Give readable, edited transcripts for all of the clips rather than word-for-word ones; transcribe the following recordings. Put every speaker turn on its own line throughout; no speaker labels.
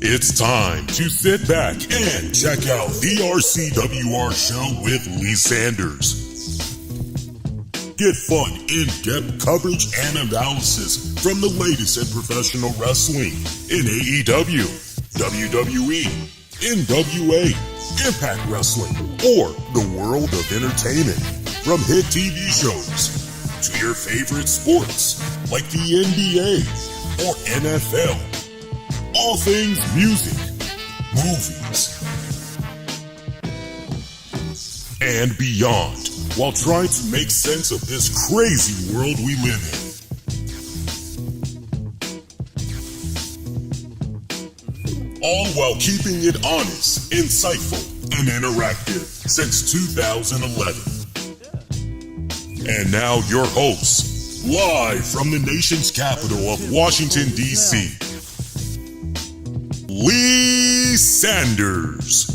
It's time to sit back and check out the RCWR show with Lee Sanders. Get fun, in-depth coverage and analysis from the latest in professional wrestling in AEW, WWE, NWA, Impact Wrestling, or the world of entertainment. From hit TV shows to your favorite sports like the NBA or NFL. All things music, movies, and beyond, while trying to make sense of this crazy world we live in. All while keeping it honest, insightful, and interactive since 2011. And now your hosts, live from the nation's capital of Washington, D.C., Lee Sanders.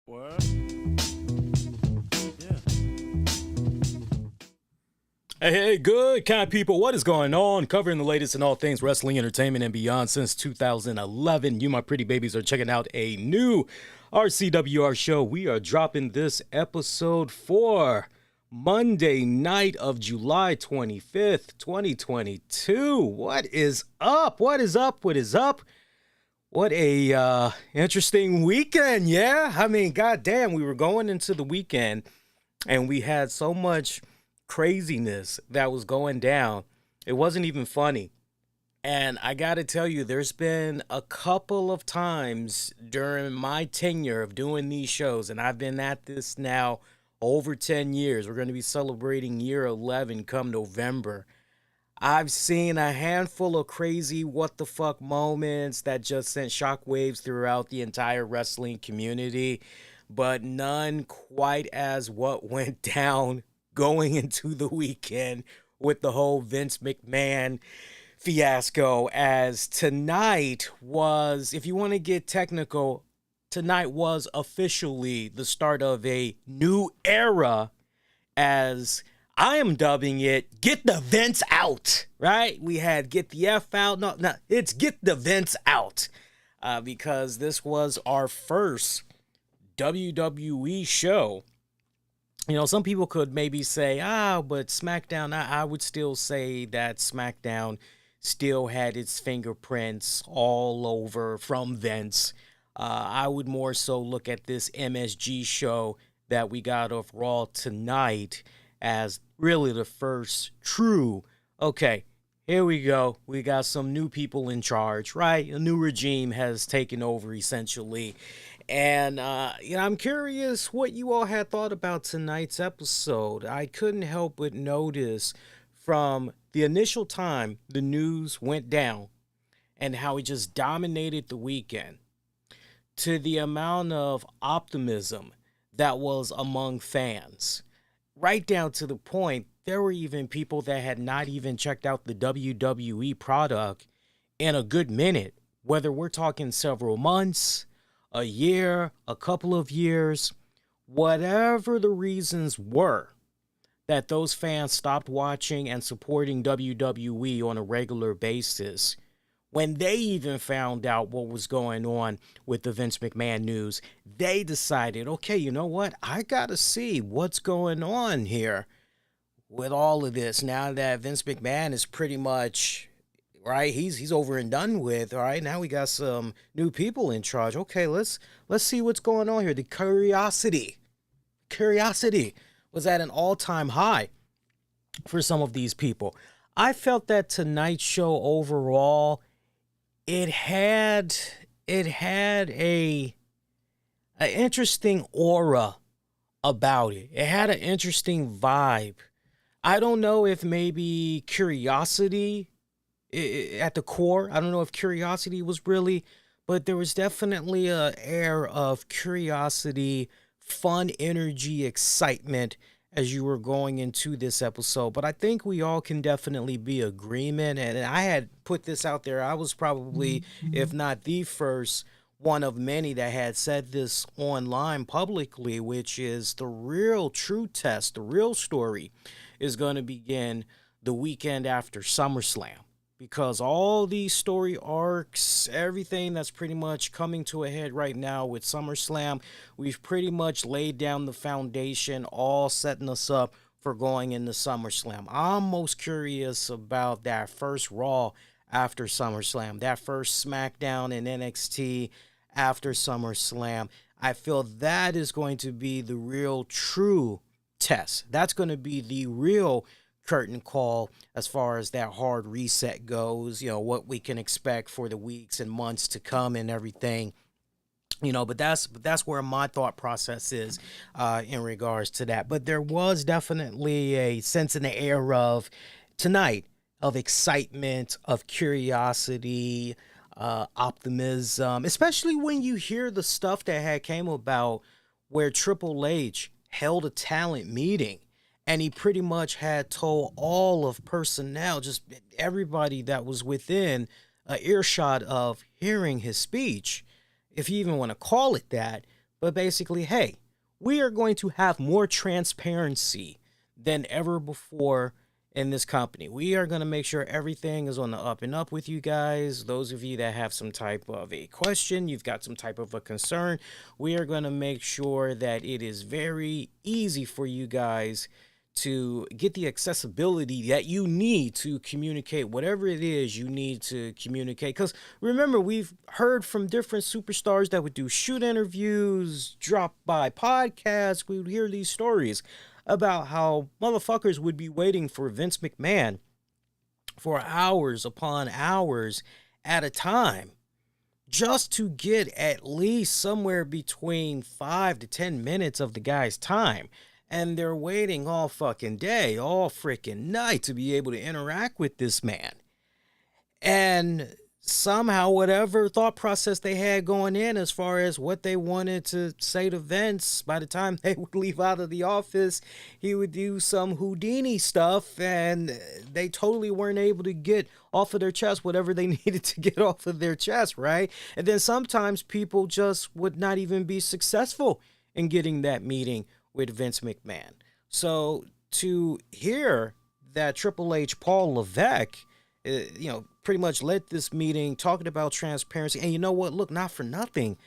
What? Yeah.
Hey, good kind people. What is going on? Covering the latest in all things wrestling, entertainment, and beyond since 2011. You, my pretty babies, are checking out a new RCWR show. We are dropping this episode for Monday night of July 25th, 2022. What is up? What is up? What is up? What a interesting weekend, yeah? I mean, goddamn, we were going into the weekend and we had so much craziness that was going down. It wasn't even funny. And I got to tell you, there's been a couple of times during my tenure of doing these shows, and I've been at this now over 10 years. We're going to be celebrating year 11 come November. I've seen a handful of crazy what the fuck moments that just sent shockwaves throughout the entire wrestling community, but none quite as what went down going into the weekend with the whole Vince McMahon fiasco, as tonight was, if you want to get technical, tonight was officially the start of a new era, as I am dubbing it, get the Vince out, right? We had get the F out. No, it's get the Vince out, because this was our first WWE show. You know, some people could maybe say, but SmackDown, I would still say that SmackDown still had its fingerprints all over from Vince. I would more so look at this MSG show that we got off Raw tonight as really the first true, okay, here we go. We got some new people in charge, right? A new regime has taken over essentially. And, I'm curious what you all had thought about tonight's episode. I couldn't help but notice from the initial time the news went down and how it just dominated the weekend, to the amount of optimism that was among fans, right down to the point there were even people that had not even checked out the WWE product in a good minute, whether we're talking several months, a year, a couple of years, whatever the reasons were. that those fans stopped watching and supporting WWE on a regular basis when they even found out what was going on with the Vince McMahon news. They decided, okay, you know what? I got to see what's going on here with all of this now that Vince McMahon is pretty much right. He's over and done with. All right, now we got some new people in charge. Okay, let's see what's going on here. The curiosity was at an all-time high for some of these people. I felt that tonight's show overall, it had a interesting aura about it. It had an interesting vibe. I don't know if maybe curiosity at the core. I don't know if curiosity was really, but there was definitely an air of curiosity, fun energy, excitement as you were going into this episode. But I think we all can definitely be agreement. And I had put this out there. I was probably, if not the first, one of many that had said this online publicly, which is the real true test, the real story is going to begin the weekend after SummerSlam. Because all these story arcs, everything that's pretty much coming to a head right now with SummerSlam, we've pretty much laid down the foundation, all setting us up for going into SummerSlam. I'm most curious about that first Raw after SummerSlam, that first SmackDown in NXT after SummerSlam. I feel that is going to be the real true test. That's going to be the real curtain call as far as that hard reset goes, what we can expect for the weeks and months to come and everything, but that's where my thought process is in regards to that. But there was definitely a sense in the air of tonight of excitement, of curiosity, optimism, especially when you hear the stuff that had came about where Triple H held a talent meeting. And he pretty much had told all of personnel, just everybody that was within earshot of hearing his speech, if you even want to call it that, but basically, hey, we are going to have more transparency than ever before in this company. We are going to make sure everything is on the up and up with you guys. Those of you that have some type of a question, you've got some type of a concern, we are going to make sure that it is very easy for you guys to get the accessibility that you need to communicate whatever it is you need to communicate. Because remember, we've heard from different superstars that would do shoot interviews, drop by podcasts. We would hear these stories about how motherfuckers would be waiting for Vince McMahon for hours upon hours at a time just to get at least somewhere between 5 to 10 minutes of the guy's time. And they're waiting all fucking day, all freaking night to be able to interact with this man. And somehow, whatever thought process they had going in as far as what they wanted to say to Vince, by the time they would leave out of the office, he would do some Houdini stuff, and they totally weren't able to get off of their chest whatever they needed to get off of their chest, right? And then sometimes people just would not even be successful in getting that meeting with Vince McMahon. So to hear that Triple H, Paul Levesque, pretty much led this meeting talking about transparency. And you know what? Look, not for nothing,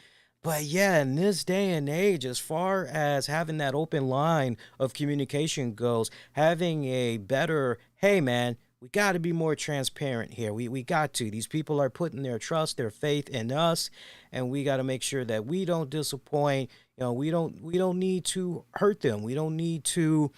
but yeah, in this day and age, as far as having that open line of communication goes, having a better, hey man, we got to be more transparent here. We got to. These people are putting their trust, their faith in us, and we got to make sure that we don't disappoint. We don't need to hurt them. We don't need to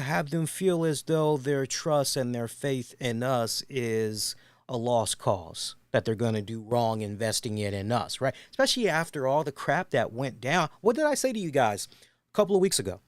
have them feel as though their trust and their faith in us is a lost cause, that they're going to do wrong investing it in us, right? Especially after all the crap that went down. What did I say to you guys a couple of weeks ago?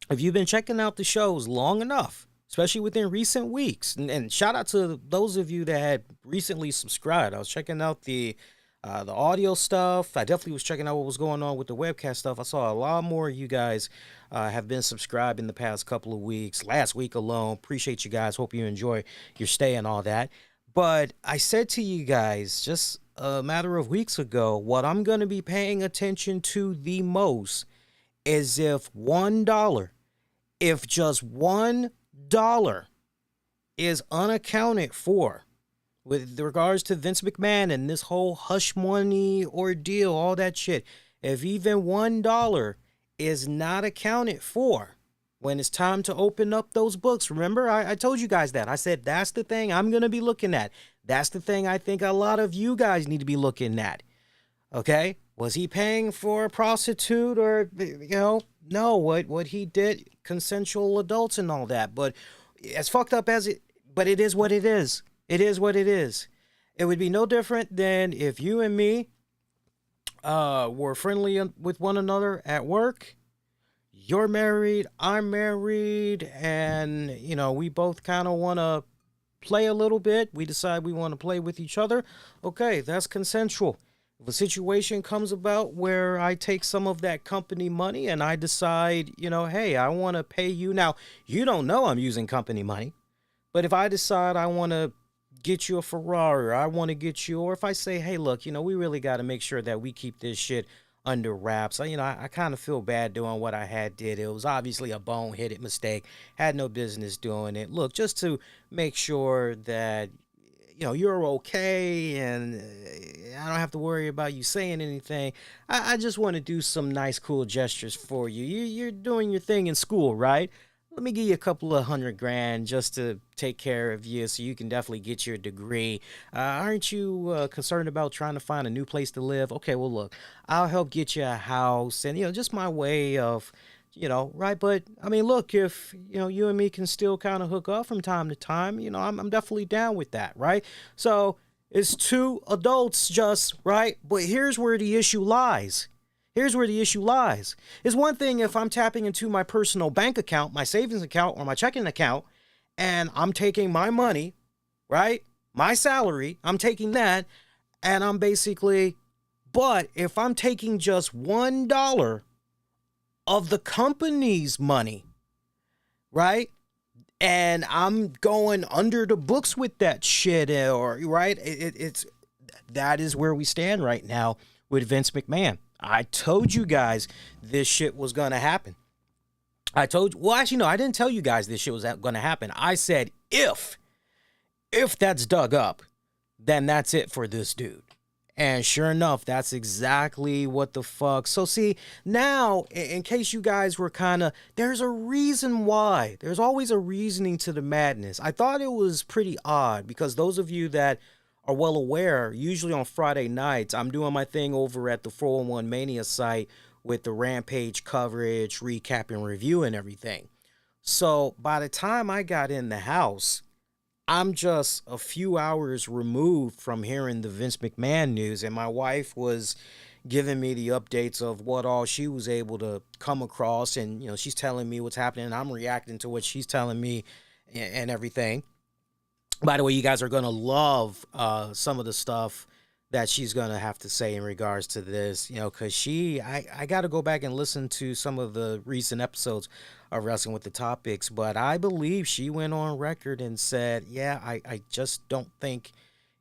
If you've been checking out the shows long enough, especially within recent weeks, and shout out to those of you that had recently subscribed. I was checking out the audio stuff. I definitely was checking out what was going on with the webcast stuff. I saw a lot more of you guys have been subscribed in the past couple of weeks, last week alone. Appreciate you guys. Hope you enjoy your stay and all that. But I said to you guys just a matter of weeks ago, what I'm going to be paying attention to the most is if $1
if just $1 is unaccounted for with regards to Vince McMahon and this whole hush money ordeal, all that shit, if even $1 is not accounted for when it's time to open up those books, remember, I told you guys that. I said, that's the thing I'm going to be looking at. That's the thing I think a lot of you guys need to be looking at. Okay? Was he paying for a prostitute or, no, what he did, consensual adults and all that. But as fucked up as it, but it is what it is. It is what it is. It would be no different than if you and me were friendly with one another at work. You're married, I'm married, and, we both kind of want to play a little bit. We decide we want to play with each other. Okay, that's consensual. If a situation comes about where I take some of that company money and I decide, hey, I want to pay you. Now, you don't know I'm using company money, but if I decide I want to get you a Ferrari, or I want to get you, or if I say, hey, look, we really got to make sure that we keep this shit under wraps. I kind of feel bad doing what I did. It was obviously a boneheaded mistake. Had no business doing it. Look, just to make sure that, you're okay and I don't have to worry about you saying anything. I just want to do some nice, cool gestures for you. You're doing your thing in school, right? Let me give you a couple of $100,000 just to take care of you so you can definitely get your degree. Aren't you concerned about trying to find a new place to live? Okay, well, look, I'll help get you a house and, just my way of, right? But, look, if, you and me can still kind of hook up from time to time, I'm definitely down with that, right? So it's two adults just, right? But here's where the issue lies. Here's where the issue lies. It's one thing if I'm tapping into my personal bank account, my savings account, or my checking account, and I'm taking my money, right? My salary, I'm taking that, and I'm basically, but if I'm taking just $1 of the company's money, right? And I'm going under the books with that shit, or, right? It's that is where we stand right now with Vince McMahon. I told you guys this shit was going to happen. I didn't tell you guys this shit was going to happen. I said, if that's dug up, then that's it for this dude. And sure enough, that's exactly what the fuck. So see, now, in case you guys were there's a reason why. There's always a reasoning to the madness. I thought it was pretty odd because those of you that are well aware, usually on Friday nights, I'm doing my thing over at the 401 Mania site with the Rampage coverage, recap, and review and everything. So by the time I got in the house, I'm just a few hours removed from hearing the Vince McMahon news, and my wife was giving me the updates of what all she was able to come across, and she's telling me what's happening, and I'm reacting to what she's telling me and everything. By the way, you guys are going to love some of the stuff that she's going to have to say in regards to this, because I got to go back and listen to some of the recent episodes of Wrestling with the Topics, but I believe she went on record and said, yeah, I just don't think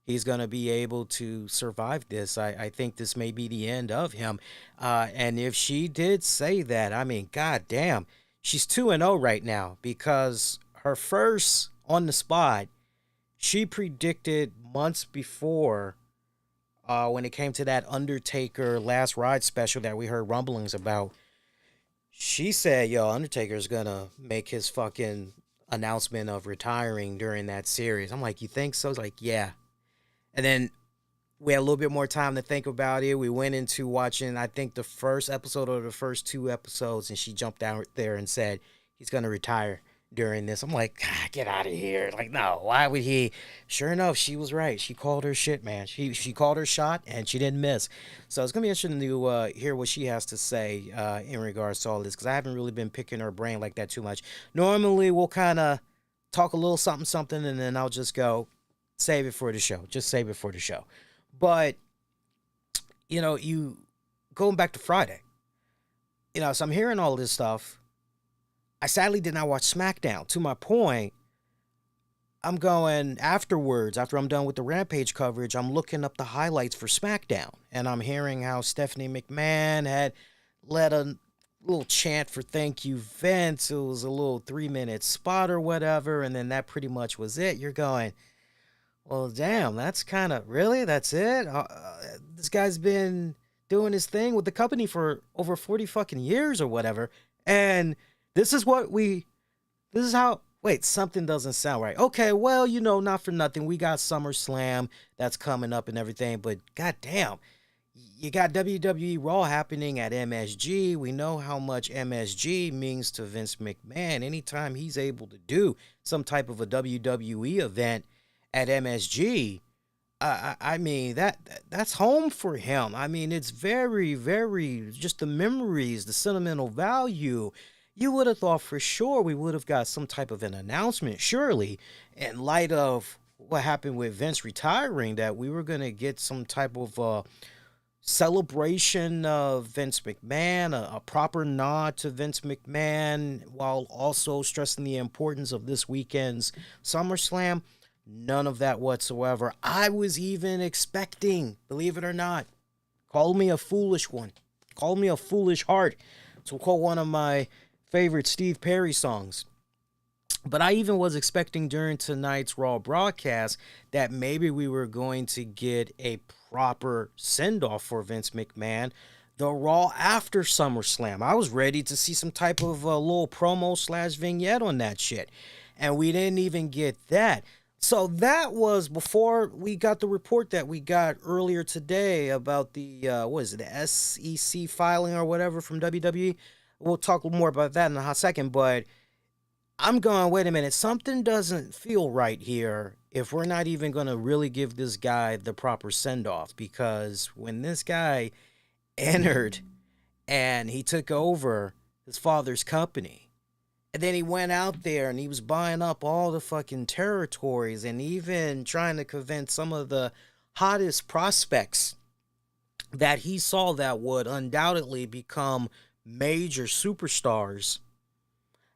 he's going to be able to survive this. I think this may be the end of him. And if she did say that, goddamn, she's 2-0 right now because her first on the spot, she predicted months before when it came to that Undertaker Last Ride special that we heard rumblings about. She said, Undertaker's going to make his fucking announcement of retiring during that series. I'm like, you think so? It's like, yeah. And then we had a little bit more time to think about it. We went into watching, I think, the first episode or the first two episodes, and she jumped out there and said he's going to retire during this. I'm like, get out of here. Like, no, why would he? Sure enough, she was right. She called her shit, man. She called her shot, and she didn't miss. So it's going to be interesting to hear what she has to say in regards to all this, because I haven't really been picking her brain like that too much. Normally, we'll kind of talk a little something, and then I'll just go, save it for the show. Just save it for the show. But, you going back to Friday, so I'm hearing all this stuff. I sadly did not watch SmackDown. To my point, I'm going afterwards, after I'm done with the Rampage coverage, I'm looking up the highlights for SmackDown. And I'm hearing how Stephanie McMahon had let little chant for thank you, Vince. It was a little 3-minute spot or whatever, and then that pretty much was it. You're going, well, damn, that's kind of really, that's it. This guy's been doing his thing with the company for over 40 fucking years or whatever, and this is how. Wait, something doesn't sound right. Okay, well, not for nothing. We got SummerSlam that's coming up and everything, but goddamn, you got WWE RAW happening at MSG. We know how much MSG means to Vince McMahon. Anytime he's able to do some type of a WWE event at MSG, I mean, that's home for him. I mean, it's very, very, just the memories, the sentimental value. You would have thought for sure we would have got some type of an announcement, surely, in light of what happened with Vince retiring, that we were going to get some type of celebration of Vince McMahon, a proper nod to Vince McMahon, while also stressing the importance of this weekend's SummerSlam. None of that whatsoever. I was even expecting, believe it or not, call me a foolish one, call me a foolish heart, to quote one of my favorite Steve Perry songs. But I even was expecting during tonight's Raw broadcast that maybe we were going to get a proper send-off for Vince McMahon, the Raw after SummerSlam. I was ready to see some type of a little promo / vignette on that shit. And we didn't even get that. So that was before we got the report that we got earlier today about the, the SEC filing or whatever from WWE. We'll talk more about that in a hot second, but I'm going, wait a minute, something doesn't feel right here if we're not even going to really give this guy the proper send-off, because when this guy entered and he took over his father's company, and then he went out there and he was buying up all the fucking territories and even trying to convince some of the hottest prospects that he saw that would undoubtedly become major superstars,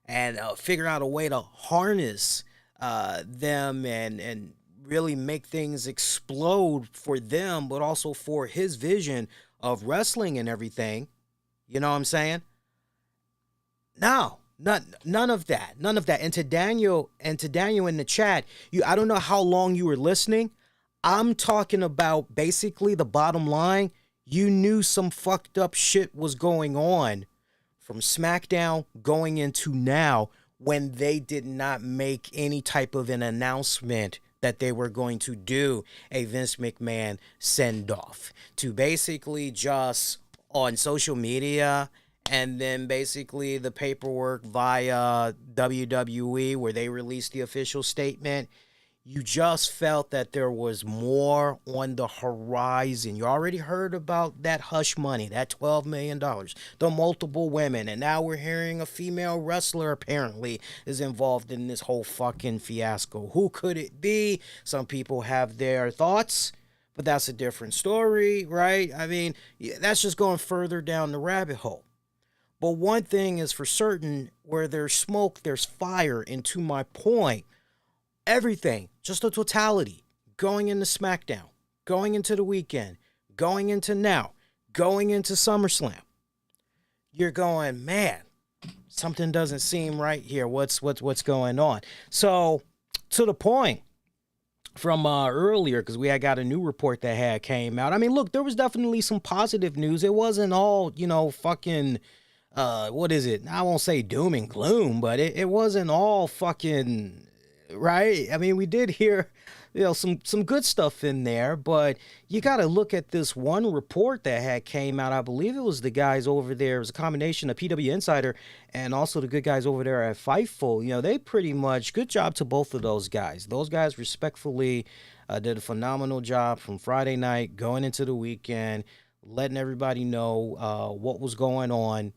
and figure out a way to harness them and really make things explode for them, but also for his vision of wrestling and everything. You know what I'm saying? No, none of that. None of that. And to Daniel in the chat, I don't know how long you were listening. I'm talking about basically the bottom line. You knew some fucked up shit was going on from SmackDown going into now, when they did not make any type of an announcement that they were going to do a Vince McMahon send-off, to basically just on social media, and then basically the paperwork via WWE where they released the official statement. You just felt that there was more on the horizon. You already heard about that hush money, that $12 million, the multiple women, and now we're hearing a female wrestler apparently is involved in this whole fucking fiasco. Who could it be? Some people have their thoughts, but that's a different story, right? I mean, that's just going further down the rabbit hole. But one thing is for certain, where there's smoke, there's fire, and to my point, everything, just the totality, going into SmackDown, going into the weekend, going into now, going into SummerSlam, you're going, man, something doesn't seem right here. What's going on? So, to the point from earlier, because we had got a new report that had came out. I mean, look, there was definitely some positive news. It wasn't all, fucking, what is it? I won't say doom and gloom, but it wasn't all fucking... right? I mean, we did hear, some good stuff in there, but you got to look at this one report that had came out. I believe it was the guys over there. It was a combination of PW Insider and also the good guys over there at Fightful. They pretty much, good job to both of those guys. Those guys respectfully did a phenomenal job from Friday night going into the weekend, letting everybody know what was going on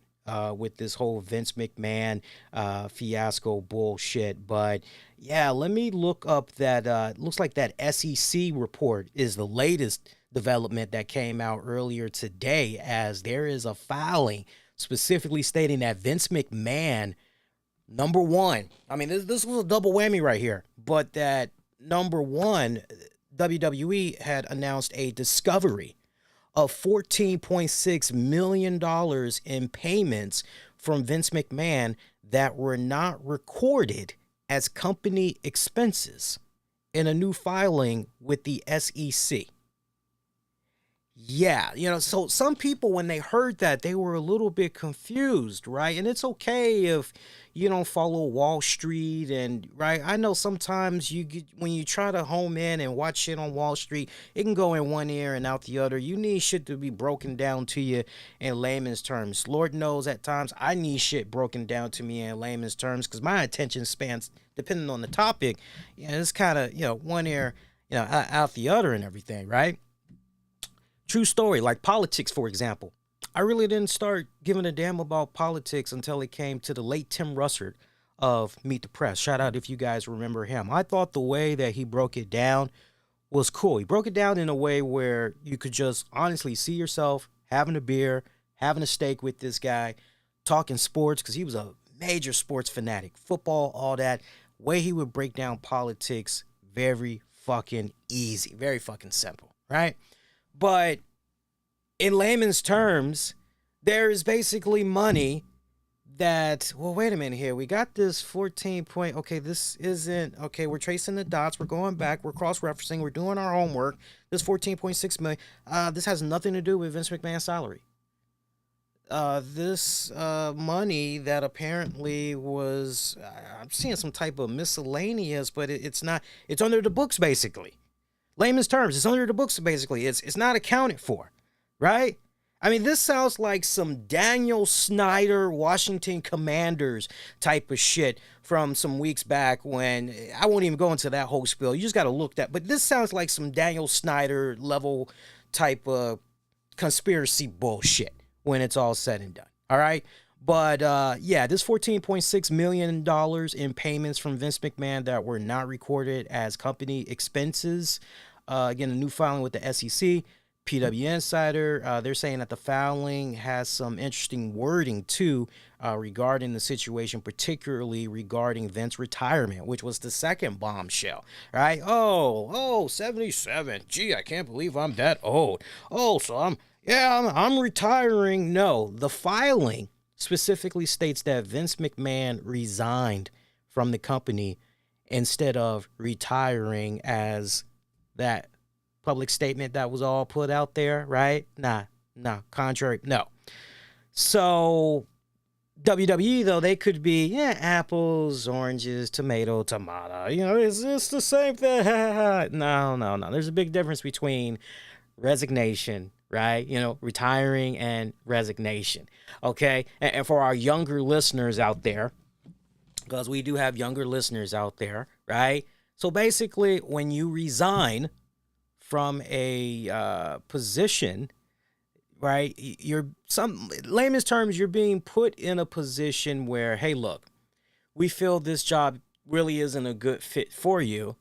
with this whole Vince McMahon fiasco bullshit. But yeah, let me look up that, looks like that SEC report is the latest development that came out earlier today, as there is a filing specifically stating that Vince McMahon, number one, I mean, this was a double whammy right here, but that number one, WWE had announced a discovery of $14.6 million in payments from Vince McMahon that were not recorded as company expenses in a new filing with the SEC. Yeah, so some people, when they heard that, they were a little bit confused, right? And it's okay if you don't follow Wall Street, and right, I know sometimes when you try to home in and watch shit on Wall Street, it can go in one ear and out the other. You need shit to be broken down to you in layman's terms. Lord knows at times I need shit broken down to me in layman's terms, because my attention spans, depending on the topic, it's kind of, one ear, out the other and everything, right? True story, like politics, for example. I really didn't start giving a damn about politics until it came to the late Tim Russert of Meet the Press. Shout out if you guys remember him. I thought the way that he broke it down was cool. He broke it down in a way where you could just honestly see yourself having a beer, having a steak with this guy, talking sports, because he was a major sports fanatic. Football, all that. Way he would break down politics, very fucking easy. Very fucking simple, right? But in layman's terms, there is basically money that, well, wait a minute here. We got this 14 point. Okay, this isn't, okay, we're tracing the dots. We're going back. We're cross-referencing. We're doing our homework. This 14.6 million, this has nothing to do with Vince McMahon's salary. This money that apparently was, I'm seeing some type of miscellaneous, but it's not, it's under the books, basically. Layman's terms, it's under the books, basically. It's not accounted for, right? I mean, this sounds like some Daniel Snyder, Washington Commanders type of shit from some weeks back when, I won't even go into that whole spiel. You just got to look that. But this sounds like some Daniel Snyder level type of conspiracy bullshit when it's all said and done, all right? But, yeah, this $14.6 million in payments from Vince McMahon that were not recorded as company expenses. Again, a new filing with the SEC. PW Insider, they're saying that the filing has some interesting wording, too, regarding the situation, particularly regarding Vince's retirement, which was the second bombshell, right? Oh, 77. Gee, I can't believe I'm that old. Oh, so I'm retiring. No, the filing specifically states that Vince McMahon resigned from the company instead of retiring as that public statement that was all put out there, right? Nah, contrary, no. So WWE, though, they could be, apples, oranges, tomato. It's the same thing. No. There's a big difference between resignation, right? Retiring and resignation. Okay. And for our younger listeners out there, because we do have younger listeners out there, right? So basically, when you resign from a position, right, layman's terms, you're being put in a position where, hey, look, we feel this job really isn't a good fit for you.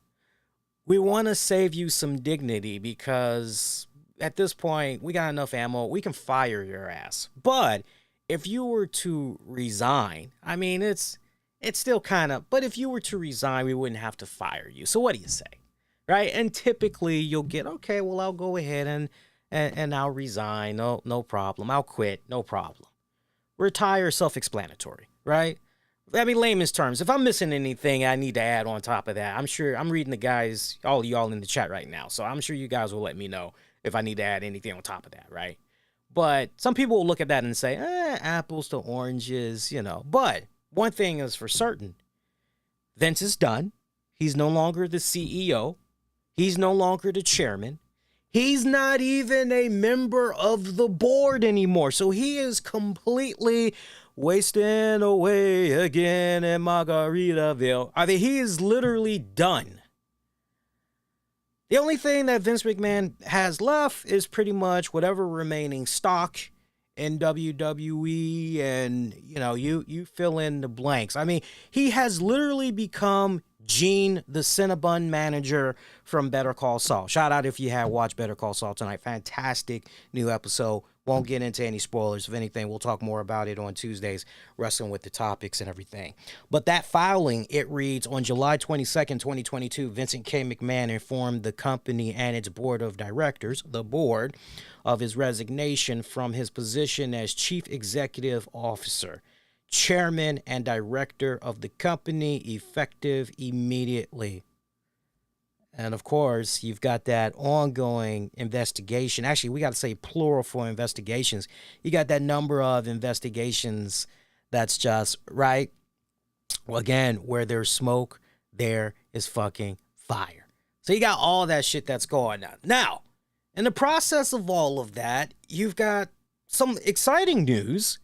We want to save you some dignity because at this point, we got enough ammo. We can fire your ass. But if you were to resign, I mean, it's still kind of, but if you were to resign, we wouldn't have to fire you. So what do you say? Right? And typically you'll get, okay, well, I'll go ahead and I'll resign. No problem. I'll quit. No problem. Retire, self-explanatory, right? I mean, layman's terms, if I'm missing anything I need to add on top of that, I'm sure I'm reading the guys, all of y'all in the chat right now. So I'm sure you guys will let me know if I need to add anything on top of that, right? But some people will look at that and say, apples to oranges, But one thing is for certain, Vince is done. He's no longer the CEO. He's no longer the chairman. He's not even a member of the board anymore. So he is completely wasting away again in Margaritaville. I mean, he is literally done. The only thing that Vince McMahon has left is pretty much whatever remaining stock in WWE, and you fill in the blanks. I mean, he has literally become Gene, the Cinnabon manager from Better Call Saul. Shout out if you have watched Better Call Saul tonight. Fantastic new episode Won't get into any spoilers. If anything, we'll talk more about it on Tuesdays, Wrestling with the Topics and everything. But that filing, it reads, on July 22nd, 2022, Vincent K. McMahon informed the company and its board of directors, the board, of his resignation from his position as Chief Executive Officer, Chairman, and Director of the company, effective immediately. And of course, you've got that ongoing investigation. Actually, we got to say plural for investigations. You got that number of investigations that's just, right? Well, again, where there's smoke, there is fucking fire. So you got all that shit that's going on. Now, in the process of all of that, you've got some exciting news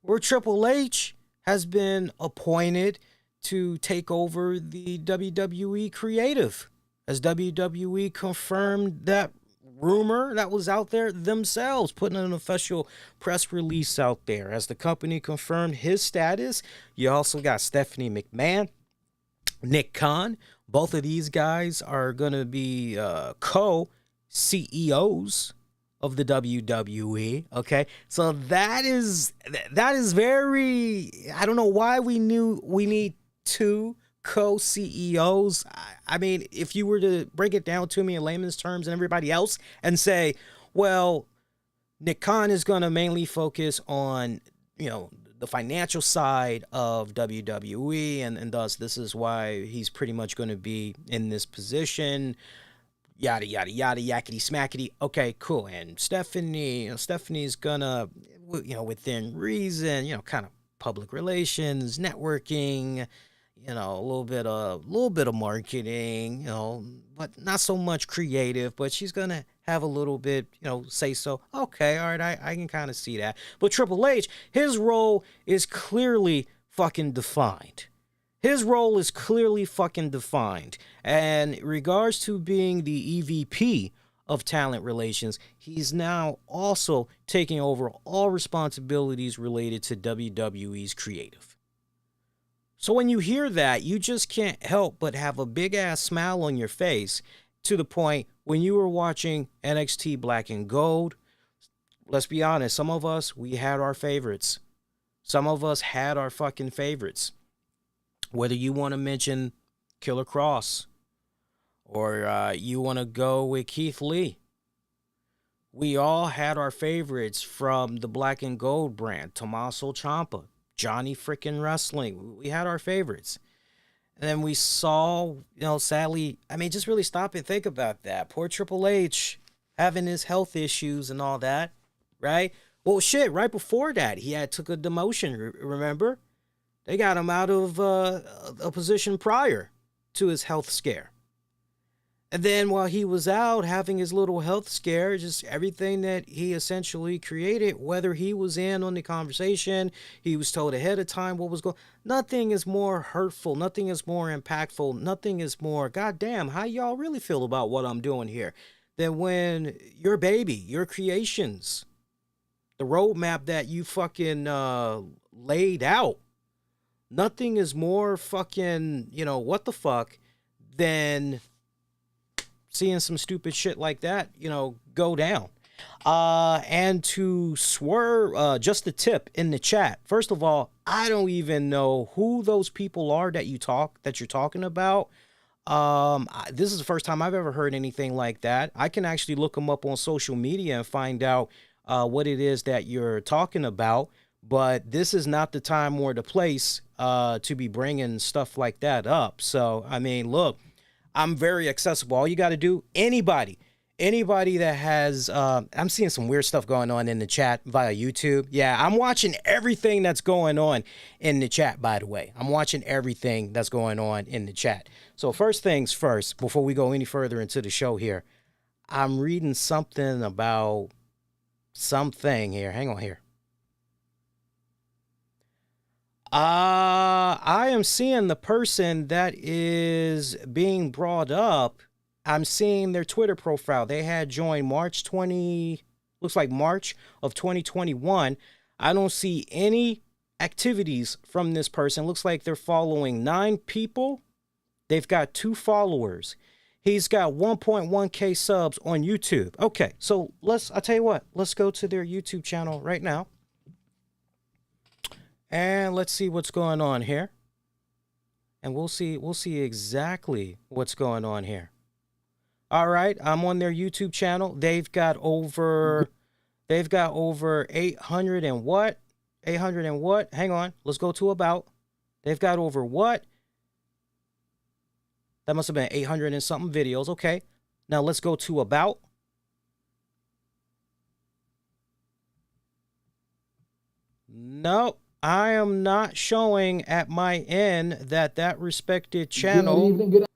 where Triple H has been appointed to take over the WWE creative, as WWE confirmed that rumor that was out there themselves, putting an official press release out there. As the company confirmed his status, you also got Stephanie McMahon, Nick Khan. Both of these guys are going to be co-CEOs of the WWE. Okay, so that is very, I don't know why we knew we need two co-CEOs. I mean, if you were to break it down to me in layman's terms and everybody else and say, well, Nick Khan is going to mainly focus on, the financial side of WWE, and thus this is why he's pretty much going to be in this position, yada, yada, yada, yakety smackety. Okay, cool. And Stephanie's gonna, within reason, kind of public relations, networking, a little bit of marketing, but not so much creative, but she's going to have a little bit, say so. Okay, all right, I can kind of see that. But Triple H, his role is clearly fucking defined. And in regards to being the EVP of talent relations, he's now also taking over all responsibilities related to WWE's creative. So when you hear that, you just can't help but have a big-ass smile on your face, to the point when you were watching NXT Black and Gold. Let's be honest, some of us, we had our favorites. Some of us had our fucking favorites. Whether you want to mention Killer Cross or you want to go with Keith Lee. We all had our favorites from the Black and Gold brand. Tommaso Ciampa, Johnny freaking Wrestling. We had our favorites. And then we saw, sadly, just really stop and think about that. Poor Triple H having his health issues and all that, right? Well, shit, right before that, he took a demotion, remember? They got him out of a position prior to his health scare. And then while he was out having his little health scare, just everything that he essentially created, whether he was in on the conversation, he was told ahead of time what was going on. Nothing is more hurtful. Nothing is more impactful. Nothing is more, goddamn, how y'all really feel about what I'm doing here, than when your baby, your creations, the roadmap that you fucking laid out, nothing is more fucking, what the fuck, than seeing some stupid shit like that, go down. And to swerve, just a tip in the chat. First of all, I don't even know who those people are that you're talking about. This is the first time I've ever heard anything like that. I can actually look them up on social media and find out what it is that you're talking about. But this is not the time or the place to be bringing stuff like that up. So, look, I'm very accessible. All you got to do, anybody that has, I'm seeing some weird stuff going on in the chat via YouTube. Yeah, I'm watching everything that's going on in the chat, by the way. I'm watching everything that's going on in the chat. So first things first, before we go any further into the show here, I'm reading something about something here. Hang on here. I am seeing the person that is being brought up. I'm seeing their Twitter profile. They had joined March of 2021. I don't see any activities from this person. Looks like they're following 9 people. They've got 2 followers. He's got 1.1K subs on YouTube. Okay, so I'll tell you what, let's go to their YouTube channel right now. And let's see what's going on here. And we'll see exactly what's going on here. All right, I'm on their YouTube channel. They've got over 800 and what? 800 and what? Hang on. Let's go to about. They've got over what? That must have been 800 and something videos. Okay. Now let's go to about. Nope. I am not showing at my end that respected channel.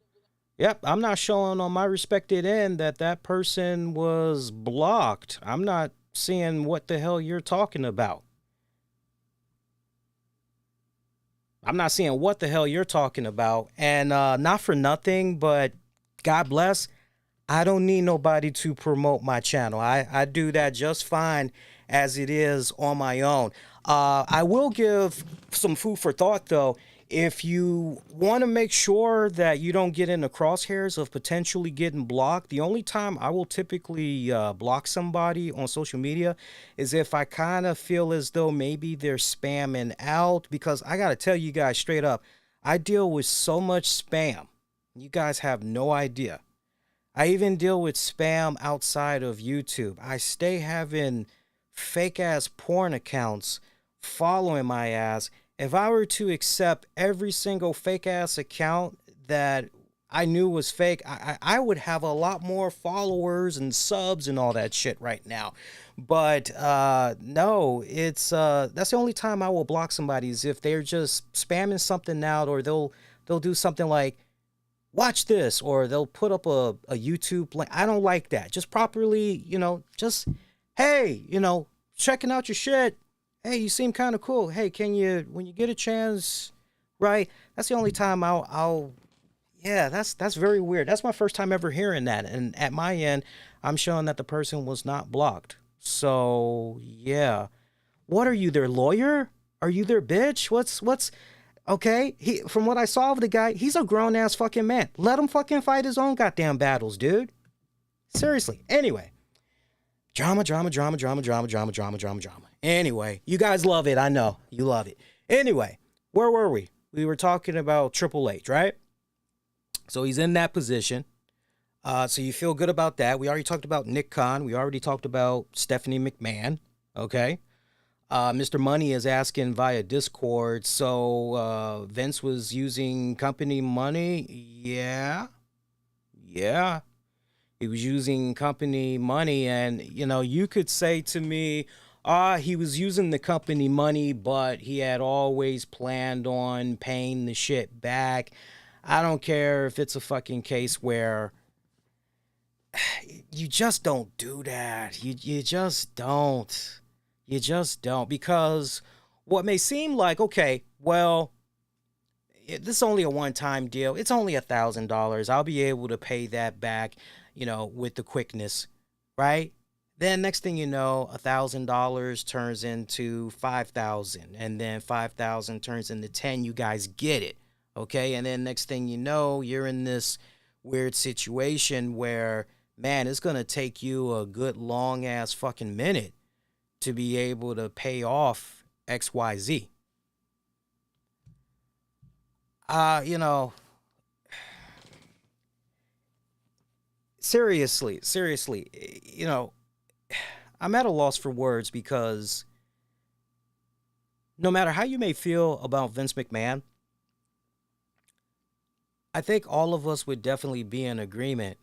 Yep, I'm not showing on my respected end that person was blocked. I'm not seeing what the hell you're talking about. I'm not seeing what the hell you're talking about. And not for nothing, but God bless, I don't need nobody to promote my channel. I do that just fine as it is on my own. I will give some food for thought, though. If you want to make sure that you don't get in the crosshairs of potentially getting blocked, the only time I will typically block somebody on social media is if I kind of feel as though maybe they're spamming out. Because I got to tell you guys straight up, I deal with so much spam. You guys have no idea. I even deal with spam outside of YouTube. I stay having fake-ass porn accounts following my ass. If I were to accept every single fake-ass account that I knew was fake, I would have a lot more followers and subs and all that shit right now. But no, it's that's the only time I will block somebody is if they're just spamming something out, or they'll do something like, watch this, or they'll put up a YouTube link. I don't like that. Just properly, just, hey, checking out your shit. Hey, you seem kind of cool. Hey, when you get a chance, right? That's the only time yeah, that's very weird. That's my first time ever hearing that. And at my end, I'm showing that the person was not blocked. So, yeah. What are you, their lawyer? Are you their bitch? What's, okay? From what I saw of the guy, he's a grown-ass fucking man. Let him fucking fight his own goddamn battles, dude. Seriously. Anyway. Drama. Anyway, you guys love it. I know. You love it. Anyway, where were we? We were talking about Triple H, right? So he's in that position. So you feel good about that. We already talked about Nick Khan. We already talked about Stephanie McMahon. Okay. Mr. Money is asking via Discord. So Vince was using company money. Yeah. He was using company money, and, you could say to me, he was using the company money, but he had always planned on paying the shit back. I don't care if it's a fucking case where you just don't do that. You just don't. You just don't. Because what may seem like, okay, well, this is only a one-time deal. It's only $1,000. I'll be able to pay that back, with the quickness, right? Then next thing you know, $1,000 turns into $5,000, and then $5,000 turns into 10. You guys get it, okay? And then next thing you know, you're in this weird situation where, man, it's gonna take you a good long ass fucking minute to be able to pay off XYZ. Seriously, I'm at a loss for words, because no matter how you may feel about Vince McMahon, I think all of us would definitely be in agreement.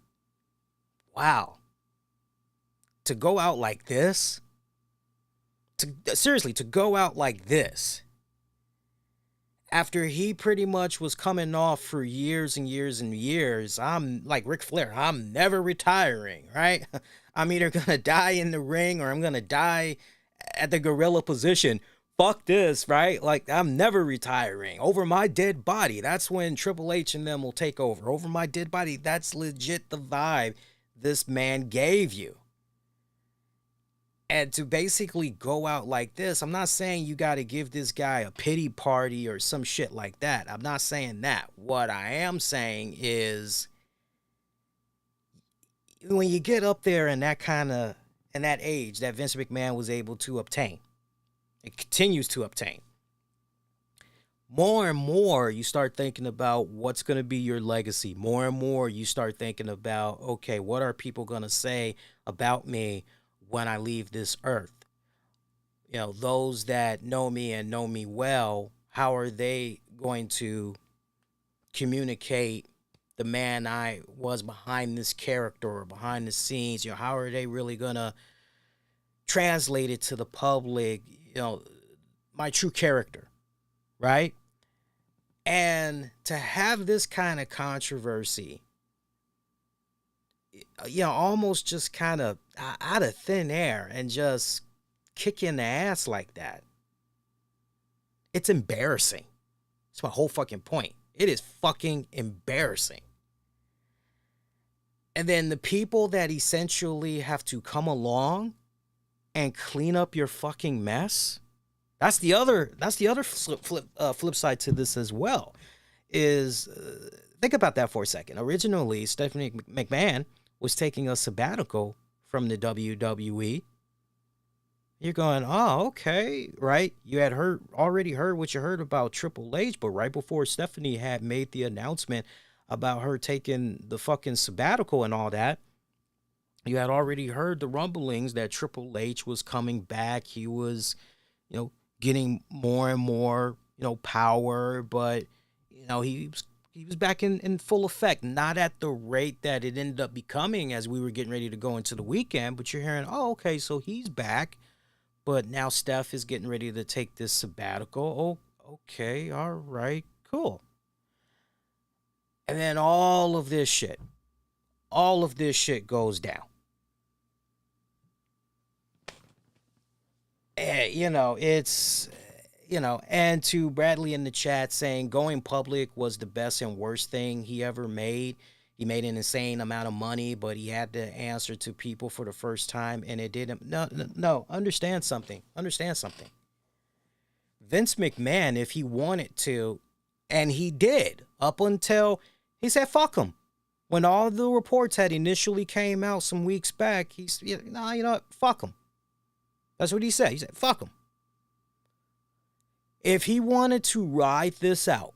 Wow. To go out like this, to go out like this, after he pretty much was coming off for years and years and years, I'm like Ric Flair, I'm never retiring, right? I'm either going to die in the ring or I'm going to die at the gorilla position. Fuck this, right? Like, I'm never retiring. Over my dead body, that's when Triple H and them will take over. Over my dead body, that's legit the vibe this man gave you. And to basically go out like this, I'm not saying you got to give this guy a pity party or some shit like that. I'm not saying that. What I am saying is, when you get up there in that age that Vince McMahon was able to obtain, it continues to obtain. More and more, you start thinking about what's going to be your legacy. More and more, you start thinking about, okay, what are people going to say about me when I leave this earth? You know, those that know me and know me well, how are they going to communicate the man I was behind this character or behind the scenes? You know, how are they really going to translate it to the public, you know, my true character, right? And to have this kind of controversy, you know, almost just kind of out of thin air and just kick you in the ass like that, it's embarrassing. That's my whole fucking point. It is fucking embarrassing. And then the people that essentially have to come along and clean up your fucking mess. That's the other flip side to this as well. Is think about that for a second. Originally, Stephanie McMahon was taking a sabbatical from the WWE. You're going, oh, okay, right? You had already heard what you heard about Triple H, but right before Stephanie had made the announcement about her taking the fucking sabbatical and all that, you had already heard the rumblings that Triple H was coming back. He was, you know, getting more and more, you know, power, but, you know, he was back in full effect, not at the rate that it ended up becoming as we were getting ready to go into the weekend. But you're hearing, oh, okay, so he's back, but now Steph is getting ready to take this sabbatical. Oh, okay, all right, cool. And then all of this shit goes down. And, you know, it's, you know, and to Bradley in the chat saying going public was the best and worst thing he ever made. He made an insane amount of money, but he had to answer to people for the first time, and it didn't. No, understand something. Vince McMahon, if he wanted to, and he did, up until he said, fuck him. When all the reports had initially came out some weeks back, he's, you know what, fuck him. That's what he said. He said, fuck him. If he wanted to ride this out,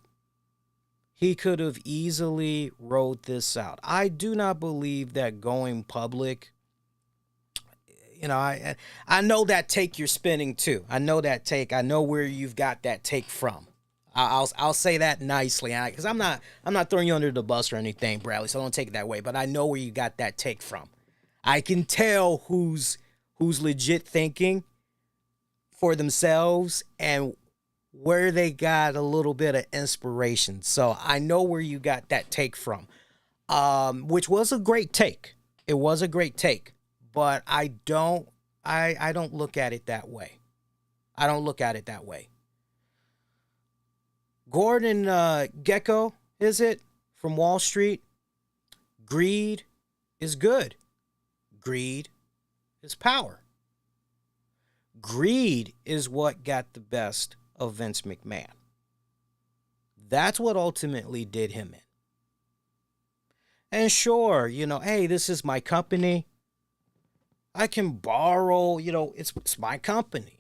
he could have easily rode this out. I do not believe that going public, you know, I know that take you're spinning too. I know that take. I know where you've got that take from. I'll say that nicely, because I'm not throwing you under the bus or anything, Bradley. So don't take it that way. But I know where you got that take from. I can tell who's legit thinking for themselves and where they got a little bit of inspiration. So I know where you got that take from, which was a great take. It was a great take, but I don't look at it that way. I don't look at it that way. Gordon Gecko, is it, from Wall Street? Greed is good. Greed is power. Greed is what got the best of Vince McMahon. That's what ultimately did him in. And sure, you know, hey, this is my company. I can borrow, you know, it's my company.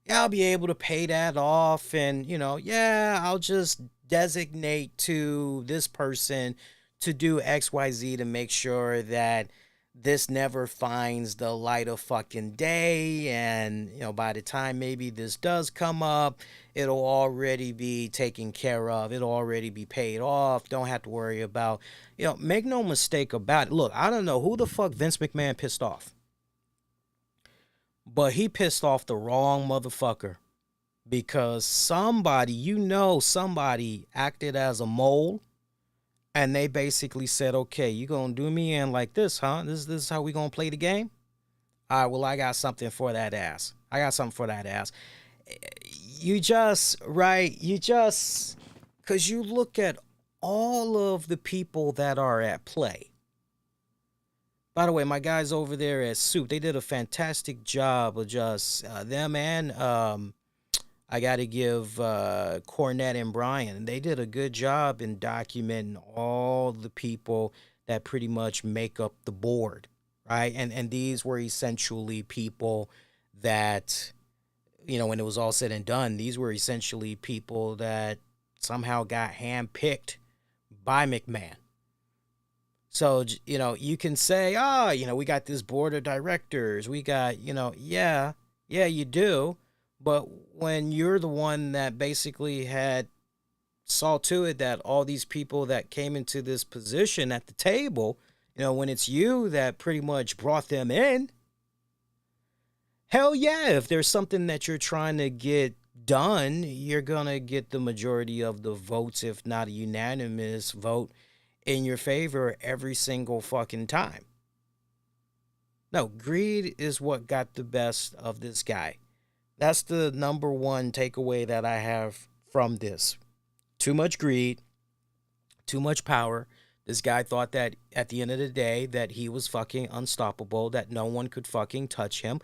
Yeah, I'll be able to pay that off, and, you know, yeah, I'll just designate to this person to do XYZ to make sure that this never finds the light of fucking day, and, you know, by the time maybe this does come up, it'll already be taken care of. It'll already be paid off. Don't have to worry about, you know, make no mistake about it. Look, I don't know who the fuck Vince McMahon pissed off, but he pissed off the wrong motherfucker, because somebody acted as a mole, and they basically said, okay, you gonna do me in like this, huh? This is how we gonna play the game? All right, well, I got something for that ass. Because you look at all of the people that are at play. By the way, my guys over there at Soup, they did a fantastic job of just them, and I got to give Cornette and Brian. They did a good job in documenting all the people that pretty much make up the board, right? And these were essentially people that, when it was all said and done, these were essentially people that somehow got handpicked by McMahon. So, you can say, we got this board of directors. We got, yeah, you do. But when you're the one that basically saw to it that all these people that came into this position at the table, when it's you that pretty much brought them in, hell yeah, if there's something that you're trying to get done, you're going to get the majority of the votes, if not a unanimous vote, in your favor every single fucking time. No, greed is what got the best of this guy. That's the number one takeaway that I have from this. Too much greed, too much power. This guy thought that at the end of the day that he was fucking unstoppable, that no one could fucking touch him.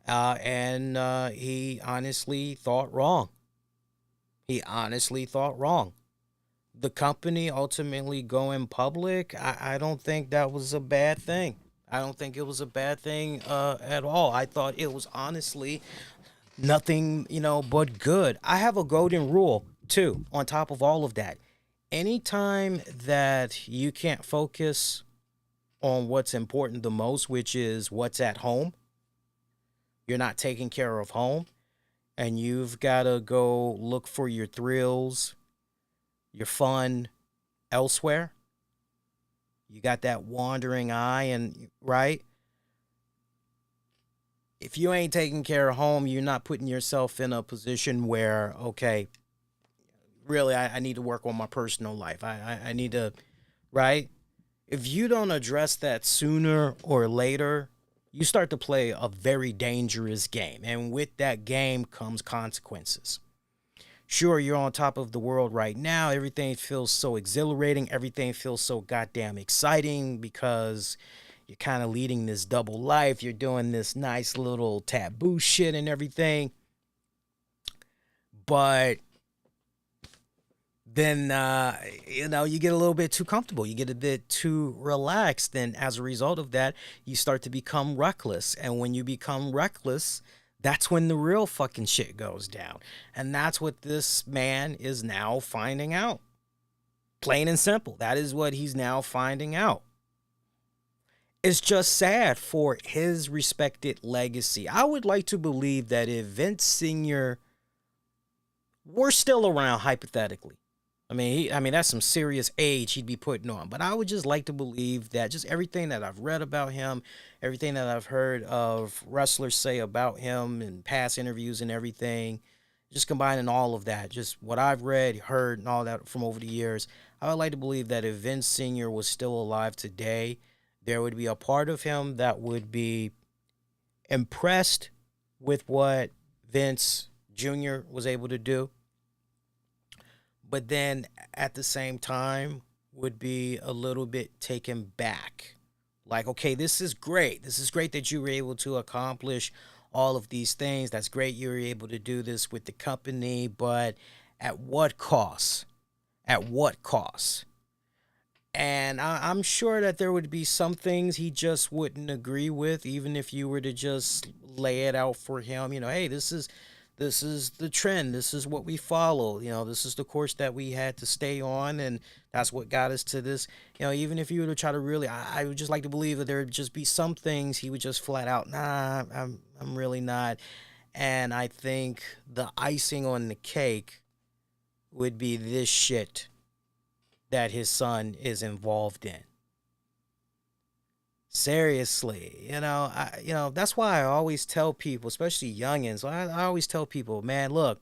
And he honestly thought wrong. The company ultimately going public, I don't think that was a bad thing. I don't think it was a bad thing at all. I thought it was honestly nothing, but good. I have a golden rule, too, on top of all of that. Anytime that you can't focus on what's important the most, which is what's at home, you're not taking care of home, and you've got to go look for your thrills, your fun elsewhere. You got that wandering eye, and right? If you ain't taking care of home, you're not putting yourself in a position where, okay, really, I need to work on my personal life. I need to, right? If you don't address that sooner or later, you start to play a very dangerous game. And with that game comes consequences. Sure, you're on top of the world right now. Everything feels so exhilarating. Everything feels so goddamn exciting because you're kind of leading this double life. You're doing this nice little taboo shit and everything. But then, you get a little bit too comfortable. You get a bit too relaxed. And as a result of that, you start to become reckless. And when you become reckless, that's when the real fucking shit goes down. And that's what this man is now finding out. Plain and simple. That is what he's now finding out. It's just sad for his respected legacy. I would like to believe that if Vince Sr. were still around, hypothetically, I mean, that's some serious age he'd be putting on. But I would just like to believe that just everything that I've read about him, everything that I've heard of wrestlers say about him in past interviews and everything, just combining all of that, just what I've read, heard, and all that from over the years, I would like to believe that if Vince Sr. was still alive today, there would be a part of him that would be impressed with what Vince Jr. was able to do, but then at the same time would be a little bit taken back. Like, okay, this is great. This is great that you were able to accomplish all of these things. That's great you were able to do this with the company, but at what cost? At what cost? And I'm sure that there would be some things he just wouldn't agree with, even if you were to just lay it out for him. Hey, this is the trend. This is what we follow. This is the course that we had to stay on, and that's what got us to this. Even if you were to try to really, I would just like to believe that there would just be some things he would just flat out, nah, I'm really not. And I think the icing on the cake would be this shit that his son is involved in. Seriously, that's why I always tell people, especially youngins, I always tell people, man, look,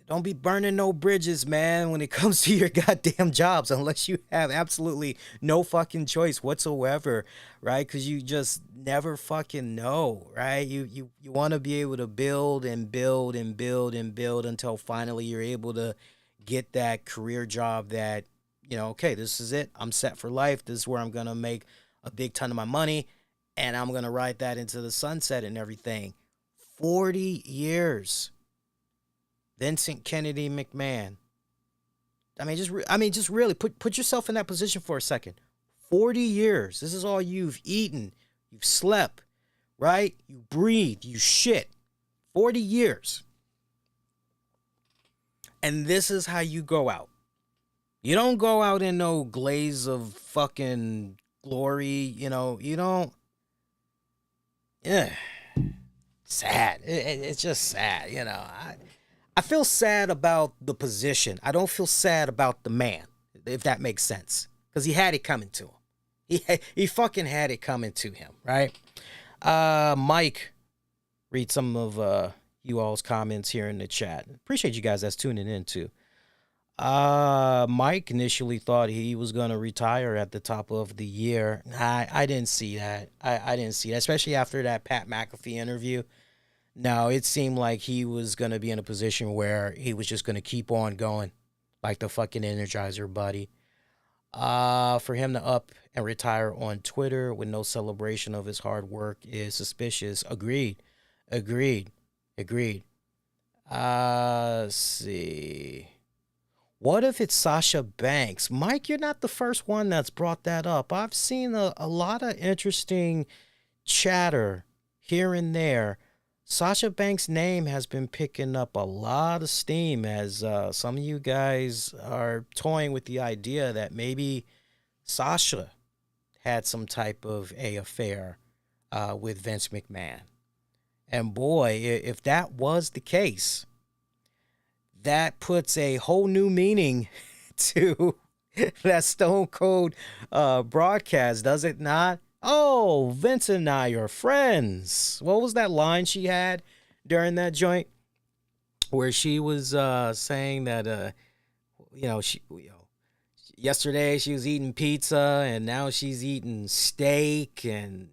don't be burning no bridges, man, when it comes to your goddamn jobs, unless you have absolutely no fucking choice whatsoever, right? Because you just never fucking know, right? You want to be able to build and build and build and build until finally you're able to get that career job that, okay, this is it. I'm set for life. This is where I'm going to make a big ton of my money, and I'm going to ride that into the sunset and everything. 40 years. Vincent Kennedy McMahon. Just really put yourself in that position for a second. 40 years. This is all you've eaten. You've slept, right? You breathed. You shit. 40 years. And this is how you go out. You don't go out in no glaze of fucking glory. You don't. Yeah. Sad. It's just sad, I feel sad about the position. I don't feel sad about the man, if that makes sense. Because he had it coming to him. He fucking had it coming to him, right? Mike, read some of you all's comments here in the chat. Appreciate you guys that's tuning in too. Mike initially thought he was going to retire at the top of the year. I didn't see that. I didn't see that, especially after that Pat McAfee interview. No, it seemed like he was going to be in a position where he was just going to keep on going like the fucking Energizer Buddy. For him to up and retire on Twitter with no celebration of his hard work is suspicious. Agreed. Let's see. What if it's Sasha Banks? Mike, you're not the first one that's brought that up. I've seen a lot of interesting chatter here and there. Sasha Banks' name has been picking up a lot of steam as some of you guys are toying with the idea that maybe Sasha had some type of affair with Vince McMahon. And boy, if that was the case, that puts a whole new meaning to that Stone Cold broadcast, does it not? Oh, Vince and I are friends. What was that line she had during that joint where she was saying that, yesterday she was eating pizza and now she's eating steak and,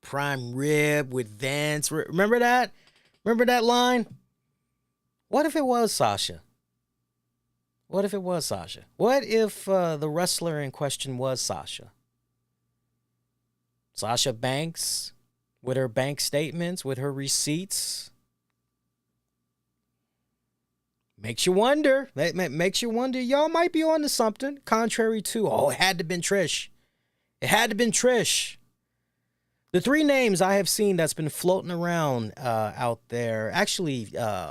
prime rib with Vince. Remember that? Remember that line? What if it was Sasha? What if the wrestler in question was Sasha? Sasha Banks, with her bank statements, with her receipts. Makes you wonder. Makes you wonder. Y'all might be on to something. Contrary to, it had to been Trish. The three names I have seen that's been floating around out there, actually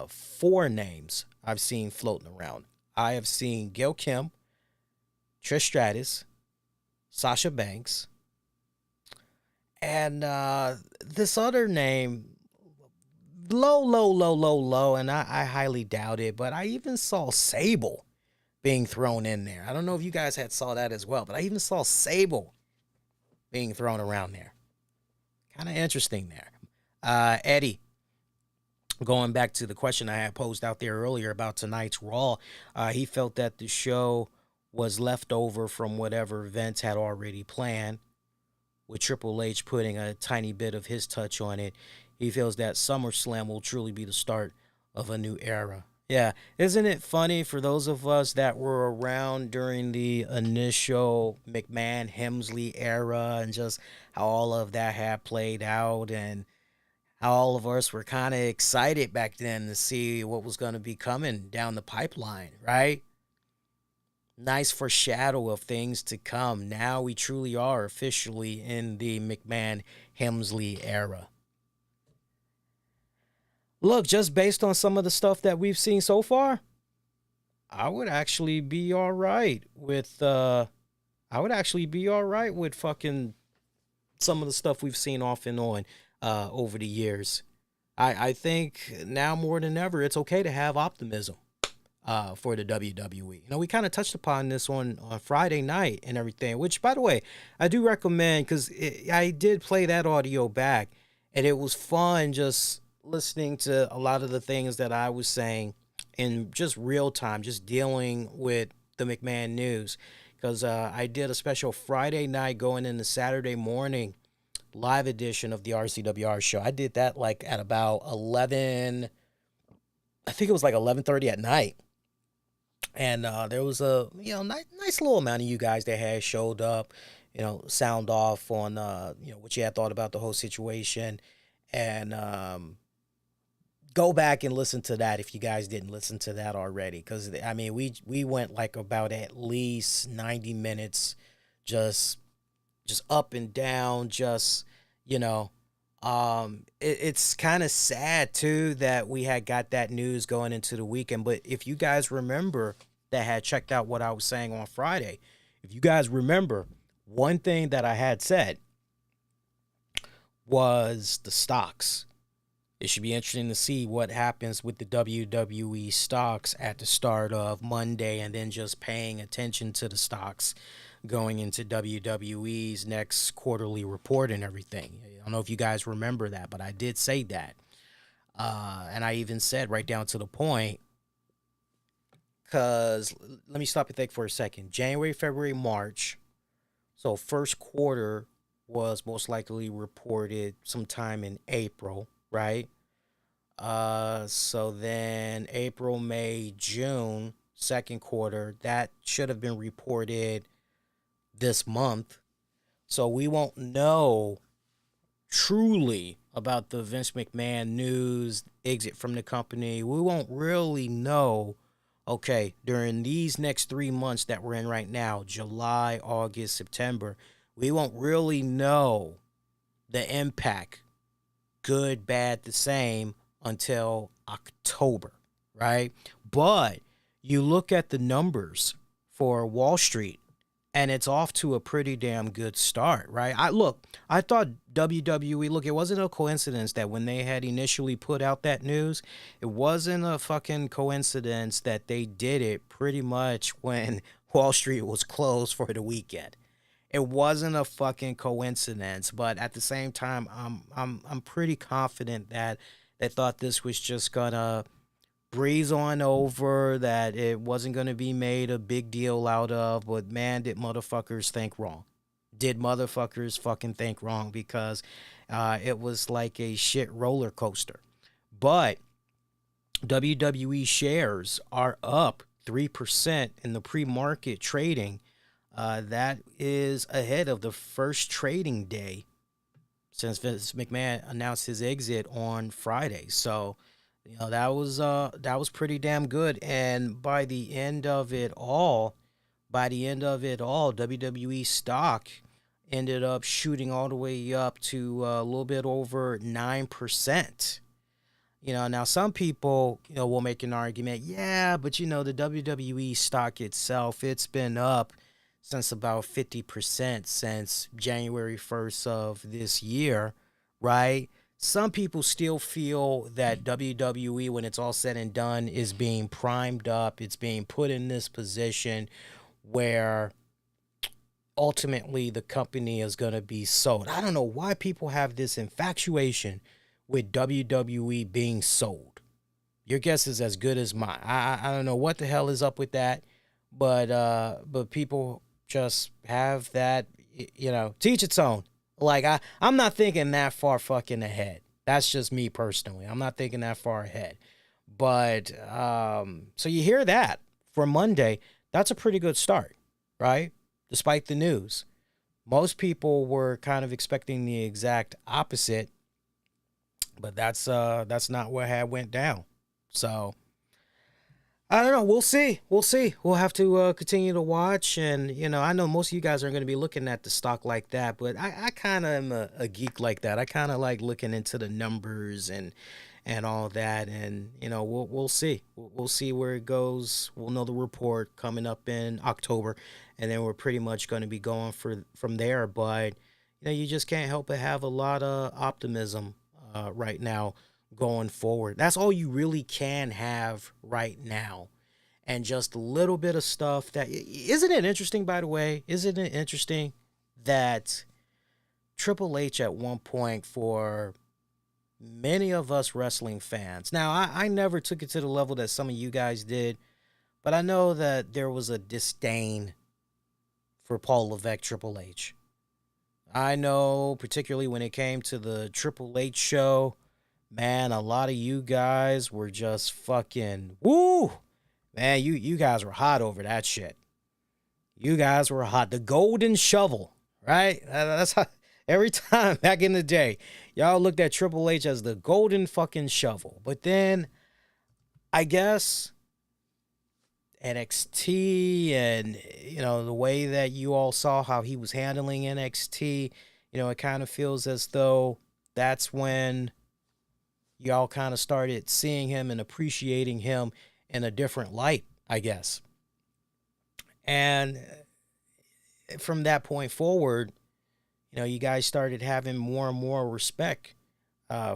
4 names I've seen floating around. I have seen Gail Kim, Trish Stratus, Sasha Banks, and this other name, low, and I highly doubt it, but I even saw Sable being thrown in there. I don't know if you guys had saw that as well, but I even saw Sable being thrown around there. Kind of interesting there. Eddie, going back to the question I had posed out there earlier about tonight's Raw, he felt that the show was left over from whatever Vince had already planned, with Triple H putting a tiny bit of his touch on it. He feels that SummerSlam will truly be the start of a new era. Yeah, isn't it funny for those of us that were around during the initial McMahon-Hemsley era and just how all of that had played out and how all of us were kind of excited back then to see what was going to be coming down the pipeline, right? Nice foreshadow of things to come. Now we truly are officially in the McMahon-Hemsley era. Look, just based on some of the stuff that we've seen so far, I would actually be all right with fucking some of the stuff we've seen off and on over the years. I think now more than ever, it's okay to have optimism for the WWE. We kind of touched upon this on Friday night and everything, which, by the way, I do recommend because I did play that audio back, and it was fun just listening to a lot of the things that I was saying in just real time, just dealing with the McMahon news. Because I did a special Friday night going into Saturday morning live edition of the RCWR show. I did that like at about 11, I think it was like 11:30 at night. And there was a nice little amount of you guys that had showed up, sound off on what you had thought about the whole situation. And go back and listen to that if you guys didn't listen to that already. Because, we went like about at least 90 minutes just just up and down, just, you know, it's kind of sad too that we had got that news going into the weekend. But if you guys remember that had checked out what I was saying on Friday, if you guys remember, one thing that I had said was the stocks. It should be interesting to see what happens with the WWE stocks at the start of Monday, and then just paying attention to the stocks going into WWE's next quarterly report and everything. I don't know if you guys remember that, but I did say that. And I even said right down to the point, because let me stop and think for a second. January, February, March. So first quarter was most likely reported sometime in April, right? So then April, May, June, second quarter, that should have been reported this month. So we won't know truly about the Vince McMahon news, exit from the company. We won't really know, okay, during these next 3 months that we're in right now, July, August, September, we won't really know the impact, good, bad, the same, until October, right? But you look at the numbers for Wall Street, and it's off to a pretty damn good start, right? I thought WWE, look, it wasn't a coincidence that when they had initially put out that news, it wasn't a fucking coincidence that they did it pretty much when Wall Street was closed for the weekend. It wasn't a fucking coincidence, but at the same time, I'm pretty confident that they thought this was just gonna breeze on over, that it wasn't gonna be made a big deal out of. But man, did motherfuckers think wrong? Did motherfuckers fucking think wrong? Because it was like a shit roller coaster. But WWE shares are up 3% in the pre-market trading. That is ahead of the first trading day since Vince McMahon announced his exit on Friday. So, that was pretty damn good. And by the end of it all, WWE stock ended up shooting all the way up to a little bit over 9%. Now some people, will make an argument, yeah, but the WWE stock itself, it's been up since about 50% since January 1st of this year, right? Some people still feel that WWE, when it's all said and done, is being primed up. It's being put in this position where ultimately the company is going to be sold. I don't know why people have this infatuation with WWE being sold. Your guess is as good as mine. I don't know what the hell is up with that, but people just have that, teach its own. Like, I'm not thinking that far fucking ahead. That's just me personally. I'm not thinking that far ahead. But, so you hear that for Monday, that's a pretty good start, right? Despite the news. Most people were kind of expecting the exact opposite, but that's not what had went down. So, I don't know. We'll see. We'll have to continue to watch. And, I know most of you guys aren't going to be looking at the stock like that, but I kind of am a geek like that. I kind of like looking into the numbers and all that. And, we'll see. We'll see where it goes. We'll know the report coming up in October, and then we're pretty much going to be going from there. But, you just can't help but have a lot of optimism right now going forward. That's all you really can have right now. And just a little bit of stuff that, isn't it interesting, by the way? Isn't it interesting that Triple H at one point, for many of us wrestling fans, now I never took it to the level that some of you guys did, but I know that there was a disdain for Paul Levesque, Triple H. I know, particularly when it came to the Triple H show, man, a lot of you guys were just fucking, woo! Man, you guys were hot over that shit. You guys were hot. The golden shovel, right? That's how, every time back in the day, y'all looked at Triple H as the golden fucking shovel. But then, I guess, NXT and, the way that you all saw how he was handling NXT, it kind of feels as though that's when y'all kind of started seeing him and appreciating him in a different light, I guess. And from that point forward, you guys started having more and more respect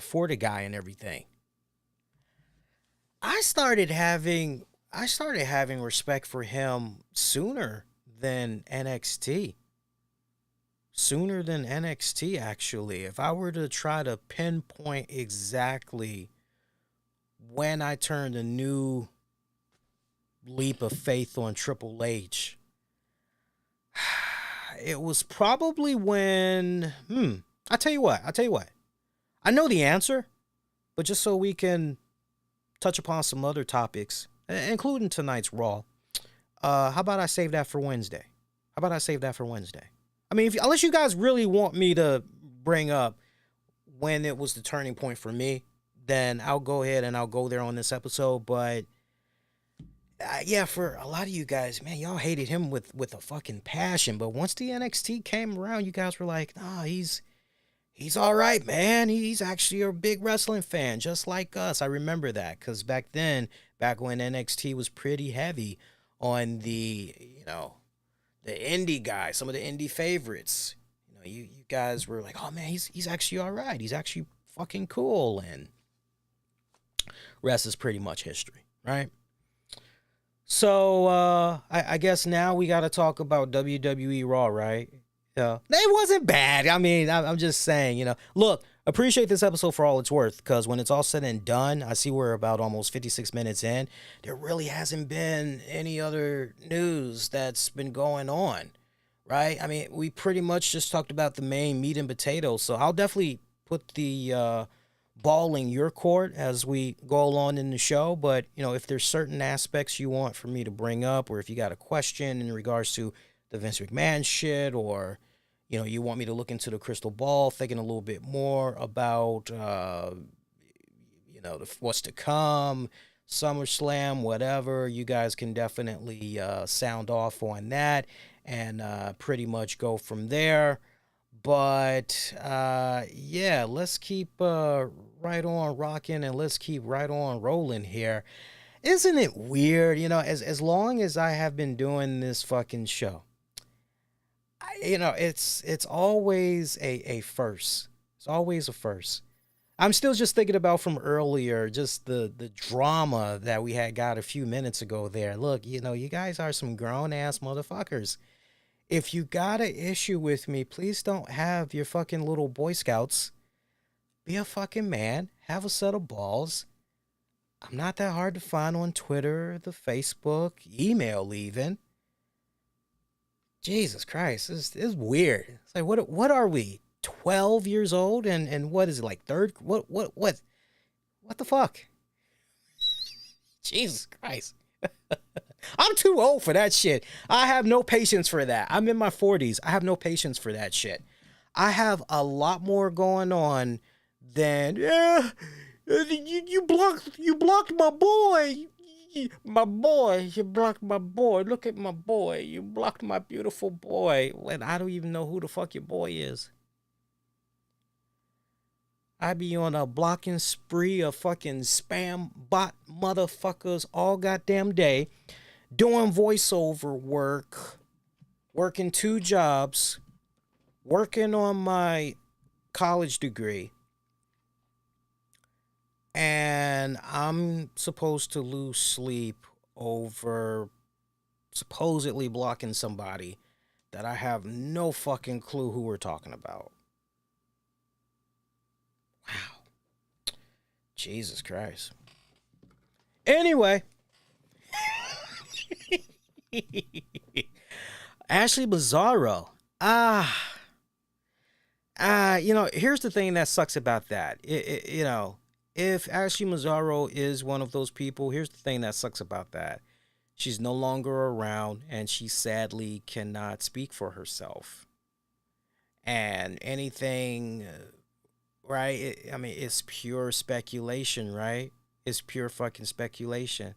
for the guy and everything. I started having respect for him sooner than NXT. Sooner than NXT, actually. If I were to try to pinpoint exactly when I turned a new leap of faith on Triple H, it was probably when, I'll tell you what. I know the answer, but just so we can touch upon some other topics, including tonight's Raw, how about I save that for Wednesday? I mean, unless you guys really want me to bring up when it was the turning point for me, then I'll go ahead and I'll go there on this episode. But yeah, for a lot of you guys, man, y'all hated him with a fucking passion. But once the NXT came around, you guys were like, nah, he's all right, man. He's actually a big wrestling fan, just like us. I remember that because back when NXT was pretty heavy on the, the indie guys, some of the indie favorites. You guys were like, oh man, he's actually all right. He's actually fucking cool. And rest is pretty much history, right? So I guess now we got to talk about WWE RAW, right? Yeah, it wasn't bad. I mean, I'm just saying, look, appreciate this episode for all it's worth, because when it's all said and done, I see we're about almost 56 minutes in. There really hasn't been any other news that's been going on, right? I mean, we pretty much just talked about the main meat and potatoes, so I'll definitely put the ball in your court as we go along in the show. But, if there's certain aspects you want for me to bring up, or if you got a question in regards to the Vince McMahon shit, or you want me to look into the crystal ball, thinking a little bit more about, what's to come, SummerSlam, whatever, you guys can definitely sound off on that and pretty much go from there. But, yeah, let's keep right on rocking and let's keep right on rolling here. Isn't it weird, as long as I have been doing this fucking show, it's always a first. It's always a first. I'm still just thinking about from earlier, just the drama that we had got a few minutes ago there. Look, you guys are some grown-ass motherfuckers. If you got an issue with me, please don't have your fucking little Boy Scouts. Be a fucking man. Have a set of balls. I'm not that hard to find on Twitter, the Facebook, email even. Jesus Christ, it's weird. It's like, what are we, 12 years old? And what is it, like third? What the fuck? Jesus Christ. I'm too old for that shit. I have no patience for that. I'm in my 40s. I have no patience for that shit. I have a lot more going on than, you blocked my boy. My boy, you blocked my boy. Look at my boy. You blocked my beautiful boy. When I don't even know who the fuck your boy is. I be on a blocking spree of fucking spam bot motherfuckers all goddamn day, doing voiceover work, working 2 jobs, working on my college degree. And I'm supposed to lose sleep over supposedly blocking somebody that I have no fucking clue who we're talking about. Wow. Jesus Christ. Anyway. Ashley Bizarro. Here's the thing that sucks about that. If Ashley Mazzaro is one of those people, here's the thing that sucks about that. She's no longer around, and she sadly cannot speak for herself. And anything, right? It's pure speculation, right? It's pure fucking speculation.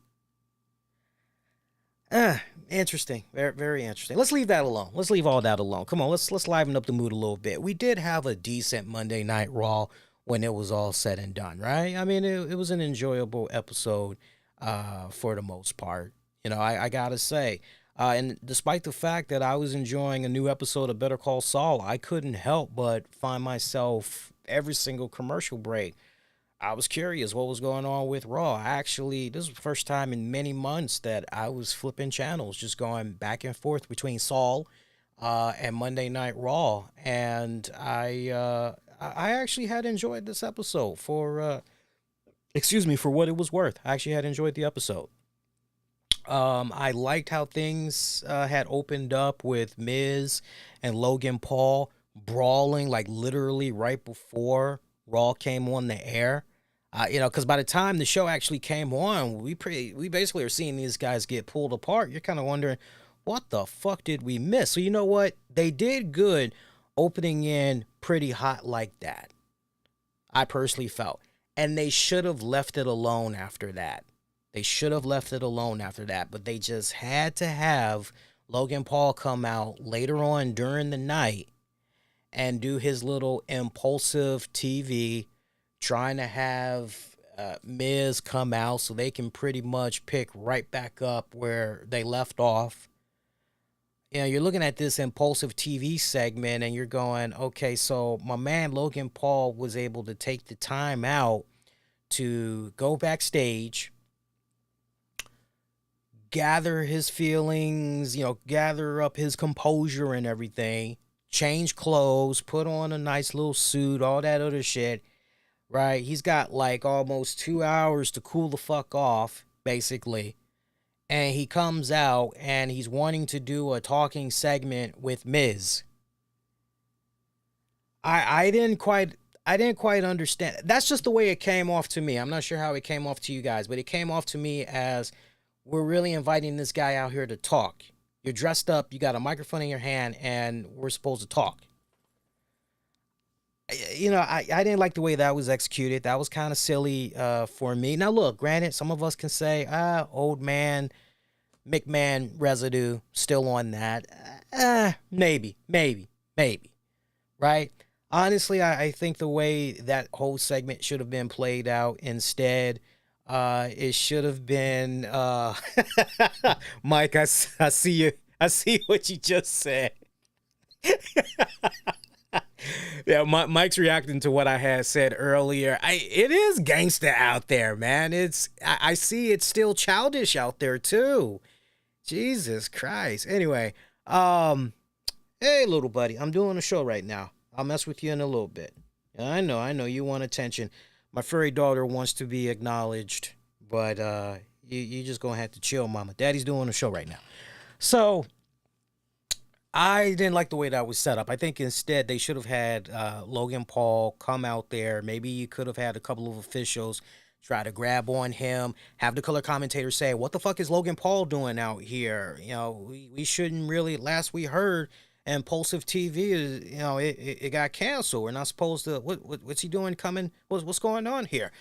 Interesting. Very, very interesting. Let's leave that alone. Let's leave all that alone. Come on, let's liven up the mood a little bit. We did have a decent Monday Night Raw when it was all said and done, right? I mean, it was an enjoyable episode for the most part. I gotta say. And despite the fact that I was enjoying a new episode of Better Call Saul, I couldn't help but find myself every single commercial break. I was curious what was going on with Raw. This was the first time in many months that I was flipping channels, just going back and forth between Saul and Monday Night Raw, and I actually had enjoyed this episode for what it was worth. I actually had enjoyed the episode. I liked how things had opened up with Miz and Logan Paul brawling, like literally right before Raw came on the air. Because by the time the show actually came on, we basically are seeing these guys get pulled apart. You're kind of wondering, what the fuck did we miss? So you know what? They did good opening in pretty hot like that. I personally felt. And they should have left it alone after that. But they just had to have Logan Paul come out later on during the night and do his little impulsive TV, trying to have Miz come out so they can pretty much pick right back up where they left off. You're looking at this impulsive TV segment and you're going, okay, so my man Logan Paul was able to take the time out to go backstage, gather his feelings, gather up his composure and everything, change clothes, put on a nice little suit, all that other shit, right? He's got like almost 2 hours to cool the fuck off, basically. And he comes out and he's wanting to do a talking segment with Miz. I didn't quite understand. That's just the way it came off to me. I'm not sure how it came off to you guys, but it came off to me as, we're really inviting this guy out here to talk. You're dressed up, you got a microphone in your hand, and we're supposed to talk. I didn't like the way that was executed. That was kind of silly for me. Now, look, granted, some of us can say, old man, McMahon residue still on that. Maybe. Right? Honestly, I think the way that whole segment should have been played out instead, it should have been, Mike, I see you. I see what you just said. Yeah, Mike's reacting to what I had said earlier. It is gangsta out there, man. I see it's still childish out there too. Jesus Christ. Anyway, hey little buddy, I'm doing a show right now. I'll mess with you in a little bit. I know you want attention. My furry daughter wants to be acknowledged, but you just gonna have to chill, mama. Daddy's doing a show right now. So I didn't like the way that was set up. I think instead they should have had Logan Paul come out there. Maybe you could have had a couple of officials try to grab on him, have the color commentator say, what the fuck is Logan Paul doing out here? We shouldn't really, last we heard, Impulsive TV is, it got canceled. We're not supposed to, what's he doing coming? What's going on here?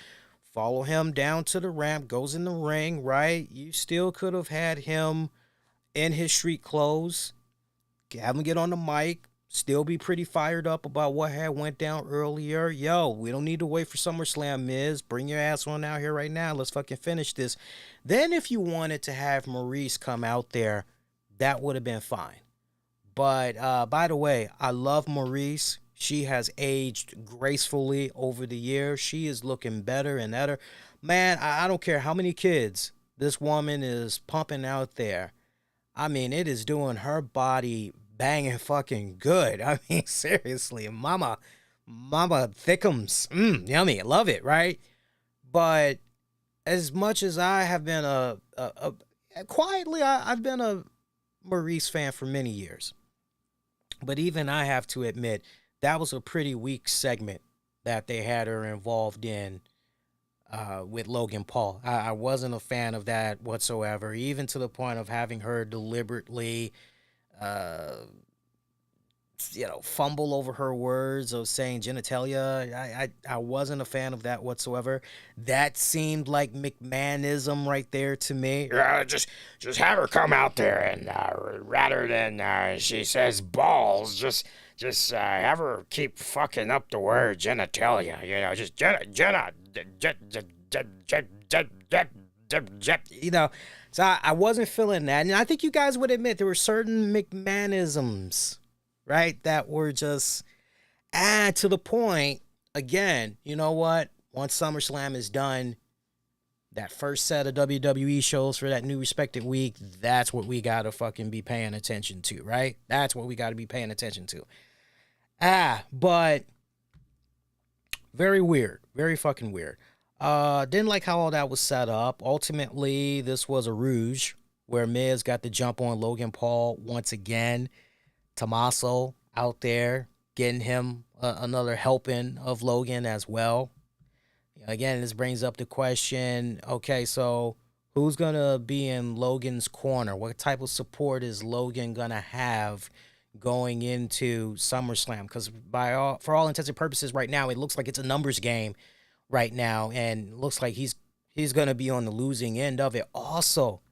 Follow him down to the ramp, goes in the ring, right? You still could have had him in his street clothes, have him get on the mic, still be pretty fired up about what had went down earlier. Yo, we don't need to wait for SummerSlam, Miz. Bring your ass on out here right now. Let's fucking finish this. Then if you wanted to have Maurice come out there, that would have been fine. But by the way, I love Maurice. She has aged gracefully over the years. She is looking better and better. Man, I don't care how many kids this woman is pumping out there. I mean, it is doing her body banging fucking good. I mean, seriously, mama thickums. Yummy. Love it, right? But as much as I have been I've been a Maurice fan for many years. But even I have to admit, that was a pretty weak segment that they had her involved in with Logan Paul. I wasn't a fan of that whatsoever, even to the point of having her deliberately fumble over her words of saying genitalia. I wasn't a fan of that whatsoever. That seemed like McMahonism right there to me. Just have her come out there and rather than she says balls, just have her keep fucking up the word genitalia. Just Jenna. So I wasn't feeling that. And I think you guys would admit there were certain McMahonisms, right, that were just to the point. Again, you know what? Once SummerSlam is done, that first set of WWE shows for that new respected week, that's what we got to fucking be paying attention to, right? That's what we got to be paying attention to. But very weird. Very fucking weird. Didn't like how all that was set up. Ultimately, this was a ruse where Miz got the jump on Logan Paul once again. Tommaso out there getting him another helping of Logan as well. Again, this brings up the question, okay, so who's going to be in Logan's corner? What type of support is Logan going to have going into SummerSlam? Because for all intents and purposes right now, it looks like it's a numbers game right now, and looks like he's going to be on the losing end of it. Also,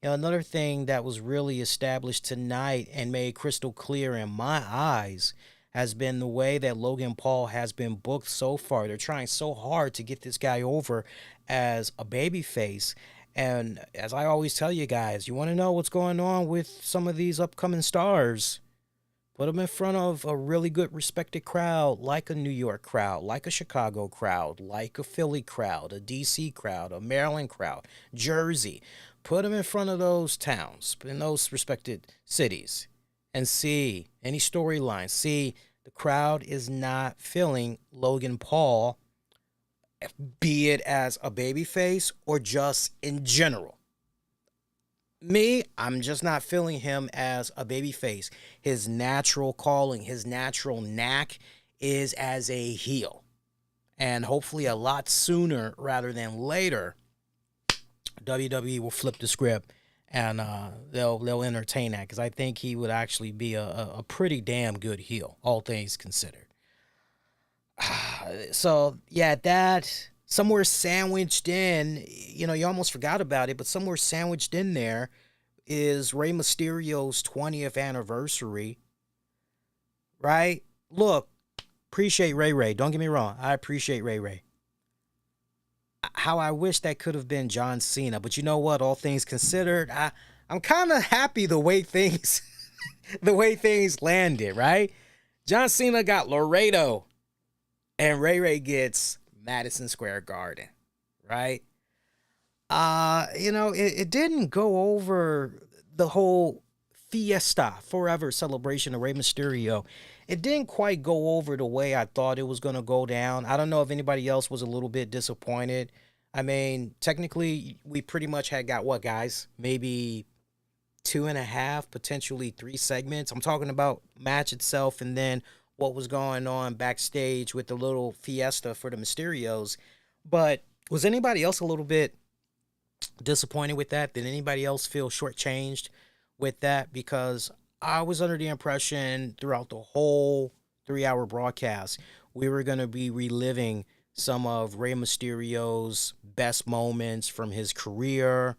another thing that was really established tonight and made crystal clear in my eyes has been the way that Logan Paul has been booked so far. They're trying so hard to get this guy over as a babyface. And as I always tell you guys, you want to know what's going on with some of these upcoming stars? Put them in front of a really good respected crowd, like a New York crowd, like a Chicago crowd, like a Philly crowd, a DC crowd, a Maryland crowd, Jersey. Put them in front of those towns, in those respected cities, and see any storylines. See, the crowd is not feeling Logan Paul, be it as a babyface or just in general. Me, I'm just not feeling him as a babyface. His natural calling, his natural knack is as a heel. And hopefully a lot sooner rather than later, WWE will flip the script and they'll entertain that, because I think he would actually be a pretty damn good heel, all things considered. So, yeah, that somewhere sandwiched in, you almost forgot about it, but somewhere sandwiched in there is Rey Mysterio's 20th anniversary, right? Look, appreciate Ray. Don't get me wrong. I appreciate Ray. How I wish that could have been John Cena, but you know what? All things considered, I'm kind of happy the way things landed, right? John Cena got Laredo, and Ray gets Madison Square Garden, right? It didn't go over the whole Fiesta Forever celebration of Rey Mysterio. It didn't quite go over the way I thought it was going to go down. I don't know if anybody else was a little bit disappointed. I mean, technically, we pretty much had got what, guys? Maybe 2.5, potentially 3 segments. I'm talking about match itself and then what was going on backstage with the little fiesta for the Mysterios. But was anybody else a little bit disappointed with that? Did anybody else feel shortchanged with that? Because I was under the impression throughout the whole 3-hour broadcast, we were going to be reliving some of Rey Mysterio's best moments from his career.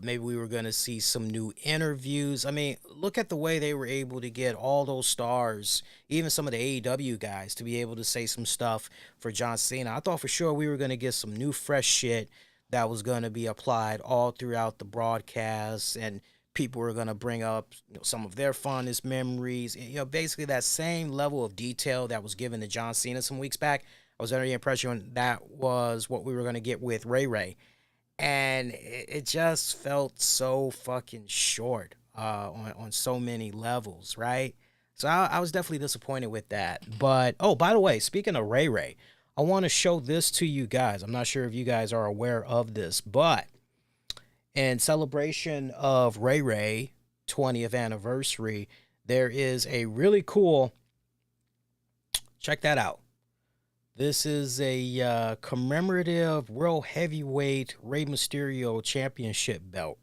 Maybe we were going to see some new interviews. I mean, look at the way they were able to get all those stars, even some of the AEW guys, to be able to say some stuff for John Cena. I thought for sure we were going to get some new, fresh shit that was going to be applied all throughout the broadcast, and people were going to bring up some of their fondest memories. Basically that same level of detail that was given to John Cena some weeks back. I was under the impression that was what we were going to get with Ray. And it just felt so fucking short on so many levels, right? So I was definitely disappointed with that. But, oh, by the way, speaking of Ray, I want to show this to you guys. I'm not sure if you guys are aware of this, but in celebration of Ray 20th anniversary, there is a really cool, check that out. This is a commemorative World Heavyweight Rey Mysterio Championship belt.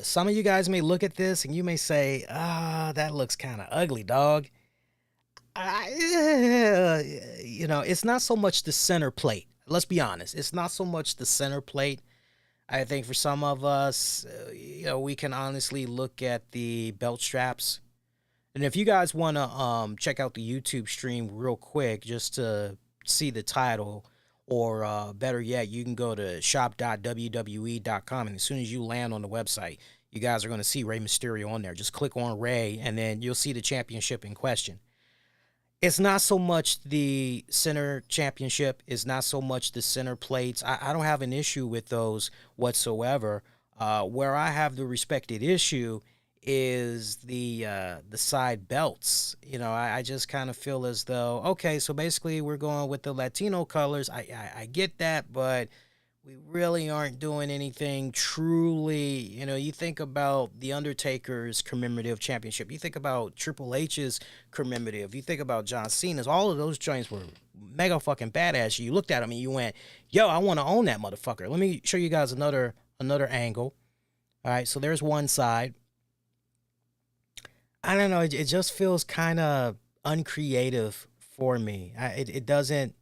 some of you guys may look at this and you may say, that looks kind of ugly, dog. It's not so much the center plate. Let's be honest. It's not so much the center plate. I think for some of us, we can honestly look at the belt straps. And if you guys want to check out the YouTube stream real quick just to see the title, or better yet, you can go to shop.wwe.com, and as soon as you land on the website, you guys are going to see Rey Mysterio on there. Just click on Rey, and then you'll see the championship in question. It's not so much the center championship. It's not so much the center plates. I don't have an issue with those whatsoever. Where I have the respected issue is the side belts. I just kind of feel as though, okay, so basically we're going with the Latino colors. I get that, but we really aren't doing anything truly. You think about The Undertaker's commemorative championship. You think about Triple H's commemorative. You think about John Cena's. All of those joints were mega fucking badass. You looked at them and you went, yo, I want to own that motherfucker. Let me show you guys another angle. All right, so there's one side. I don't know. It just feels kind of uncreative for me. It doesn't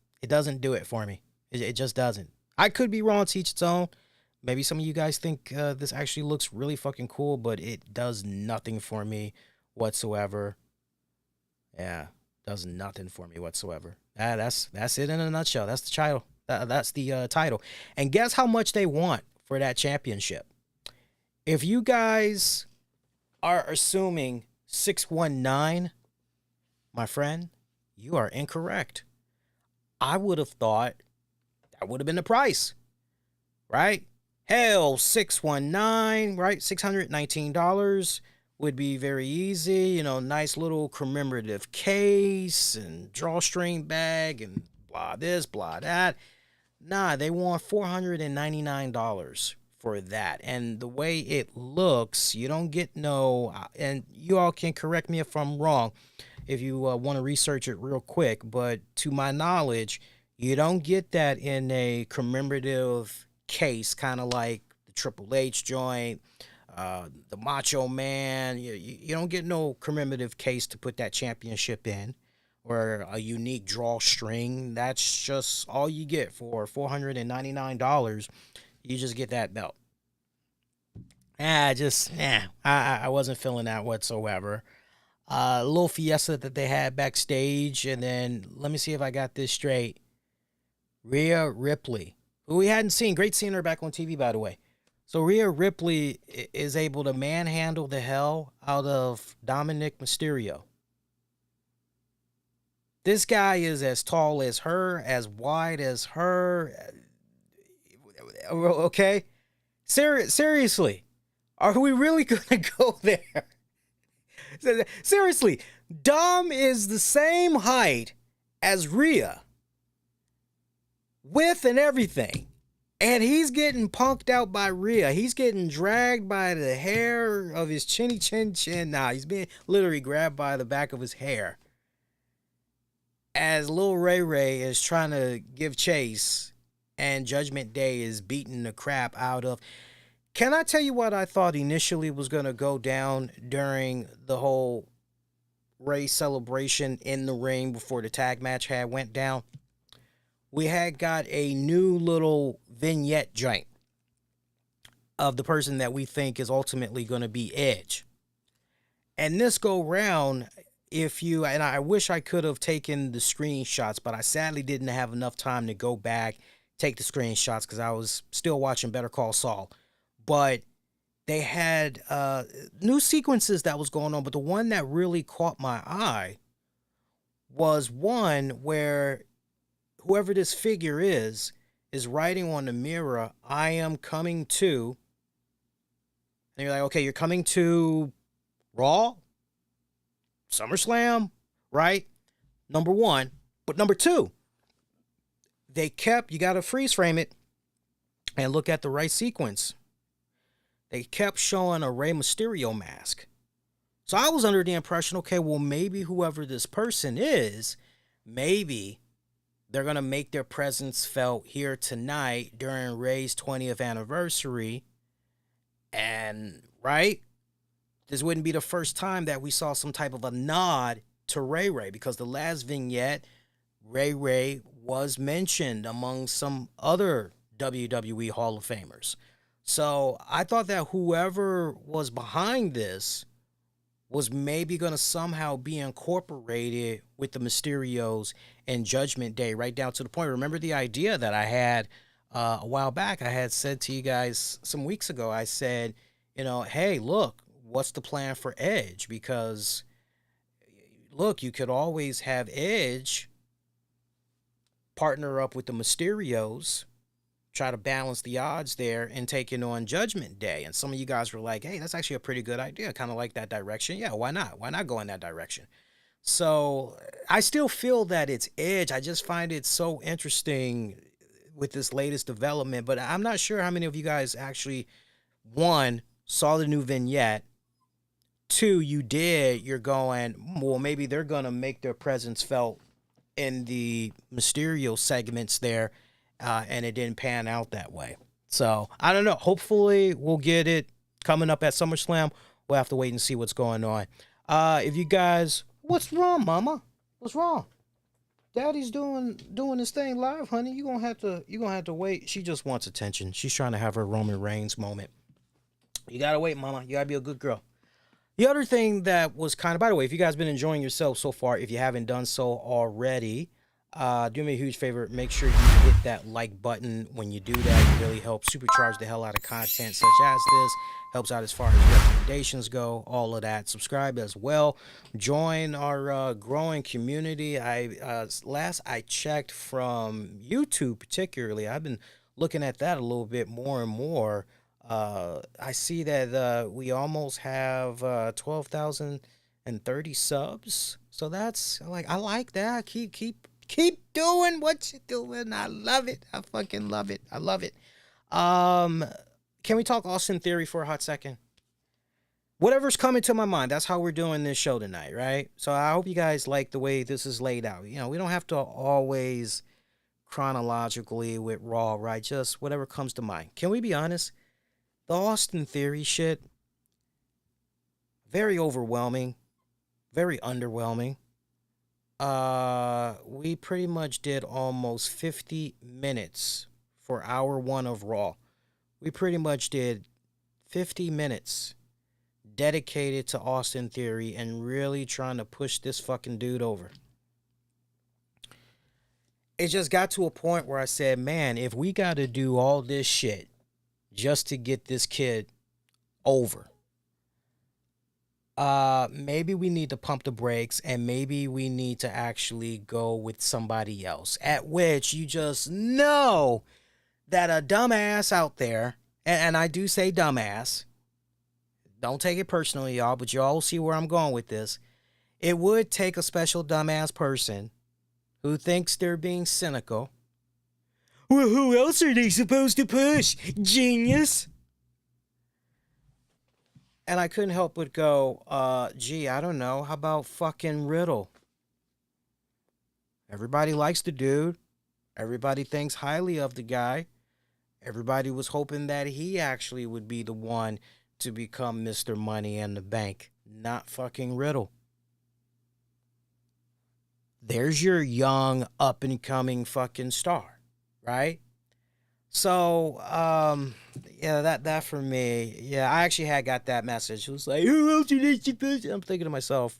do it for me. It just doesn't. I could be wrong, to each its own. Maybe some of you guys think this actually looks really fucking cool, but it does nothing for me whatsoever. Yeah, does nothing for me whatsoever. That's it in a nutshell. That's the title. That's the title. And guess how much they want for that championship? If you guys are assuming 619, my friend, you are incorrect. I would have thought that would have been the price, right? Hell, 619, right? $619 would be very easy. Nice little commemorative case and drawstring bag and blah this, blah that. Nah, they want $499 for that. And the way it looks, you don't get and you all can correct me if I'm wrong if you want to research it real quick, but to my knowledge, you don't get that in a commemorative case, kind of like the Triple H joint, the Macho Man. You don't get no commemorative case to put that championship in, or a unique drawstring. That's just all you get for $499. You just get that belt. I wasn't feeling that whatsoever. A little fiesta that they had backstage, and then let me see if I got this straight. Rhea Ripley, who we hadn't seen. Great seeing her back on TV, by the way. So Rhea Ripley is able to manhandle the hell out of Dominic Mysterio. This guy is as tall as her, as wide as her. Okay? Seriously. Are we really going to go there? Seriously. Dom is the same height as Rhea. Width and everything. And he's getting punked out by Rhea. He's getting dragged by the hair of his chinny chin chin. Nah, he's being literally grabbed by the back of his hair. As Lil Ray Ray is trying to give chase and Judgment Day is beating the crap out of. Can I tell you what I thought initially was going to go down during the whole Ray celebration in the ring before the tag match went down? We had got a new little vignette joint of the person that we think is ultimately going to be Edge. And this go round, and I wish I could have taken the screenshots, but I sadly didn't have enough time to go back, take the screenshots, because I was still watching Better Call Saul. But they had new sequences that was going on, but the one that really caught my eye was one where whoever this figure is writing on the mirror, I am coming to. And you're like, okay, you're coming to Raw, SummerSlam, right? Number one. But number two, you got to freeze frame it and look at the right sequence. They kept showing a Rey Mysterio mask. So I was under the impression, okay, well, maybe whoever this person is, maybe they're going to make their presence felt here tonight during Rey's 20th anniversary. And, right, this wouldn't be the first time that we saw some type of a nod to Ray Ray, because the last vignette, Ray Ray was mentioned among some other WWE Hall of Famers. So I thought that whoever was behind this was maybe going to somehow be incorporated with the Mysterios and Judgment Day, right down to the point. Remember the idea that I had a while back? I had said to you guys some weeks ago, I said, hey, look, what's the plan for Edge? Because, look, you could always have Edge partner up with the Mysterios, try to balance the odds there, and taking on Judgment Day. And some of you guys were like, hey, that's actually a pretty good idea. Kind of like that direction. Yeah, why not? Why not go in that direction? So I still feel that it's Edge. I just find it so interesting with this latest development. But I'm not sure how many of you guys actually, one, saw the new vignette. Two, you're going, well, maybe they're going to make their presence felt in the Mysterio segments there. And it didn't pan out that way. So, I don't know. Hopefully, we'll get it coming up at SummerSlam. We'll have to wait and see what's going on. If you guys... What's wrong, Mama? What's wrong? Daddy's doing his thing live, honey. You're gonna have to wait. She just wants attention. She's trying to have her Roman Reigns moment. You gotta wait, Mama. You gotta be a good girl. The other thing that was kind of... By the way, if you guys been enjoying yourself so far, if you haven't done so already... do me a huge favor. Make sure you hit that like button. When you do that, it really helps supercharge the hell out of content such as this. Helps out as far as recommendations go. All of that. Subscribe as well. Join our growing community. Last I checked from YouTube particularly, I've been looking at that a little bit more and more. I see that we almost have 12,030 subs. So that's I like that. Keep doing what you're doing. I love it. I fucking love it. I love it. Can we talk Austin Theory for a hot second? Whatever's coming to my mind, that's how we're doing this show tonight, right? So I hope you guys like the way this is laid out. We don't have to always chronologically with Raw, right? Just whatever comes to mind. Can we be honest? The Austin Theory shit, very overwhelming, very underwhelming. We pretty much did almost 50 minutes for hour one of Raw. We pretty much did 50 minutes dedicated to Austin Theory and really trying to push this fucking dude over. It just got to a point where I said, man, if we got to do all this shit just to get this kid over, maybe we need to pump the brakes and maybe we need to actually go with somebody else. At which you just know that a dumbass out there, and I do say dumbass, don't take it personally, y'all, but y'all will see where I'm going with this. It would take a special dumbass person who thinks they're being cynical. Well, who else are they supposed to push? Genius? And I couldn't help but go, I don't know. How about fucking Riddle? Everybody likes the dude. Everybody thinks highly of the guy. Everybody was hoping that he actually would be the one to become Mr. Money in the Bank. Not fucking Riddle. There's your young, up-and-coming fucking star, right? So, yeah, that for me, yeah, I actually had got that message. It was like, who else are they supposed to? I'm thinking to myself.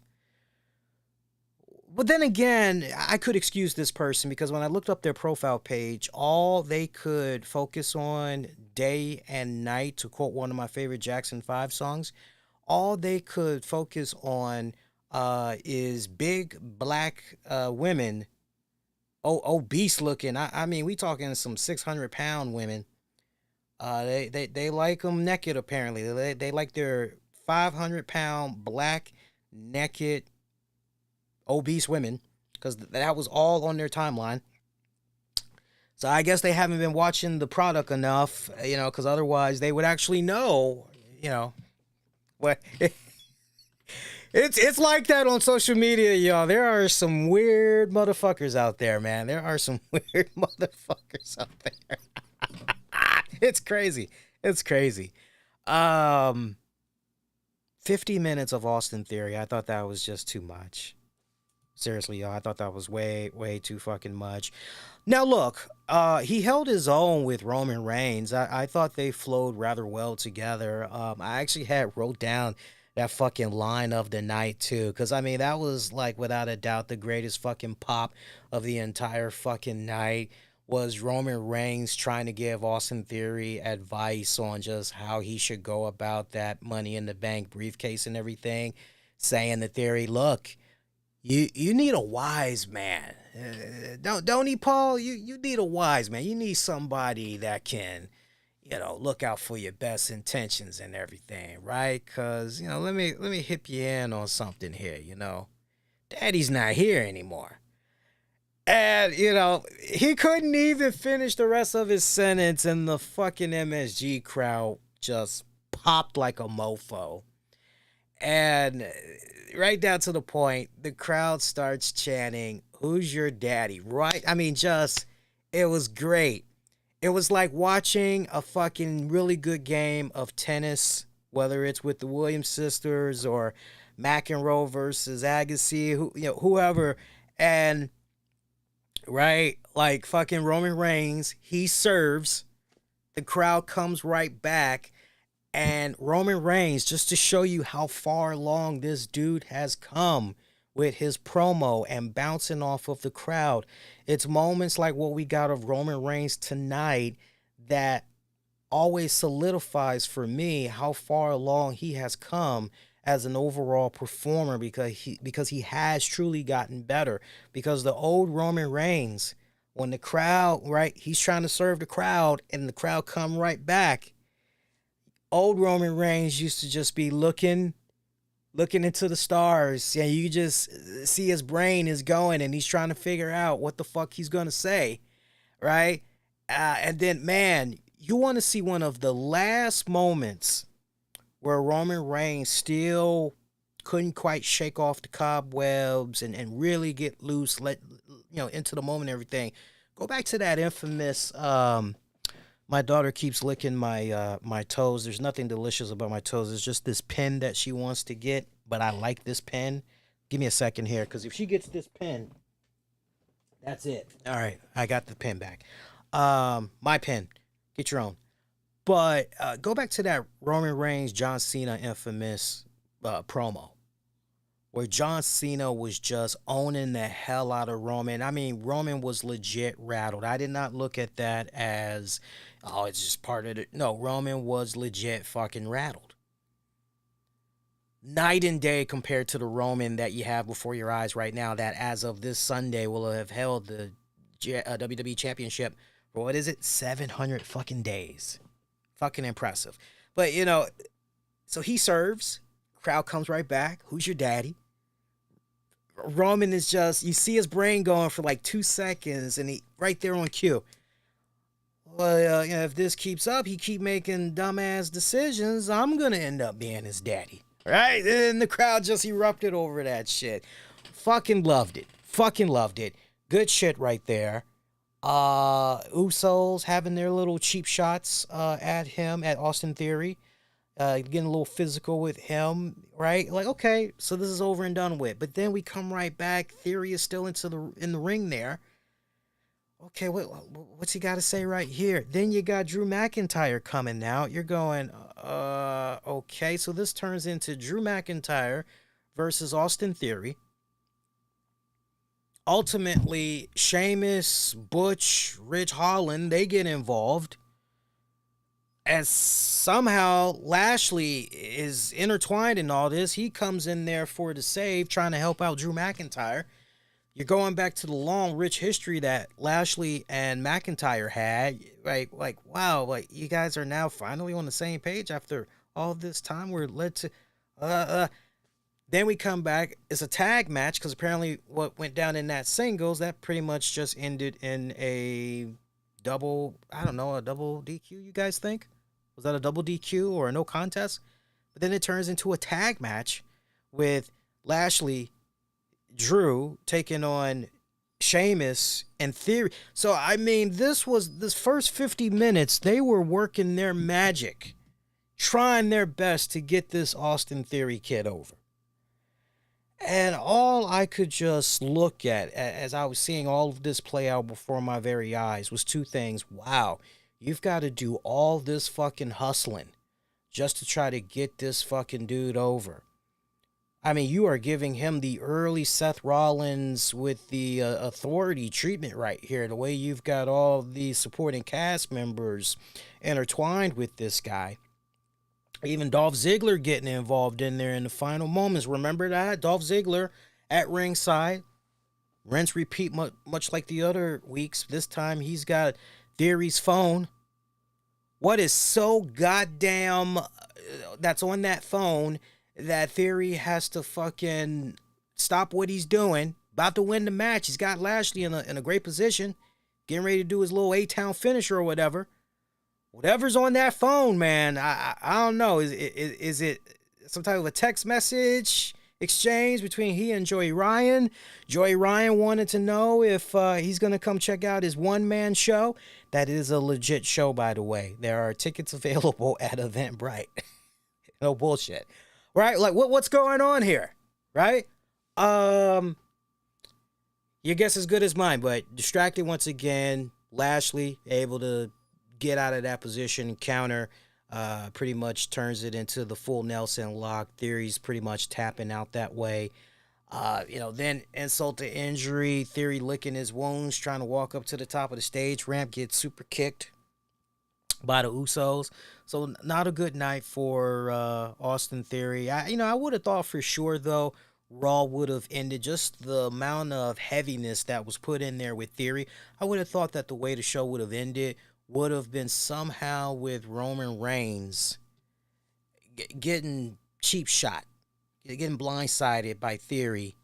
But then again, I could excuse this person because when I looked up their profile page, all they could focus on day and night, to quote one of my favorite Jackson 5 songs, all they could focus on is big black women, obese looking. I mean, we talking some 600-pound women. They like them naked, apparently. They like their 500-pound black naked obese women, because that was all on their timeline. So I guess they haven't been watching the product enough, because otherwise they would actually know, what. It's like that on social media, y'all. There are some weird motherfuckers out there, man. There are some weird motherfuckers out there. It's crazy. It's crazy. Um, 50 minutes of Austin Theory. I thought that was just too much. Seriously, y'all, I thought that was way, way too fucking much. Now, look, he held his own with Roman Reigns. I thought they flowed rather well together. I actually wrote down that fucking line of the night, too, because, I mean, that was, like, without a doubt, the greatest fucking pop of the entire fucking night was Roman Reigns trying to give Austin Theory advice on just how he should go about that Money in the Bank briefcase and everything, saying to Theory, look, you need a wise man. Don't he, Paul? You need a wise man. You need somebody that can, look out for your best intentions and everything, right? Cause let me hip you in on something here. Daddy's not here anymore, and he couldn't even finish the rest of his sentence, and the fucking MSG crowd just popped like a mofo. And right down to the point, the crowd starts chanting, "Who's your daddy?" Right? I mean, it was great. It was like watching a fucking really good game of tennis, whether it's with the Williams sisters or McEnroe versus Agassi, whoever. And, right, like fucking Roman Reigns, he serves, the crowd comes right back. And Roman Reigns, just to show you how far along this dude has come with his promo and bouncing off of the crowd. It's moments like what we got of Roman Reigns tonight that always solidifies for me how far along he has come as an overall performer, because he has truly gotten better. Because the old Roman Reigns, when the crowd, right, he's trying to serve the crowd and the crowd come right back. Old Roman Reigns used to just be looking into the stars. Yeah, you just see his brain is going and he's trying to figure out what the fuck he's going to say, right? And then, man, you want to see one of the last moments where Roman Reigns still couldn't quite shake off the cobwebs and really get loose, into the moment and everything. Go back to that infamous... my daughter keeps licking my toes. There's nothing delicious about my toes. It's just this pen that she wants to get, but I like this pen. Give me a second here, because if she gets this pen, that's it. All right, I got the pen back. My pen. Get your own. But go back to that Roman Reigns, John Cena infamous promo, where John Cena was just owning the hell out of Roman. I mean, Roman was legit rattled. I did not look at that as, it's just part of it. No, Roman was legit fucking rattled. Night and day compared to the Roman that you have before your eyes right now, that as of this Sunday will have held the WWE Championship for, 700 fucking days. Fucking impressive. But, so he serves. Crowd comes right back. Who's your daddy? Roman is just, you see his brain going for like 2 seconds, and he right there on cue. Well, if this keeps up, he keep making dumbass decisions, I'm gonna end up being his daddy, right? And the crowd just erupted over that shit. Fucking loved it. Good shit right there. Usos having their little cheap shots at Austin Theory. Getting a little physical with him, right? Like, okay, so this is over and done with. But then we come right back. Theory is still in the ring there. Okay, what's he got to say right here? Then you got Drew McIntyre coming out. You're going, okay, so this turns into Drew McIntyre versus Austin Theory. Ultimately, Sheamus, Butch, Ridge Holland, they get involved. As somehow Lashley is intertwined in all this. He comes in there for the save, trying to help out Drew McIntyre. You're going back to the long, rich history that Lashley and McIntyre had, right? Like, wow, like you guys are now finally on the same page after all this time. We're led to, then we come back. It's a tag match, because apparently what went down in that singles, that pretty much just ended in a double DQ, you guys think? Was that a double DQ or a no contest? But then it turns into a tag match with Lashley, Drew taking on Sheamus and Theory. So, I mean, this first 50 minutes, they were working their magic trying their best to get this Austin Theory kid over. And all I could just look at as I was seeing all of this play out before my very eyes was two things. Wow, you've got to do all this fucking hustling just to try to get this fucking dude over. I mean, you are giving him the early Seth Rollins with the authority treatment right here. The way you've got all the supporting cast members intertwined with this guy. Even Dolph Ziggler getting involved in there in the final moments. Remember that? Dolph Ziggler at ringside. Rinse, repeat, much like the other weeks. This time he's got Theory's phone. What is so goddamn that's on that phone that Theory has to fucking stop what he's doing? About to win the match. He's got Lashley in a great position. Getting ready to do his little A-Town finisher or whatever. Whatever's on that phone, man, I don't know. Is it some type of a text message exchange between he and Joey Ryan? Joey Ryan wanted to know if he's going to come check out his one-man show. That is a legit show, by the way. There are tickets available at Eventbrite. No bullshit. Right? Like, what's going on here? Right? Your guess is good as mine, but distracted once again. Lashley able to get out of that position, counter, pretty much turns it into the full Nelson lock. Theory's pretty much tapping out that way. Then insult to injury, Theory licking his wounds, trying to walk up to the top of the stage ramp, gets super kicked by the Usos. So not a good night for Austin Theory. I would have thought for sure, though, Raw would have ended. Just the amount of heaviness that was put in there with Theory. I would have thought that the way the show would have ended would have been somehow with Roman Reigns getting cheap shot, getting blindsided by Theory,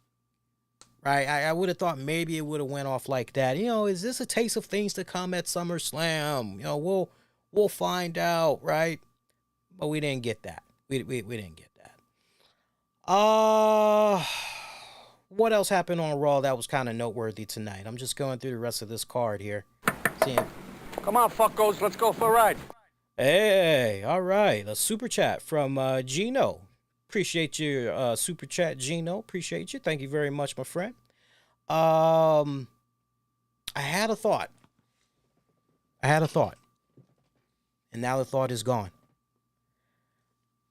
right? I would have thought maybe it would have went off like that. Is this a taste of things to come at SummerSlam? We'll find out, right? But we didn't get that. We didn't get that. What else happened on Raw that was kind of noteworthy tonight? I'm just going through the rest of this card here. Seeing.
Come on, fuckos, let's go for a ride.
Hey, all right. A super chat from Gino. Appreciate your super chat, Gino. Appreciate you. Thank you very much, my friend. I had a thought. And now the thought is gone.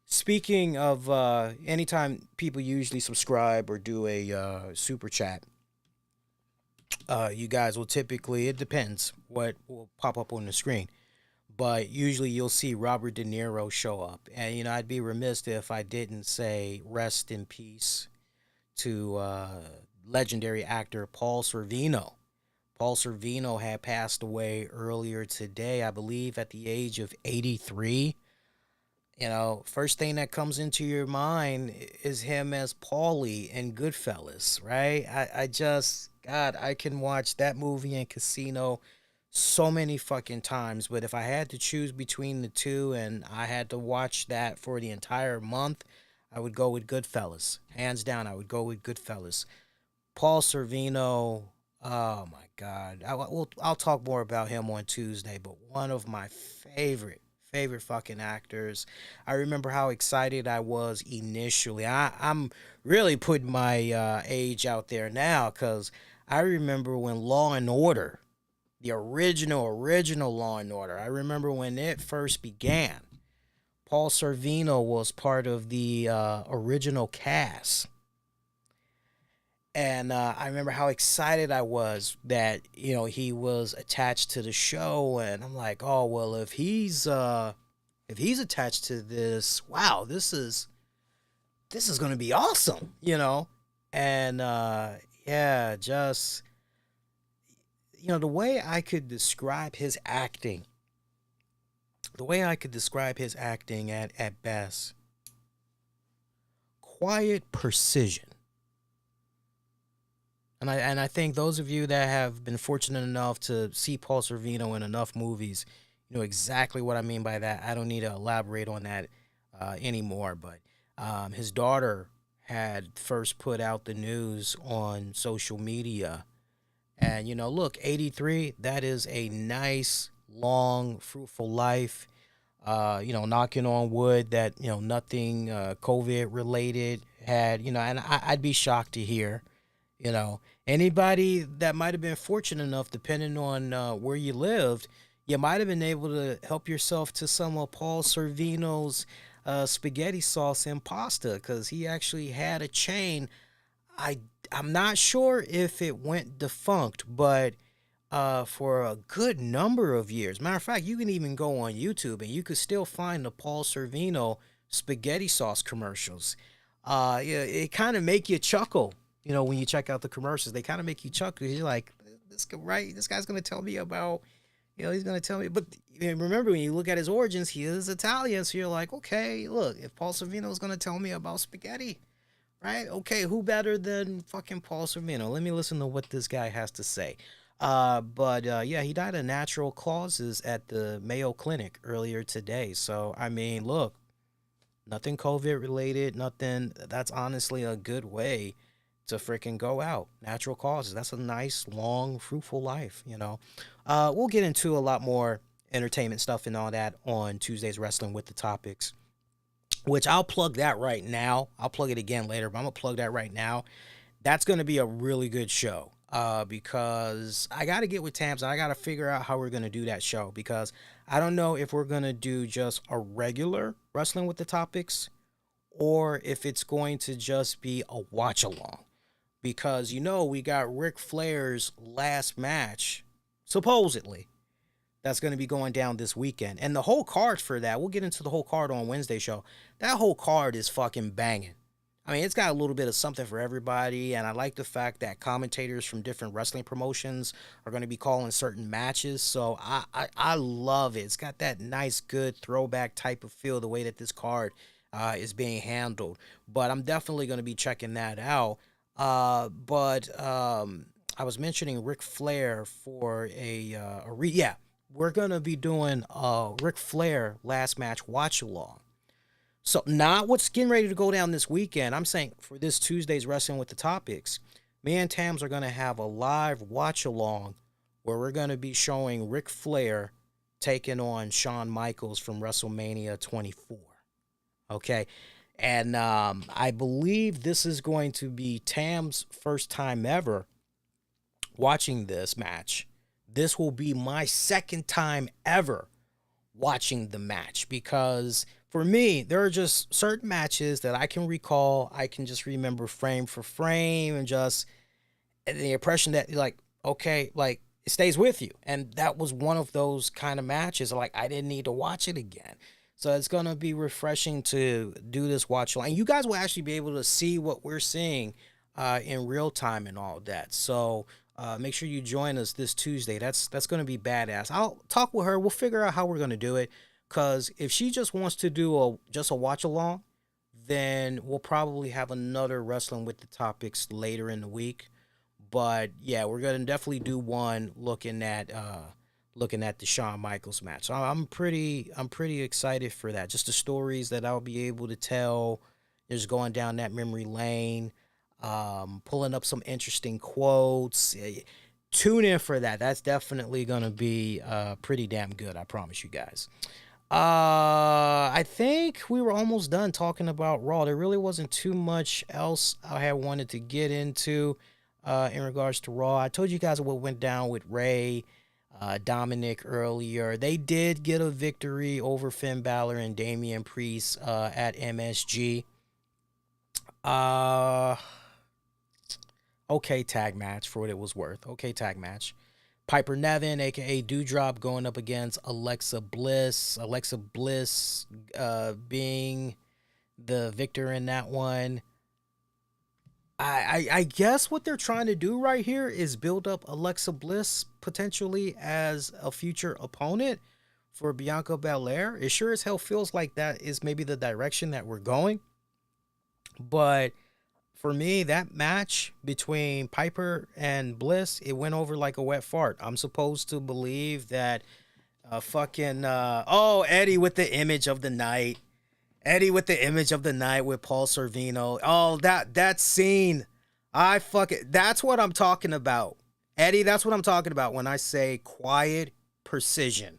Speaking of anytime people usually subscribe or do a super chat, you guys will typically, it depends what will pop up on the screen, but usually you'll see Robert De Niro show up. And, I'd be remiss if I didn't say rest in peace to legendary actor Paul Sorvino. Paul Sorvino had passed away earlier today, I believe at the age of 83. First thing that comes into your mind is him as Paulie in Goodfellas, right? I can watch that movie and Casino so many fucking times, but if I had to choose between the two and I had to watch that for the entire month, I would go with Goodfellas. Hands down, I would go with Goodfellas. Paul Sorvino, oh my God. I'll talk more about him on Tuesday, but one of my favorite fucking actors. I remember how excited I was initially. I'm really putting my age out there now, because I remember when Law and Order, the original Law and Order, I remember when it first began. Paul Sorvino was part of the original cast. And I remember how excited I was that, he was attached to the show. And I'm like, oh, well, if he's attached to this, wow, this is going to be awesome, And, the way I could describe his acting, at best, quiet precision. And I think those of you that have been fortunate enough to see Paul Sorvino in enough movies, you know exactly what I mean by that. I don't need to elaborate on that anymore. But his daughter had first put out the news on social media. And, look, 83, that is a nice, long, fruitful life. Knocking on wood that, nothing COVID related had, and I'd be shocked to hear, anybody that might have been fortunate enough, depending on where you lived, you might have been able to help yourself to some of Paul Sorvino's spaghetti sauce and pasta, because he actually had a chain. I'm not sure if it went defunct, but for a good number of years. Matter of fact, you can even go on YouTube and you could still find the Paul Sorvino spaghetti sauce commercials. Yeah, it kind of make you chuckle, when you check out the commercials. They kind of make you chuckle. You're like, this guy's going to tell me about, he's going to tell me. But remember, when you look at his origins, he is Italian. So you're like, okay, look, if Paul Sorvino is going to tell me about spaghetti, right? Okay, who better than fucking Paul Sorvino? Let me listen to what this guy has to say. Yeah, he died of natural causes at the Mayo Clinic earlier today. So, I mean, look, nothing COVID related, nothing. That's honestly a good way to freaking go out. Natural causes. That's a nice, long, fruitful life, We'll get into a lot more entertainment stuff and all that on Tuesday's Wrestling with the Topics, which I'll plug that right now. I'll plug it again later, but I'm going to plug that right now. That's going to be a really good show. Because I got to get with Tams and I got to figure out how we're going to do that show, because I don't know if we're going to do just a regular Wrestling with the Topics or if it's going to just be a watch along, because, we got Ric Flair's last match, supposedly, that's going to be going down this weekend. And the whole card for that, we'll get into the whole card on Wednesday show. That whole card is fucking banging. I mean, it's got a little bit of something for everybody, and I like the fact that commentators from different wrestling promotions are going to be calling certain matches, so I love it. It's got that nice, good throwback type of feel, the way that this card is being handled, but I'm definitely going to be checking that out. I was mentioning Ric Flair for we're going to be doing a Ric Flair last match watch-along. So not what's getting ready to go down this weekend. I'm saying for this Tuesday's Wrestling with the Topics, me and Tams are going to have a live watch-along where we're going to be showing Ric Flair taking on Shawn Michaels from WrestleMania 24. Okay? And I believe this is going to be Tams' first time ever watching this match. This will be my second time ever watching the match, because for me, there are just certain matches that I can recall. I can just remember frame for frame, and just the impression that, like, okay, like, it stays with you. And that was one of those kind of matches. Like, I didn't need to watch it again. So it's going to be refreshing to do this watch along. And you guys will actually be able to see what we're seeing in real time and all that. So make sure you join us this Tuesday. That's going to be badass. I'll talk with her. We'll figure out how we're going to do it. Because if she just wants to do just a watch along, then we'll probably have another Wrestling with the Topics later in the week. But yeah, we're gonna definitely do one looking at the Shawn Michaels match. So I'm pretty excited for that. Just the stories that I'll be able to tell, just going down that memory lane, pulling up some interesting quotes. Tune in for that. That's definitely gonna be pretty damn good. I promise you guys. I think we were almost done talking about Raw. There really wasn't too much else I had wanted to get into in regards to Raw. I told you guys what went down with Ray, Dominic earlier. They did get a victory over Finn Balor and Damian Priest at MSG. Okay tag match for what it was worth. Okay tag match. Piper Niven, a.k.a. Doudrop, going up against Alexa Bliss. Alexa Bliss being the victor in that one. I guess what they're trying to do right here is build up Alexa Bliss potentially as a future opponent for Bianca Belair. It sure as hell feels like that is maybe the direction that we're going. But for me, that match between Piper and Bliss, it went over like a wet fart. I'm supposed to believe that Eddie with the image of the night. Eddie with the image of the night with Paul Sorvino. Oh, that scene. That's what I'm talking about. Eddie, that's what I'm talking about when I say quiet precision.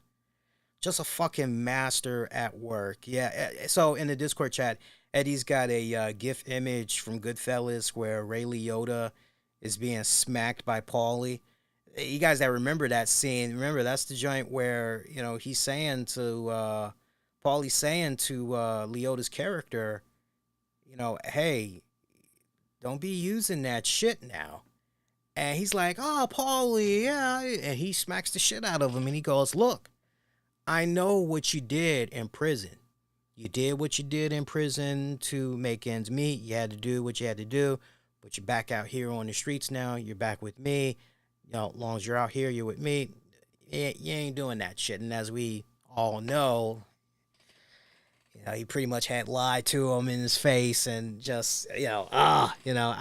just a fucking master at work. Yeah. So in the Discord chat, Eddie's got a GIF image from Goodfellas where Ray Liotta is being smacked by Paulie. You guys that remember that scene, remember that's the joint where, you know, he's saying to Paulie's saying to Liotta's character, you know, hey, don't be using that shit now. And he's like, oh, Paulie, yeah. And he smacks the shit out of him and he goes, look, I know what you did in prison. You did what you did in prison to make ends meet. You had to do what you had to do. But you're back out here on the streets now. You're back with me. You know, as long as you're out here, you're with me. You ain't doing that shit. And as we all know, you know, he pretty much had lied to him in his face and just, I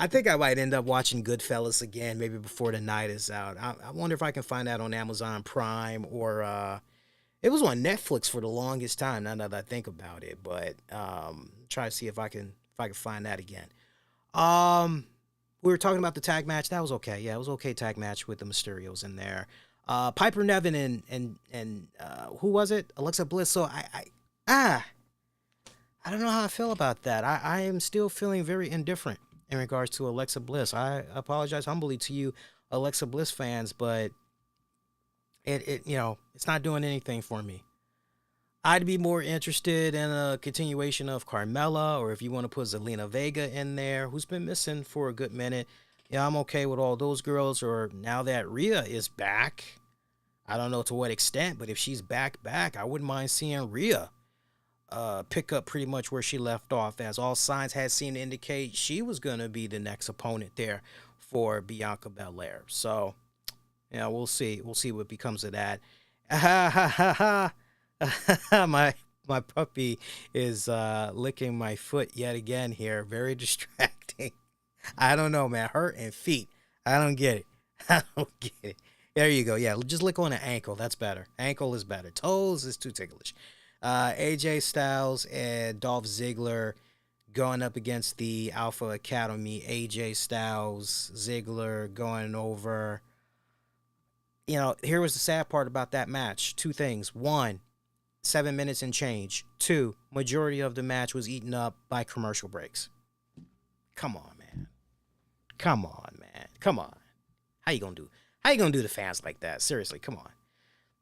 think I might end up watching Goodfellas again, maybe before the night is out. I wonder if I can find that on Amazon Prime or it was on Netflix for the longest time, now that I think about it, but try to see if I can find that again. We were talking about the tag match. That was okay. Yeah, it was okay tag match with the Mysterios in there. Piper Niven and who was it? Alexa Bliss. So I don't know how I feel about that. I am still feeling very indifferent in regards to Alexa Bliss. I apologize humbly to you Alexa Bliss fans, but it it's not doing anything for me. I'd be more interested in a continuation of Carmella, or if you want to put Zelina Vega in there, who's been missing for a good minute. Yeah, I'm okay with all those girls. Or now that Rhea is back, I don't know to what extent, but if she's back, I wouldn't mind seeing Rhea pick up pretty much where she left off, as all signs had seemed to indicate she was going to be the next opponent there for Bianca Belair. So, yeah, we'll see. We'll see what becomes of that. My puppy is licking my foot yet again here. Very distracting. I don't know, man. Her and feet. I don't get it. I don't get it. There you go. Yeah, just lick on the ankle. That's better. Ankle is better. Toes is too ticklish. AJ Styles and Dolph Ziggler going up against the Alpha Academy. AJ Styles, Ziggler going over. You know, here was the sad part about that match. Two things. One, 7 minutes and change. Two, majority of the match was eaten up by commercial breaks. Come on, man. Come on, man. Come on. How you gonna do the fans like that? Seriously, come on.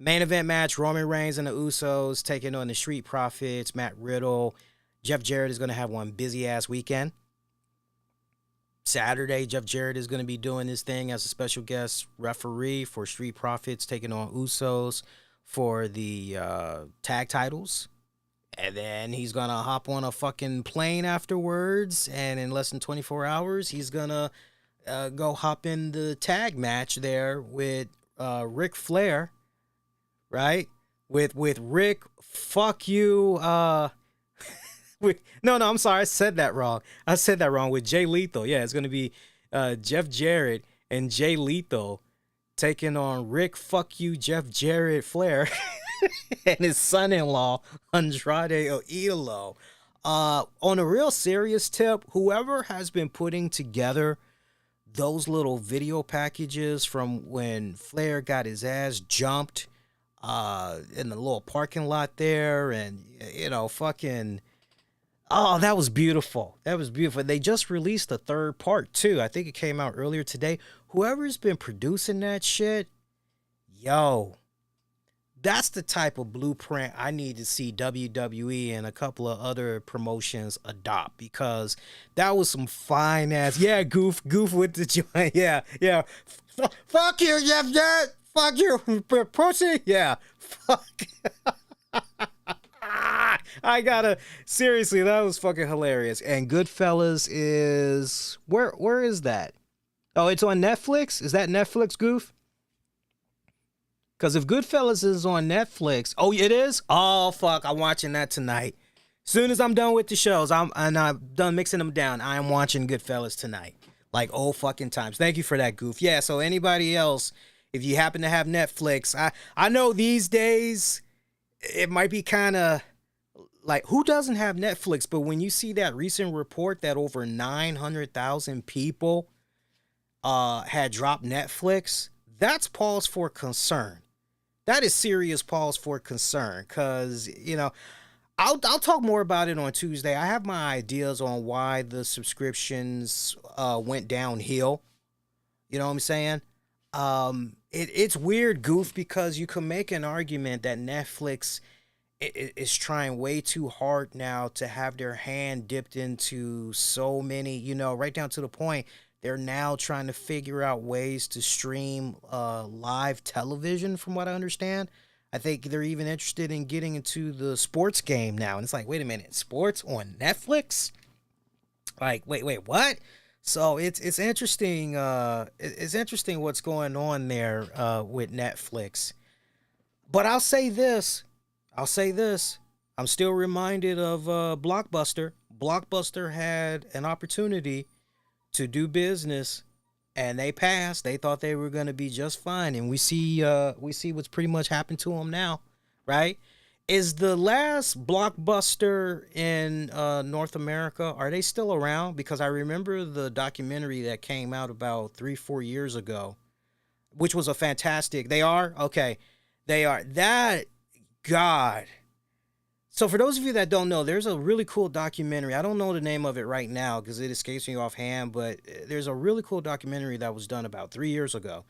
Main event match, Roman Reigns and the Usos taking on the Street Profits, Matt Riddle. Jeff Jarrett is going to have one busy-ass weekend. Saturday, Jeff Jarrett is going to be doing his thing as a special guest referee for Street Profits taking on Usos for the tag titles. And then he's going to hop on a fucking plane afterwards, and in less than 24 hours, he's going to go hop in the tag match there with Ric Flair. Right? With Rick, fuck you. No, I'm sorry. I said that wrong. With Jay Lethal. Yeah, it's going to be Jeff Jarrett and Jay Lethal taking on Rick, fuck you, Jeff Jarrett Flair and his son-in-law, Andrade El Idolo. On a real serious tip, whoever has been putting together those little video packages from when Flair got his ass jumped in the little parking lot there, and fucking that was beautiful. They just released the third part too. I think it came out earlier today. Whoever's been producing that shit, that's the type of blueprint I need to see WWE and a couple of other promotions adopt, because that was some fine ass. Yeah, goof with the joint. Yeah. Fuck you, Jeff Jarrett. Fuck you, pussy. Yeah. Fuck. Seriously, that was fucking hilarious. And Goodfellas is, where is that? Oh, it's on Netflix? Is that Netflix, goof? Because if Goodfellas is on Netflix, oh, it is? Oh, fuck, I'm watching that tonight. Soon as I'm done with the shows, I'm done mixing them down, I am watching Goodfellas tonight. Like old fucking times. Thank you for that, goof. Yeah, so anybody else, if you happen to have Netflix, I know these days it might be kind of like, who doesn't have Netflix? But when you see that recent report that over 900,000 people had dropped Netflix, that's pause for concern. that is serious pause for concern. Because I'll talk more about it on Tuesday. I have my ideas on why the subscriptions went downhill. You know what I'm saying? It's weird, Goof, because you can make an argument that Netflix is trying way too hard now to have their hand dipped into so many, right down to the point they're now trying to figure out ways to stream live television, from what I understand. I think they're even interested in getting into the sports game now. And it's like, wait a minute, sports on Netflix? Like, wait, what? So it's interesting. It's interesting what's going on there with Netflix. But I'll say this. I'm still reminded of Blockbuster. Blockbuster had an opportunity to do business, and they passed. They thought they were going to be just fine, and we see what's pretty much happened to them now, right? Is the last Blockbuster in North America, are they still around? Because I remember the documentary that came out about 3-4 years ago, which was a fantastic. They are? Okay. They are. That, God. So for those of you that don't know, there's a really cool documentary. I don't know the name of it right now because it escapes me offhand, but there's a really cool documentary that was done about 3 years ago.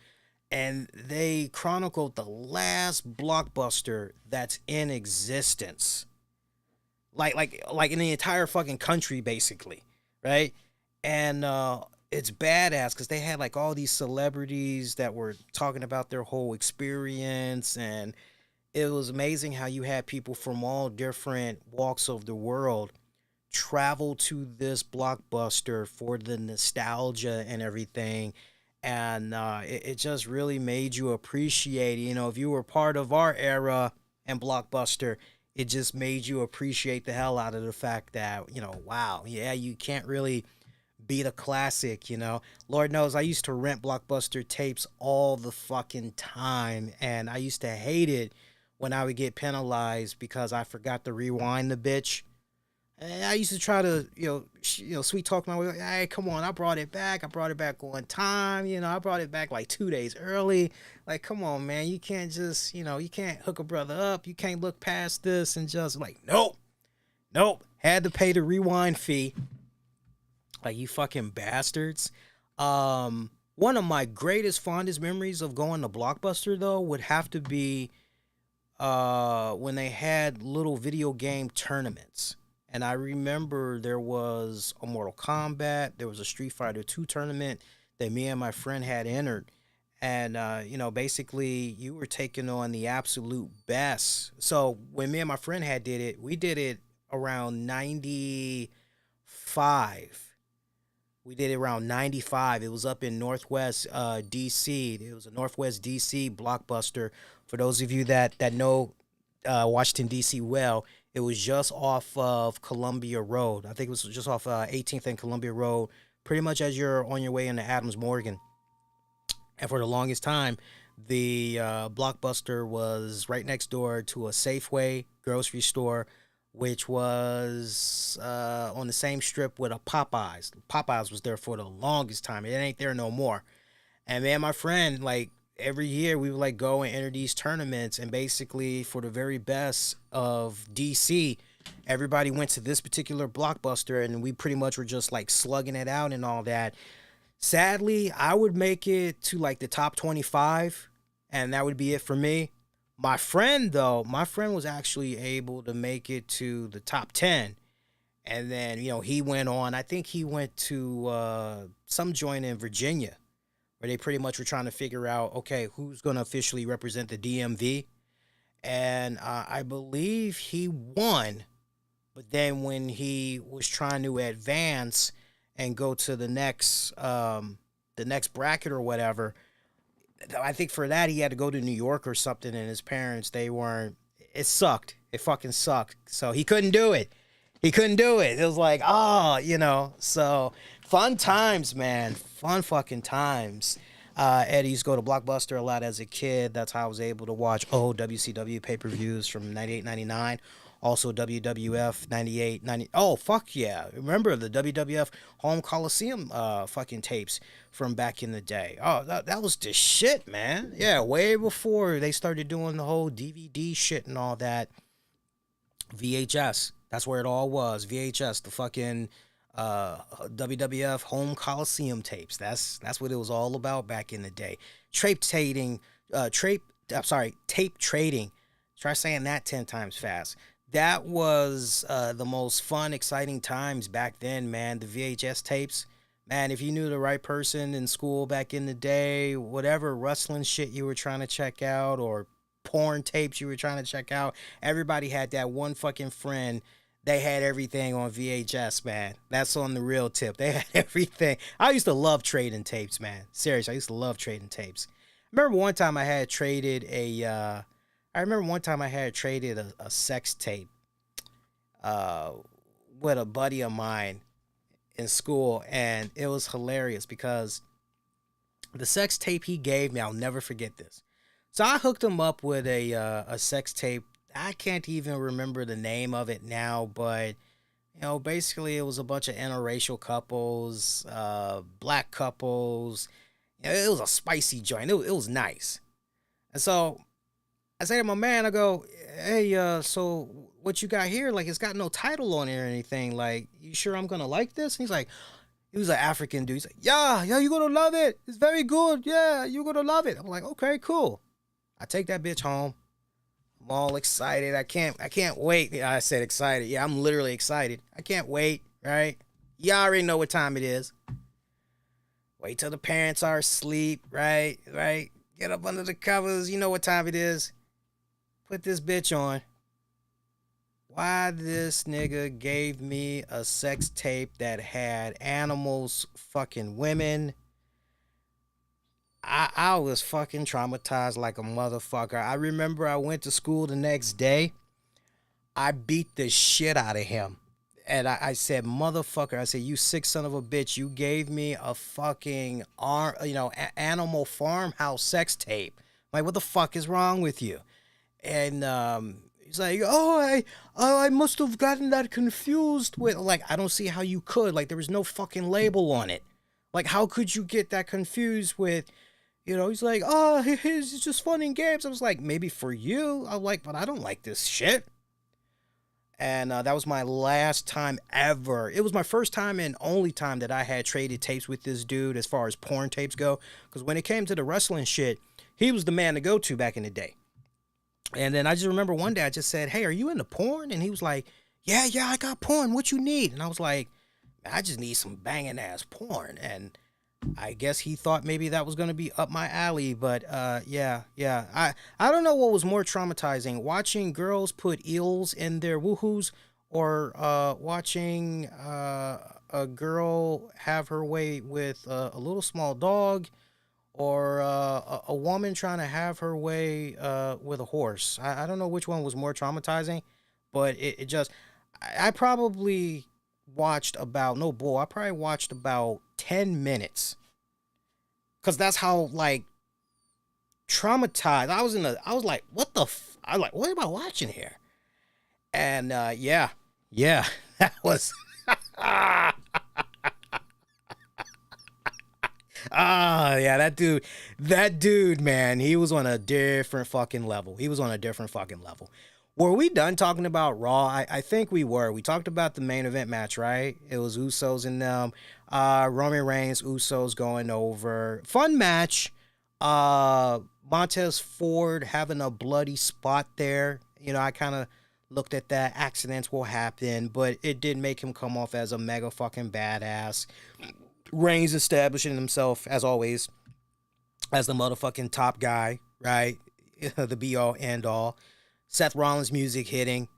And they chronicled the last Blockbuster that's in existence. Like in the entire fucking country, basically. Right? And it's badass because they had like all these celebrities that were talking about their whole experience, and it was amazing how you had people from all different walks of the world travel to this Blockbuster for the nostalgia and everything. And it just really made you appreciate, if you were part of our era and Blockbuster, it just made you appreciate the hell out of the fact that, wow, yeah, you can't really beat a classic, Lord knows I used to rent Blockbuster tapes all the fucking time, and I used to hate it when I would get penalized because I forgot to rewind the bitch. And I used to try to, sweet talk my way. Hey, come on, I brought it back. I brought it back on time. I brought it back like 2 days early. Like, come on, man. You can't just, you can't hook a brother up. You can't look past this and just like, nope. Had to pay the rewind fee. Like, you fucking bastards. One of my greatest, fondest memories of going to Blockbuster, though, would have to be when they had little video game tournaments. And I remember there was a Mortal Kombat, there was a Street Fighter 2 tournament that me and my friend had entered. And, basically you were taking on the absolute best. So when me and my friend did it, we did it around 95. We did it around 95. It was up in Northwest DC. It was a Northwest DC Blockbuster. For those of you that know Washington, DC well, it was just off of Columbia Road. I think it was just off 18th and Columbia Road, pretty much as you're on your way into Adams Morgan. And for the longest time, the Blockbuster was right next door to a Safeway grocery store, which was on the same strip with a Popeyes. Popeyes was there for the longest time. It ain't there no more. And me and my friend, like, every year we would like go and enter these tournaments, and basically for the very best of DC, everybody went to this particular Blockbuster, and we pretty much were just like slugging it out and all that. Sadly, I would make it to like the top 25, and that would be it for me. My friend was actually able to make it to the top 10. And then, he went on, I think he went to some joint in Virginia, where they pretty much were trying to figure out, okay, who's going to officially represent the DMV. And I believe he won. But then when he was trying to advance and go to the next bracket or whatever, I think for that he had to go to New York or something, and his parents, it sucked. It fucking sucked. So he couldn't do it. It was like, so fun times, man. Fun fucking times. Eddie used to go to Blockbuster a lot as a kid. That's how I was able to watch old WCW pay-per-views from 98, 99. Also WWF 98, 90. Oh, fuck yeah. Remember the WWF Home Coliseum fucking tapes from back in the day. Oh, that was the shit, man. Yeah, way before they started doing the whole DVD shit and all that. VHS. That's where it all was. VHS, the fucking WWF Home Coliseum tapes. That's what it was all about back in the day. Tape trading, tape trading. Try saying that 10 times fast. That was the most fun, exciting times back then, man. The VHS tapes. Man, if you knew the right person in school back in the day, whatever wrestling shit you were trying to check out or porn tapes you were trying to check out, everybody had that one fucking friend. They had everything on VHS, man. That's on the real tip. They had everything. I used to love trading tapes, man. Seriously, I used to love trading tapes. I remember one time I had traded a sex tape with a buddy of mine in school, and it was hilarious because the sex tape he gave me, I'll never forget this. So I hooked him up with a sex tape. I can't even remember the name of it now, but basically it was a bunch of interracial couples, black couples. It was a spicy joint. It was nice. And so I say to my man, I go, hey, so what you got here? Like, it's got no title on it or anything. Like, you sure I'm gonna like this? And he's like, he was an African dude. He's like, yeah, you're gonna love it. It's very good. Yeah, you're gonna love it. I'm like, okay, cool. I take that bitch home. I'm all excited. I can't wait. Yeah, I said excited. Yeah, I'm literally excited. I can't wait, right? Y'all already know what time it is. Wait till the parents are asleep, right? Right? Get up under the covers. You know what time it is. Put this bitch on. Why this nigga gave me a sex tape that had animals fucking women. I was fucking traumatized like a motherfucker. I remember I went to school the next day. I beat the shit out of him. And I said, motherfucker, I said, you sick son of a bitch, you gave me a fucking Animal Farmhouse sex tape. Like, what the fuck is wrong with you? And he's like, oh, I must have gotten that confused with, like, I don't see how you could. Like, there was no fucking label on it. Like, how could you get that confused with, he's like, oh, it's just fun and games. I was like, maybe for you. I'm like, but I don't like this shit. And that was my last time ever. It was my first time and only time that I had traded tapes with this dude as far as porn tapes go. Because when it came to the wrestling shit, he was the man to go to back in the day. And then I just remember one day I just said, hey, are you into porn? And he was like, yeah, I got porn. What you need? And I was like, I just need some banging ass porn. And I guess he thought maybe that was going to be up my alley. But yeah. I don't know what was more traumatizing, watching girls put eels in their woohoos or watching a girl have her way with a little small dog, or a woman trying to have her way with a horse. I don't know which one was more traumatizing, but it just, I probably watched about, no bull, I probably watched about 10 minutes. Because that's how, like, traumatized. I was like, what the I was like, what am I watching here? And yeah, that was... yeah, that dude, man, he was on a different fucking level. Were we done talking about Raw? I think we were. We talked about the main event match, right? It was Usos and them. Roman Reigns, Usos going over. Fun match. Montez Ford having a bloody spot there. I kind of looked at that. Accidents will happen, but it did make him come off as a mega fucking badass. Reigns establishing himself, as always, as the motherfucking top guy, right? The be-all, end-all. Seth Rollins' music hitting.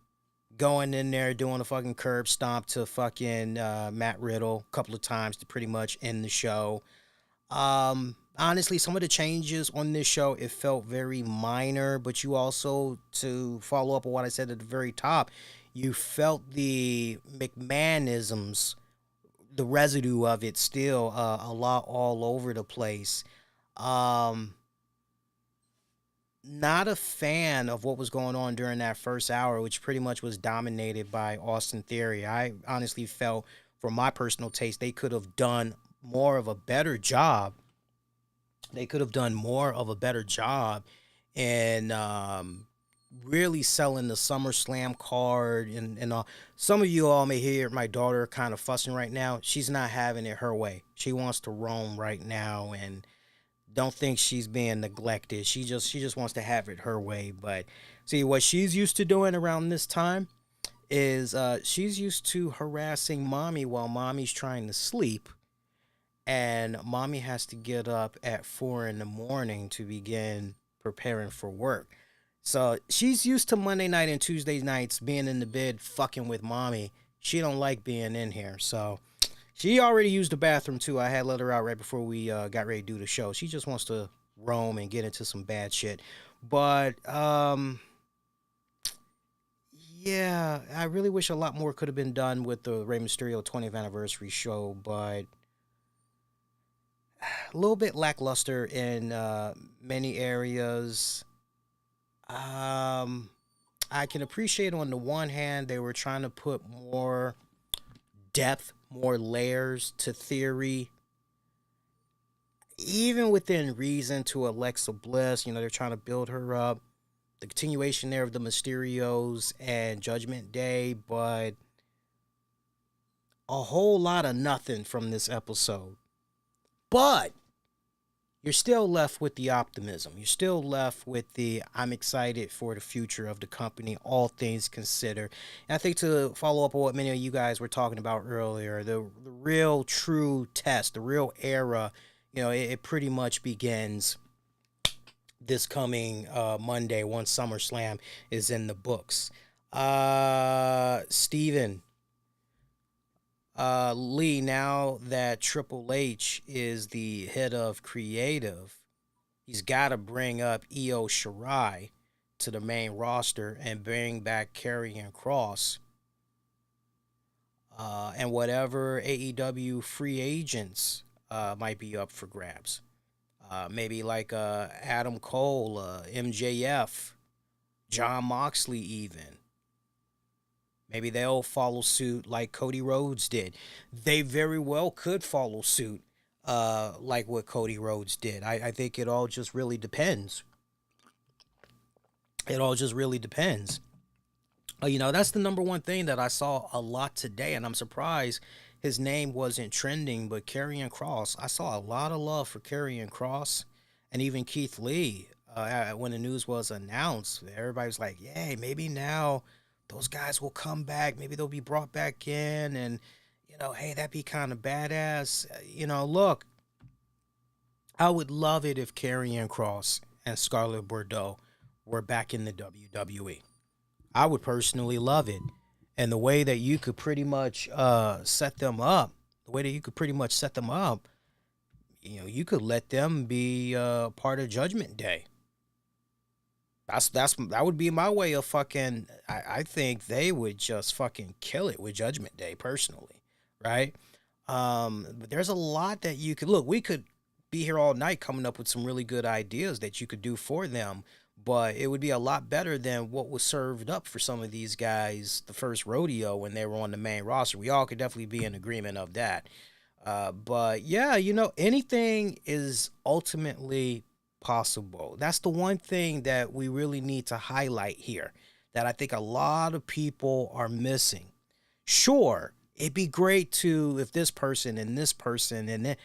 Going in there, doing a fucking curb stomp to fucking Matt Riddle a couple of times to pretty much end the show. Honestly, some of the changes on this show, it felt very minor, but you also, to follow up on what I said at the very top, you felt the McMahonisms, the residue of it still a lot all over the place. not a fan of what was going on during that first hour, which pretty much was dominated by Austin Theory. I honestly felt, for my personal taste, they could have done more of a better job. They could have done more of a better job in really selling the SummerSlam card. And some of you all may hear my daughter kind of fussing right now. She's not having it her way. She wants to roam right now, and don't think she's being neglected. She just wants to have it her way. But see, what she's used to doing around this time is she's used to harassing mommy while mommy's trying to sleep, and mommy has to get up at 4 in the morning to begin preparing for work. So she's used to Monday night and Tuesday nights being in the bed fucking with mommy. She don't like being in here. So she already used the bathroom too. I had let her out right before we got ready to do the show. She just wants to roam and get into some bad shit. But yeah, I really wish a lot more could have been done with the Rey Mysterio 20th anniversary show, but a little bit lackluster in many areas. I can appreciate, on the one hand, they were trying to put more depth, more layers to Theory, even within reason, to Alexa Bliss. You know, they're trying to build her up. The continuation there of the Mysterios and Judgment Day, but a whole lot of nothing from this episode. But you're still left with the optimism. You're still left with the, I'm excited for the future of the company, all things considered. And I think, to follow up on what many of you guys were talking about earlier, the real true test, the real era, you know, it pretty much begins this coming Monday, once SummerSlam is in the books. Steven Lee, now that Triple H is the head of creative, he's got to bring up Io Shirai to the main roster and bring back Karrion Kross. And whatever AEW free agents might be up for grabs. Maybe like Adam Cole, MJF, John Moxley even. Maybe they'll follow suit like Cody Rhodes did. They very well could follow suit like what Cody Rhodes did. I think it all just really depends. It all just really depends. You know, that's the number one thing that I saw a lot today, and I'm surprised his name wasn't trending, but Karrion Kross. I saw a lot of love for Karrion Kross, and even Keith Lee. When the news was announced, everybody was like, yay, maybe now those guys will come back. Maybe they'll be brought back in, and, you know, hey, that'd be kind of badass. You know, look, I would love it if Karrion Kross and Scarlett Bordeaux were back in the WWE. I would personally love it. And the way that you could pretty much set them up, you know, you could let them be part of Judgment Day. That would be my way of fucking. I think they would just fucking kill it with Judgment Day, personally, right? But there's a lot that you could look. We could be here all night coming up with some really good ideas that you could do for them, but it would be a lot better than what was served up for some of these guys the first rodeo when they were on the main roster. We all could definitely be in agreement of that. But yeah, you know, anything is ultimately possible. That's the one thing that we really need to highlight here, that I think a lot of people are missing. Sure, it'd be great to, if this person and this person and then,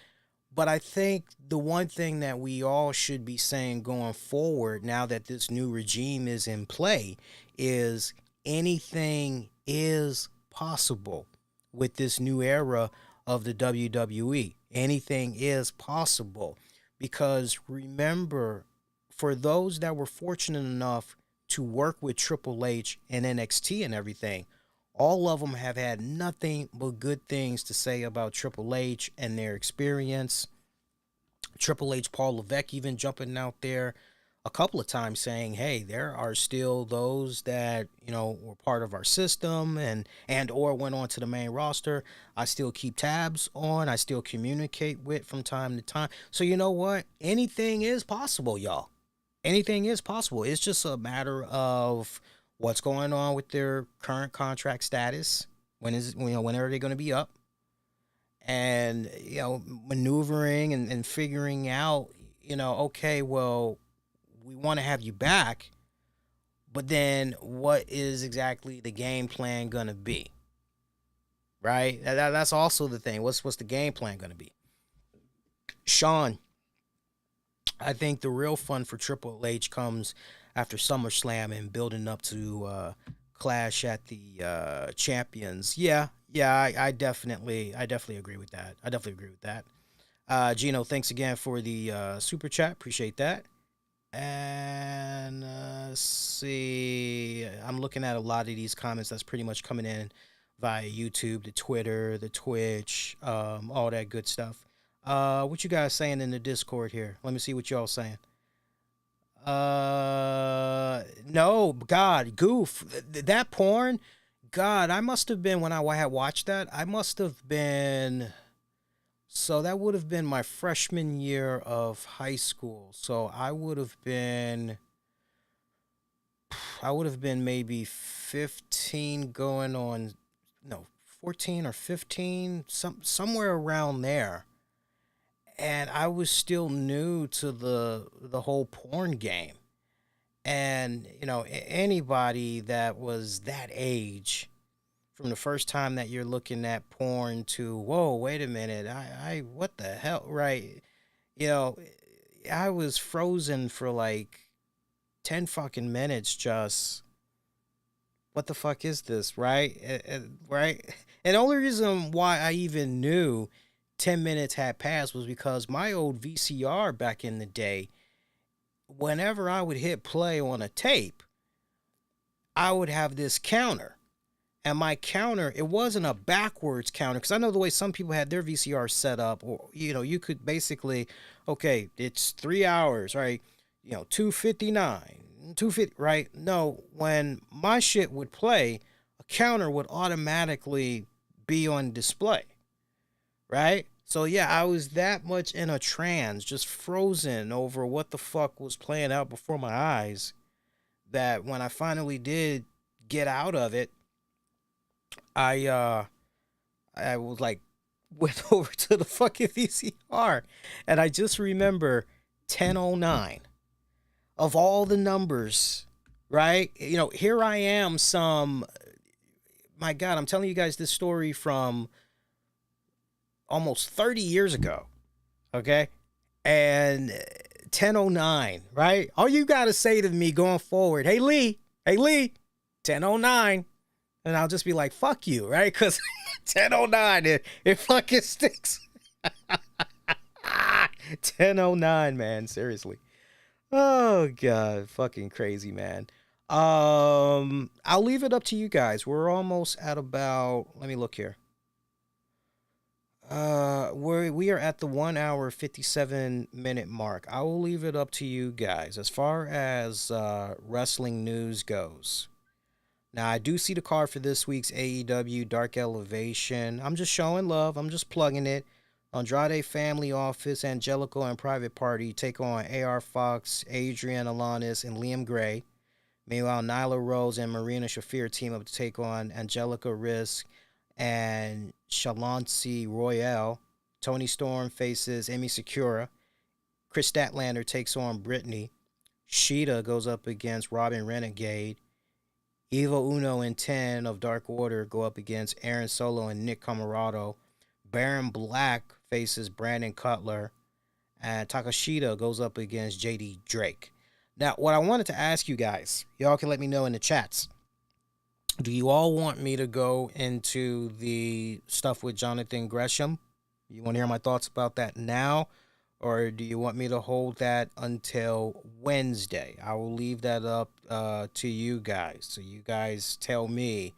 but I think the one thing that we all should be saying going forward, now that this new regime is in play, is anything is possible with this new era of the WWE. Anything is possible. Because remember, for those that were fortunate enough to work with Triple H and NXT and everything, all of them have had nothing but good things to say about Triple H and their experience. Triple H, Paul Levesque even jumping out there a couple of times saying, hey, there are still those that, you know, were part of our system and or went on to the main roster. I still keep tabs on. I still communicate with from time to time. So you know what? Anything is possible, y'all. anything is possible. It's just a matter of what's going on with their current contract status. When are they going to be up? And maneuvering and figuring out, okay, well, we want to have you back, but then what is exactly the game plan going to be? Right? That's also the thing. What's the game plan going to be? Sean, I think the real fun for Triple H comes after SummerSlam and building up to Clash at the Champions. Yeah, I definitely agree with that. I definitely agree with that. Gino, thanks again for the super chat. Appreciate that. And let's see, I'm looking at a lot of these comments that's pretty much coming in via YouTube, the Twitter, the Twitch, all that good stuff. What you guys saying in the Discord here? Let me see what y'all saying. No, God, goof. That porn, God, I must have been, when I had watched that, I must have been, so that would have been my freshman year of high school. So I would have been maybe 15 going on, no, 14 or 15, somewhere around there. And I was still new to the whole porn game. And, anybody that was that age, from the first time that you're looking at porn to, whoa, wait a minute, I what the hell, right? I was frozen for like 10 fucking minutes just, what the fuck is this, right? Right? And the only reason why I even knew 10 minutes had passed was because my old VCR back in the day, whenever I would hit play on a tape, I would have this counter. And my counter, it wasn't a backwards counter, because I know the way some people had their VCR set up, or, you could basically, okay, it's 3 hours, right? 259, 250, right? No, when my shit would play, a counter would automatically be on display. Right? So yeah, I was that much in a trance, just frozen over what the fuck was playing out before my eyes, that when I finally did get out of it, I was like, went over to the fucking VCR, and I just remember 1009 of all the numbers, right? Here I am, my God, I'm telling you guys this story from almost 30 years ago, okay? And 1009, right? All you got to say to me going forward, hey, Lee, 1009. And I'll just be like, fuck you, right? Because 1009, it fucking sticks. 1009, man, seriously. Oh, God, fucking crazy, man. I'll leave it up to you guys. We're almost at about, let me look here. We are at the 1 hour 57 minute mark. I will leave it up to you guys as far as wrestling news goes. Now, I do see the card for this week's AEW Dark Elevation. I'm just showing love. I'm just plugging it. Andrade Family Office, Angelico and Private Party take on AR Fox, Adrian Alanis, and Liam Gray. Meanwhile, Nyla Rose and Marina Shafir team up to take on Angelica Risk and Shalansi Royale. Tony Storm faces Emi Sakura. Chris Statlander takes on Brittany. Sheeta goes up against Robin Renegade. Evo Uno and 10 of Dark Order go up against Aaron Solo and Nick Camarado. Baron Black faces Brandon Cutler. And Takashita goes up against JD Drake. Now, what I wanted to ask you guys, y'all can let me know in the chats. Do you all want me to go into the stuff with Jonathan Gresham? You want to hear my thoughts about that now? Or do you want me to hold that until Wednesday? I will leave that up to you guys. So you guys tell me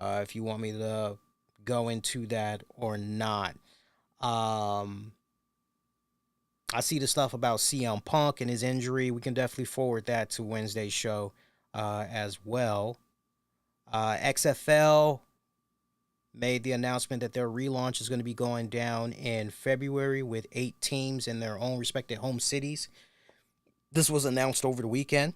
if you want me to go into that or not. I see the stuff about CM Punk and his injury. We can definitely forward that to Wednesday's show as well. XFL made the announcement that their relaunch is going to be going down in February with 8 teams in their own respective home cities. This was announced over the weekend.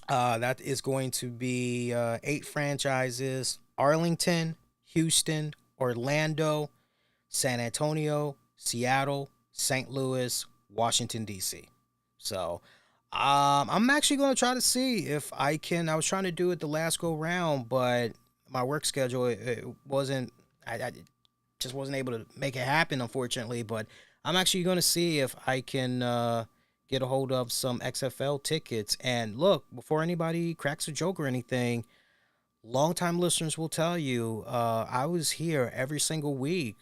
That is going to be 8 franchises: Arlington, Houston, Orlando, San Antonio, Seattle, St. Louis, Washington, D.C. So I'm actually going to try to see if I can. I was trying to do it the last go round, but my work schedule, it wasn't, I just wasn't able to make it happen, unfortunately. But I'm actually going to see if I can get a hold of some XFL tickets. And look, before anybody cracks a joke or anything, longtime listeners will tell you I was here every single week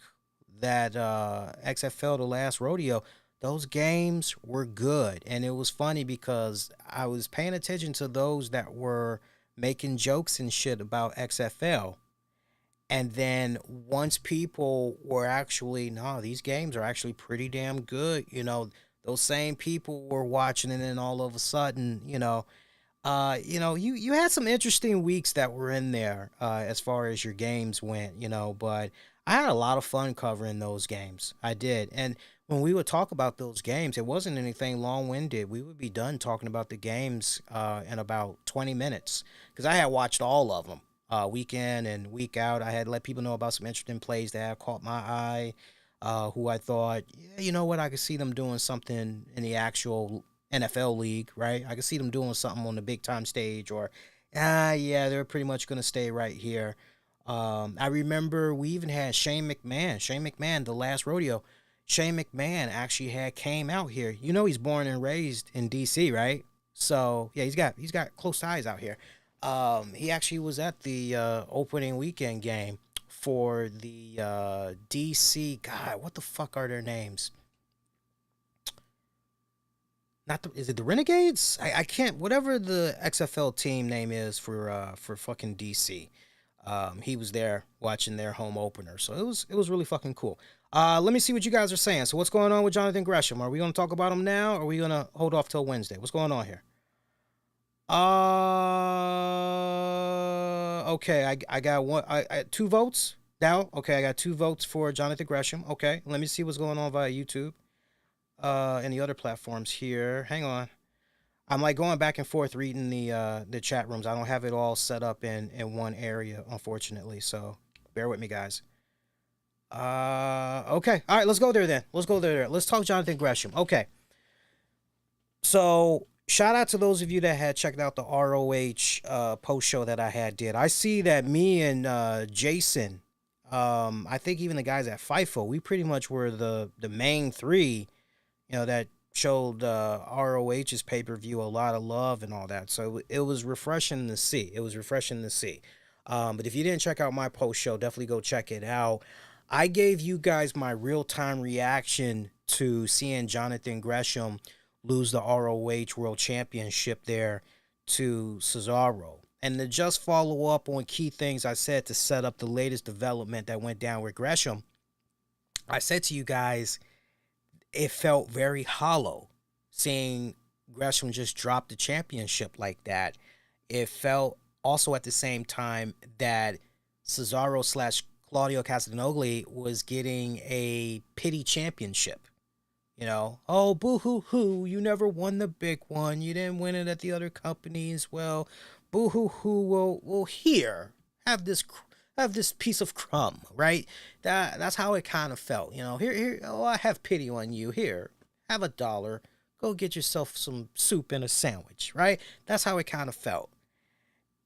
that XFL, the last rodeo. Those games were good. And it was funny because I was paying attention to those that were making jokes and shit about XFL. And then once people were actually, no, these games are actually pretty damn good. Those same people were watching, and then all of a sudden, you had some interesting weeks that were in there as far as your games went, but I had a lot of fun covering those games. I did. And when we would talk about those games, it wasn't anything long-winded. We would be done talking about the games in about 20 minutes because I had watched all of them week in and week out. I had let people know about some interesting plays that had caught my eye, who I thought, yeah, you know what, I could see them doing something in the actual NFL league, right? I could see them doing something on the big time stage, or, yeah, they're pretty much going to stay right here. I remember we even had Shane McMahon, the last rodeo. Shane McMahon actually came out here. He's born and raised in DC, right? So yeah, he's got close ties out here. He actually was at the opening weekend game for the DC. God, what the fuck are their names? Is it the Renegades? I can't. Whatever the XFL team name is for fucking DC. He was there watching their home opener, so it was really fucking cool. Let me see what you guys are saying. So what's going on with Jonathan Gresham? Are we going to talk about him now, or are we going to hold off till Wednesday? What's going on here? Okay, I got one. I 2 votes now. Okay, I got 2 votes for Jonathan Gresham. Okay, let me see what's going on via YouTube, and the other platforms here. Hang on. I'm like going back and forth reading the chat rooms. I don't have it all set up in one area, unfortunately. So bear with me, guys. Okay. All right, let's go there then. Let's talk Jonathan Gresham. Okay. So shout out to those of you that had checked out the ROH post show that I did. I see that me and Jason, I think even the guys at FIFO, we pretty much were the main 3, that showed ROH's pay-per-view a lot of love and all that. So it was refreshing to see. But if you didn't check out my post show, definitely go check it out. I gave you guys my real-time reaction to seeing Jonathan Gresham lose the ROH World Championship there to Cesaro. And to just follow up on key things I said to set up the latest development that went down with Gresham, I said to you guys, it felt very hollow seeing Gresham just drop the championship like that. It felt also at the same time that Cesaro / Claudio Castagnoli was getting a pity championship. Oh, boo-hoo-hoo, you never won the big one. You didn't win it at the other companies. Well, boo-hoo-hoo, well, here, have this piece of crumb, right? That's how it kind of felt. Here, oh, I have pity on you. Here, have $1. Go get yourself some soup and a sandwich, right? That's how it kind of felt.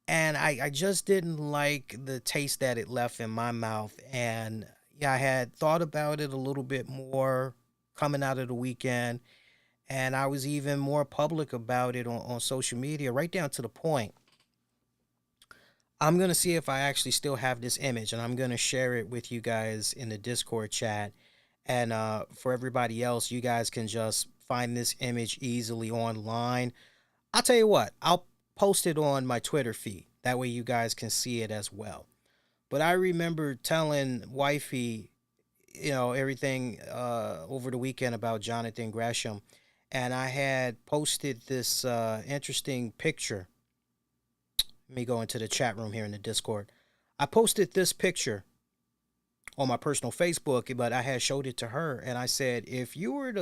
And I just didn't like the taste that it left in my mouth. And yeah, I had thought about it a little bit more coming out of the weekend. And I was even more public about it on social media, right down to the point. I'm going to see if I actually still have this image, and I'm going to share it with you guys in the Discord chat. And for everybody else, you guys can just find this image easily online. I'll tell you what, I'll post it on my Twitter feed. That way you guys can see it as well. But I remember telling wifey, everything over the weekend about Jonathan Gresham. And I had posted this interesting picture. Let me go into the chat room here in the Discord. I posted this picture on my personal Facebook, but I had showed it to her, and I said, if you were to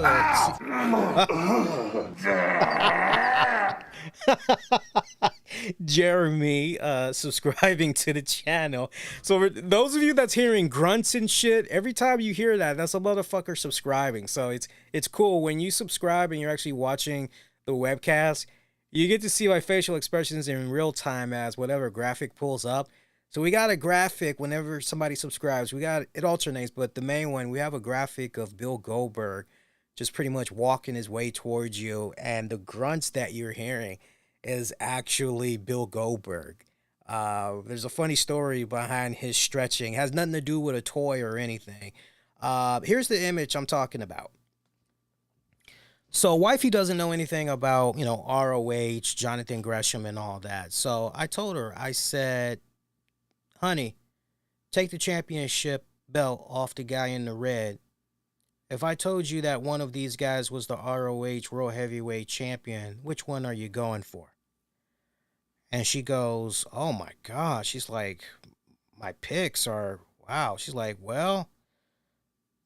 Jeremy subscribing to the channel. So for those of you that's hearing grunts and shit, every time you hear that, that's a motherfucker subscribing. So it's cool when you subscribe and you're actually watching the webcast. You get to see my facial expressions in real time as whatever graphic pulls up. So we got a graphic whenever somebody subscribes. It alternates, but the main one, we have a graphic of Bill Goldberg just pretty much walking his way towards you, and the grunts that you're hearing is actually Bill Goldberg. There's a funny story behind his stretching. It has nothing to do with a toy or anything. Here's the image I'm talking about. So wifey doesn't know anything about, ROH, Jonathan Gresham and all that. So I told her, I said, honey, take the championship belt off the guy in the red. If I told you that one of these guys was the ROH World Heavyweight Champion, which one are you going for? And she goes, oh my God. She's like, my picks are, wow. She's like, well,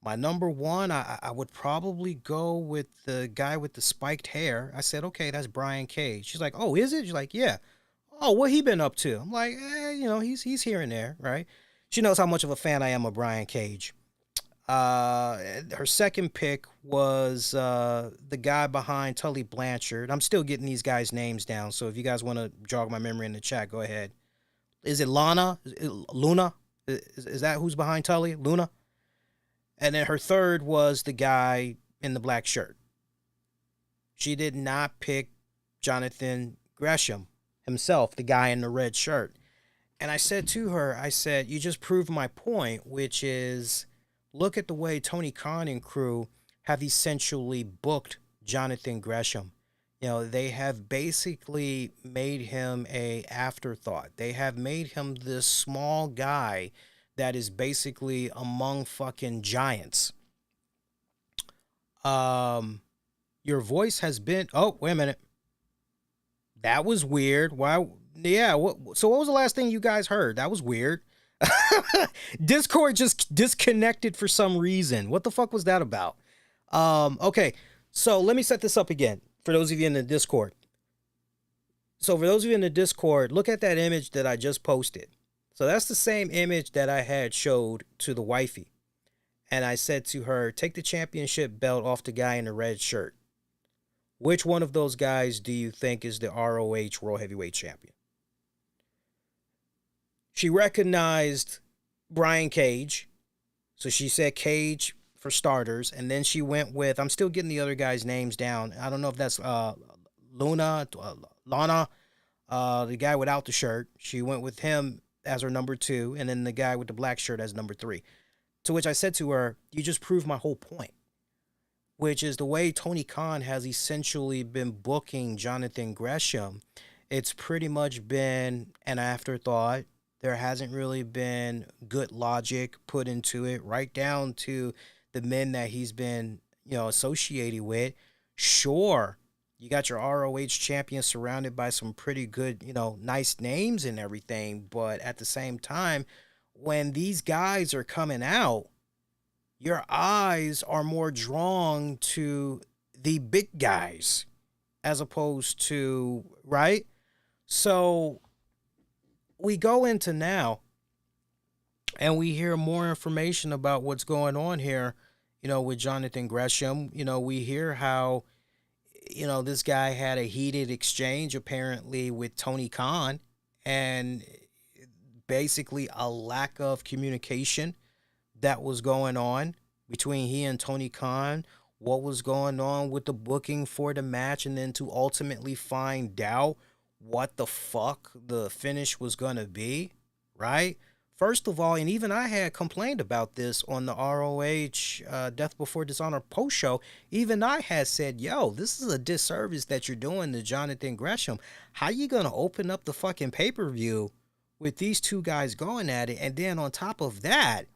my number one, I would probably go with the guy with the spiked hair. I said, okay, that's Brian Cage. She's like, oh, is it? She's like, yeah. Oh, what he been up to? I'm like, he's here and there, right? She knows how much of a fan I am of Brian Cage. Her second pick was the guy behind Tully Blanchard. I'm still getting these guys' names down, so if you guys want to jog my memory in the chat, go ahead. Is it Lana? Luna? Is that who's behind Tully? Luna? And then her third was the guy in the black shirt. She did not pick Jonathan Gresham himself, the guy in the red shirt. And I said to her, I said, you just proved my point, which is, look at the way Tony Khan and crew have essentially booked Jonathan Gresham. They have basically made him a afterthought. They have made him this small guy that is basically among fucking giants. Your voice has been, oh, wait a minute. That was weird. Why? Yeah. So what was the last thing you guys heard? That was weird. Discord just disconnected for some reason. What the fuck was that about? Okay. So let me set this up again for those of you in the Discord. So for those of you in the Discord, look at that image that I just posted. So that's the same image that I had showed to the wifey. And I said to her, take the championship belt off the guy in the red shirt. Which one of those guys do you think is the ROH World Heavyweight Champion? She recognized Brian Cage. So she said Cage for starters. And then she went with, I'm still getting the other guys' names down. I don't know if that's Lana, the guy without the shirt. She went with him as her number 2, and then the guy with the black shirt as number 3. To which I said to her, you just proved my whole point, which is the way Tony Khan has essentially been booking Jonathan Gresham. It's pretty much been an afterthought. There hasn't really been good logic put into it, right down to the men that he's been, associated with. Sure, you got your ROH champion surrounded by some pretty good, nice names and everything. But at the same time, when these guys are coming out, your eyes are more drawn to the big guys as opposed to, right? So we go into now and we hear more information about what's going on here, with Jonathan Gresham. We hear how, this guy had a heated exchange apparently with Tony Khan, and basically a lack of communication that was going on between he and Tony Khan, what was going on with the booking for the match, and then to ultimately find out what the fuck the finish was going to be, right? First of all, and even I had complained about this on the ROH Death Before Dishonor post show. Even I had said, yo, this is a disservice that you're doing to Jonathan Gresham. How you going to open up the fucking pay-per-view with these two guys going at it? And then on top of that,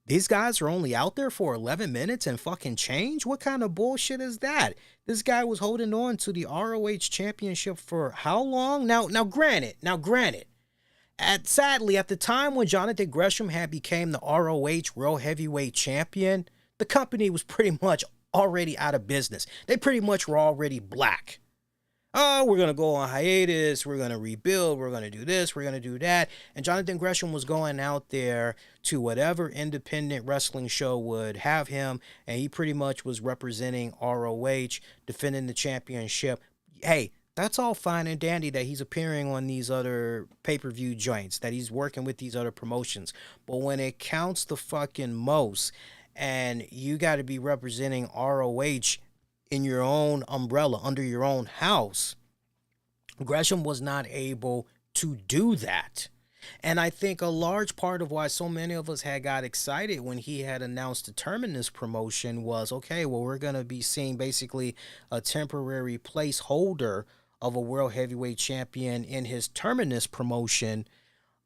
these guys are only out there for 11 minutes and fucking change? What kind of bullshit is that? This guy was holding on to the ROH championship for how long? Now granted, Sadly, at the time when Jonathan Gresham had became the ROH World Heavyweight Champion, the company was pretty much already out of business. They pretty much were already black. Oh, we're going to go on hiatus. We're going to rebuild. We're going to do this. We're going to do that. And Jonathan Gresham was going out there to whatever independent wrestling show would have him. And he pretty much was representing ROH, defending the championship. Hey, that's all fine and dandy that he's appearing on these other pay-per-view joints, that he's working with these other promotions. But when it counts the fucking most, and you got to be representing ROH in your own umbrella, under your own house, Gresham was not able to do that. And I think a large part of why so many of us had got excited when he had announced the Terminus promotion was, okay, well, we're going to be seeing basically a temporary placeholder of a World Heavyweight Champion in his Terminus promotion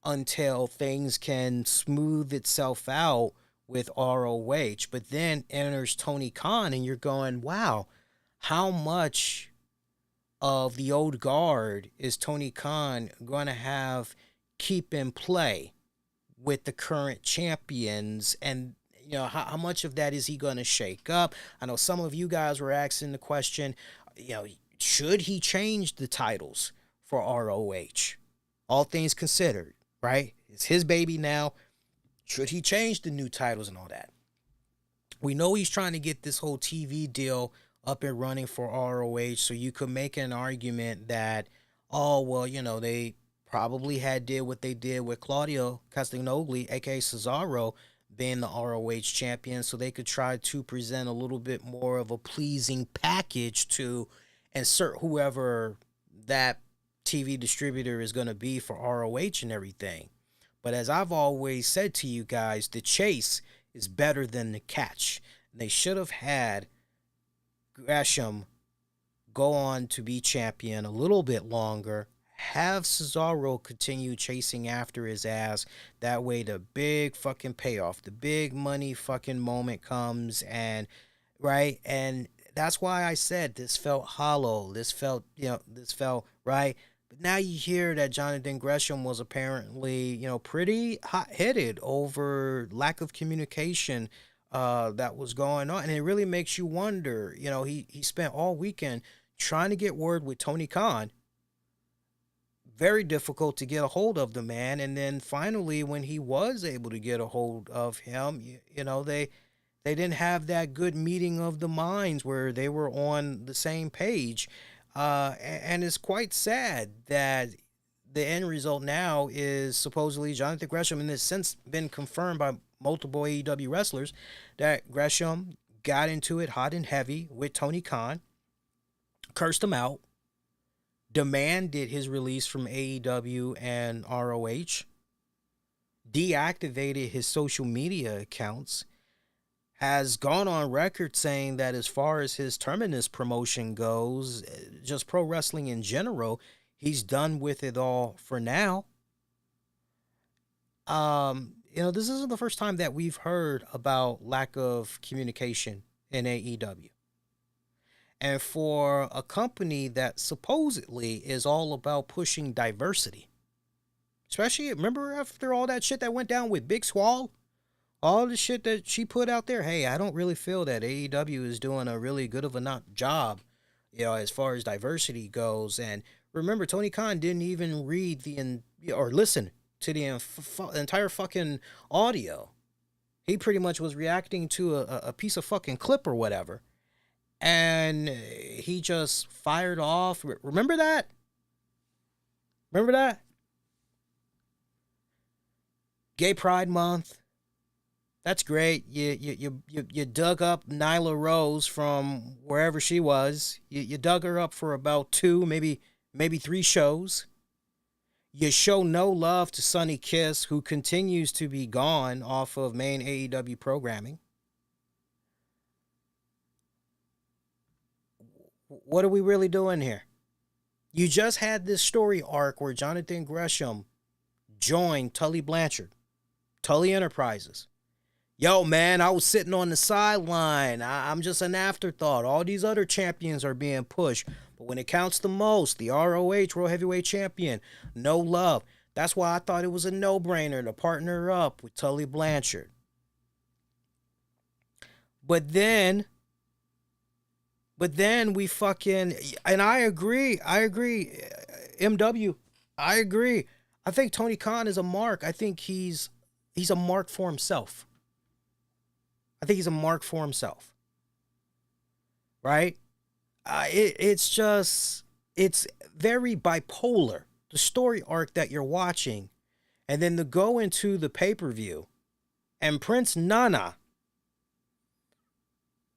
until things can smooth itself out with ROH. But then enters Tony Khan, and you're going, wow, how much of the old guard is Tony Khan going to have keep in play with the current champions? And, you know, how much of that is he going to shake up? I know some of you guys were asking the question, you know, should he change the titles for ROH? All things considered, right? It's his baby now. Should he change the new titles and all that? We know he's trying to get this whole TV deal up and running for ROH, so you could make an argument that, oh, well, you know, they probably did what they did with Claudio Castagnoli, aka Cesaro, being the ROH champion, so they could try to present a little bit more of a pleasing package to insert whoever that TV distributor is going to be for ROH and everything. But as I've always said to you guys, the chase is better than the catch. And they should have had Gresham go on to be champion a little bit longer, have Cesaro continue chasing after his ass. That way the big fucking payoff, the big money fucking moment comes, and right? And that's why I said this felt hollow. This felt right. But now you hear that Jonathan Gresham was apparently, you know, pretty hot-headed over lack of communication that was going on. And it really makes you wonder, you know, he spent all weekend trying to get word with Tony Khan. Very difficult to get a hold of the man. And then finally, when he was able to get a hold of him, you know, they didn't have that good meeting of the minds where they were on the same page. And it's quite sad that the end result now is supposedly Jonathan Gresham, and it's since been confirmed by multiple AEW wrestlers, that Gresham got into it hot and heavy with Tony Khan, cursed him out, demanded his release from AEW and ROH, deactivated his social media accounts, has gone on record saying that as far as his Terminus promotion goes, just pro wrestling in general, he's done with it all for now. You know, this isn't the first time that we've heard about lack of communication in AEW. And for a company that supposedly is all about pushing diversity, especially, remember after all that shit that went down with Big Swall? All the shit that she put out there, hey, I don't really feel that AEW is doing a really good of a job, you know, as far as diversity goes. And remember, Tony Khan didn't even read or listen to the entire fucking audio. He pretty much was reacting to a piece of fucking clip or whatever. And he just fired off. Remember that? Remember that? Gay Pride Month. That's great. You dug up Nyla Rose from wherever she was. You dug her up for about 2, maybe 3 shows. You show no love to Sonny Kiss, who continues to be gone off of main AEW programming. What are we really doing here? You just had this story arc where Jonathan Gresham joined Tully Blanchard, Tully Enterprises. Yo, man, I was sitting on the sideline. I'm just an afterthought. All these other champions are being pushed. But when it counts the most, the ROH World Heavyweight Champion, no love. That's why I thought it was a no-brainer to partner up with Tully Blanchard. But then we fucking, and I agree, MW, I agree. I think Tony Khan is a mark. I think he's a mark for himself. Right? It's very bipolar. The story arc that you're watching, and then to go into the pay-per-view, and Prince Nana.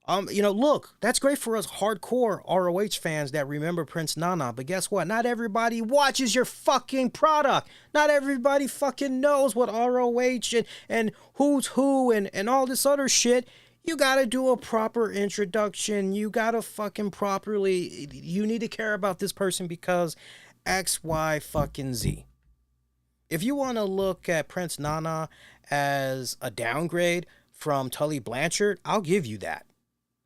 Look, that's great for us hardcore ROH fans that remember Prince Nana, but guess what? Not everybody watches your fucking product. Not everybody fucking knows what ROH and who's who and all this other shit. You gotta do a proper introduction. You gotta fucking you need to care about this person because X, Y, fucking Z. If you want to look at Prince Nana as a downgrade from Tully Blanchard, I'll give you that.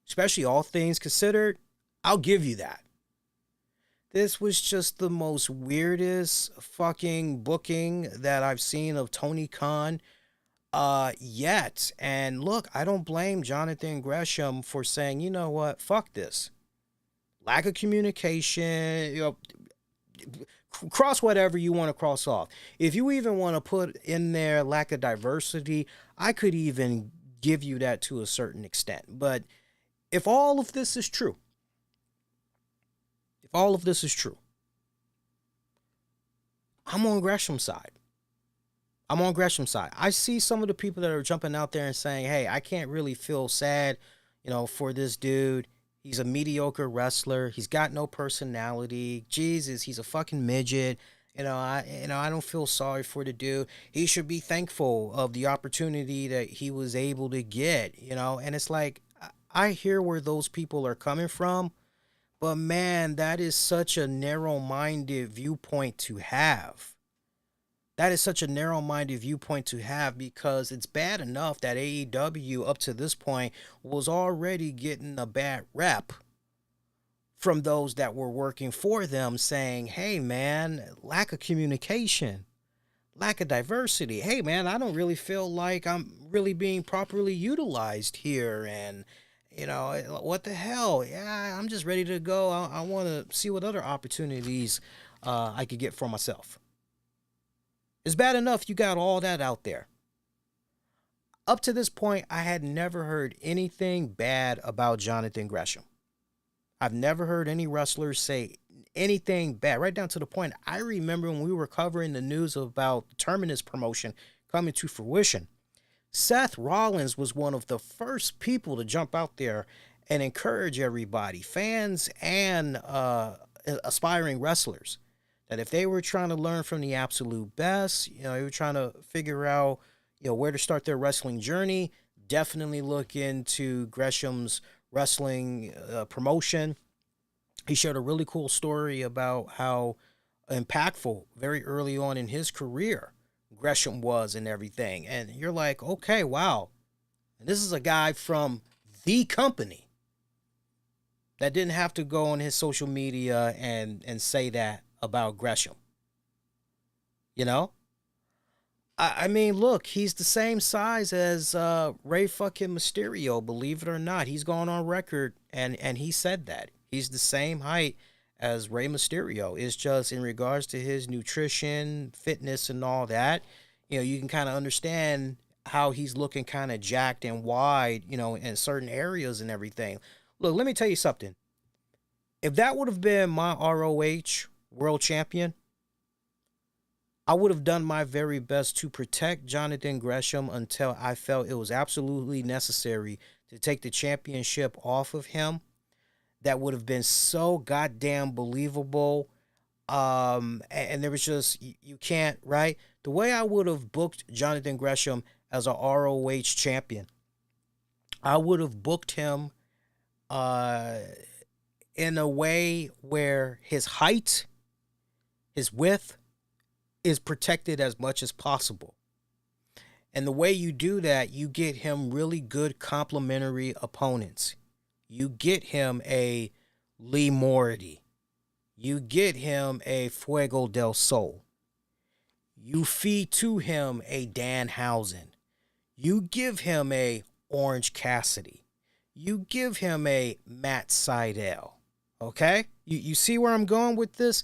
Especially all things considered, I'll give you that. This was just the most weirdest fucking booking that I've seen of Tony Khan yet. And look, I don't blame Jonathan Gresham for saying, you know what, fuck this. Lack of communication, cross whatever you want to cross off. If you even want to put in there lack of diversity, I could even give you that to a certain extent. But if all of this is true, I'm on Gresham's side. I see some of the people that are jumping out there and saying, hey, I can't really feel sad, for this dude. He's a mediocre wrestler. He's got no personality. Jesus, he's a fucking midget. I don't feel sorry for the dude. He should be thankful of the opportunity that he was able to get, and it's like, I hear where those people are coming from, but man, that is such a narrow-minded viewpoint to have. Because it's bad enough that AEW up to this point was already getting a bad rep from those that were working for them saying, hey man, lack of communication, lack of diversity. Hey man, I don't really feel like I'm really being properly utilized here, and what the hell? Yeah, I'm just ready to go. I want to see what other opportunities I could get for myself. It's bad enough you got all that out there. Up to this point, I had never heard anything bad about Jonathan Gresham. I've never heard any wrestlers say anything bad, right down to the point. I remember when we were covering the news about the Terminus promotion coming to fruition, Seth Rollins was one of the first people to jump out there and encourage everybody, fans and aspiring wrestlers, that if they were trying to learn from the absolute best, they were trying to figure out, where to start their wrestling journey, definitely look into Gresham's wrestling promotion. He shared a really cool story about how impactful very early on in his career Gresham was and everything. And you're like, okay, wow. And this is a guy from the company that didn't have to go on his social media and say that about Gresham. I mean, look, he's the same size as Rey fucking Mysterio, believe it or not. He's gone on record and he said that. He's the same height as Rey Mysterio. It's just in regards to his nutrition, fitness, and all that, you can kind of understand how he's looking kind of jacked and wide, in certain areas and everything. Look, let me tell you something. If that would have been my ROH world champion, I would have done my very best to protect Jonathan Gresham until I felt it was absolutely necessary to take the championship off of him. That would have been so goddamn believable. And there was just, you can't, right? The way I would have booked Jonathan Gresham as a ROH champion, I would have booked him in a way where his height, his width is protected as much as possible. And the way you do that, you get him really good complementary opponents. You get him a Lee Moriarty. You get him a Fuego del Sol. You feed to him a Danhausen. You give him a Orange Cassidy. You give him a Matt Sydal. Okay? You see where I'm going with this?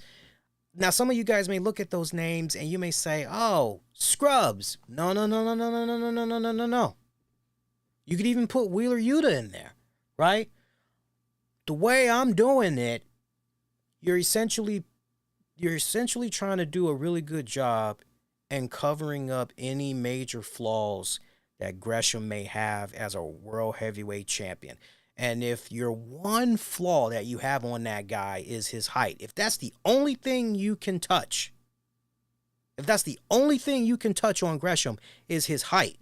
Now, some of you guys may look at those names and you may say, oh, Scrubs. No. You could even put Wheeler Yuta in there, right? The way I'm doing it, you're essentially trying to do a really good job in covering up any major flaws that Gresham may have as a world heavyweight champion. And if your one flaw that you have on that guy is his height, if that's the only thing you can touch, on Gresham is his height,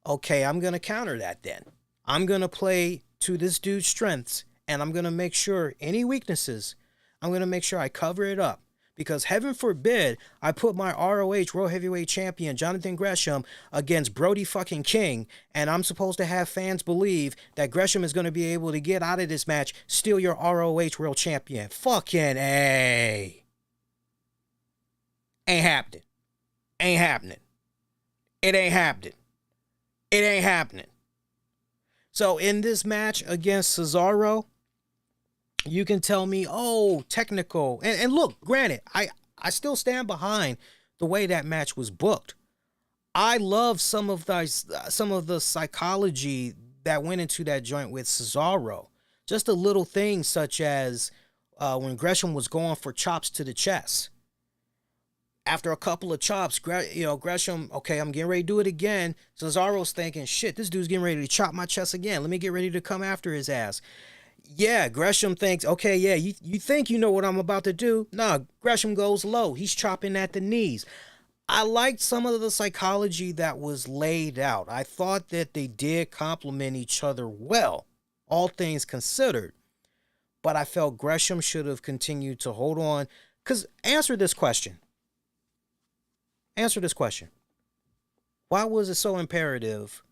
okay, I'm going to counter that then. I'm going to play to this dude's strengths, and I'm going to make sure any weaknesses, I'm going to make sure I cover it up. Because heaven forbid I put my ROH World Heavyweight Champion Jonathan Gresham against Brody fucking King, and I'm supposed to have fans believe that Gresham is going to be able to get out of this match, steal your ROH World Champion. Fucking A. Ain't happening. Ain't happening. It ain't happening. It ain't happening. So in this match against Cesaro, you can tell me, oh, technical. And look, granted, I still stand behind the way that match was booked. I love some of the psychology that went into that joint with Cesaro. Just a little thing such as when Gresham was going for chops to the chest. After a couple of chops, Gresham, okay, I'm getting ready to do it again. Cesaro's thinking, shit, this dude's getting ready to chop my chest again. Let me get ready to come after his ass. Yeah, Gresham thinks, okay, yeah, you think you know what I'm about to do? Nah, Gresham goes low. He's chopping at the knees. I liked some of the psychology that was laid out. I thought that they did complement each other well, all things considered. But I felt Gresham should have continued to hold on. Because answer this question. Why was it so imperative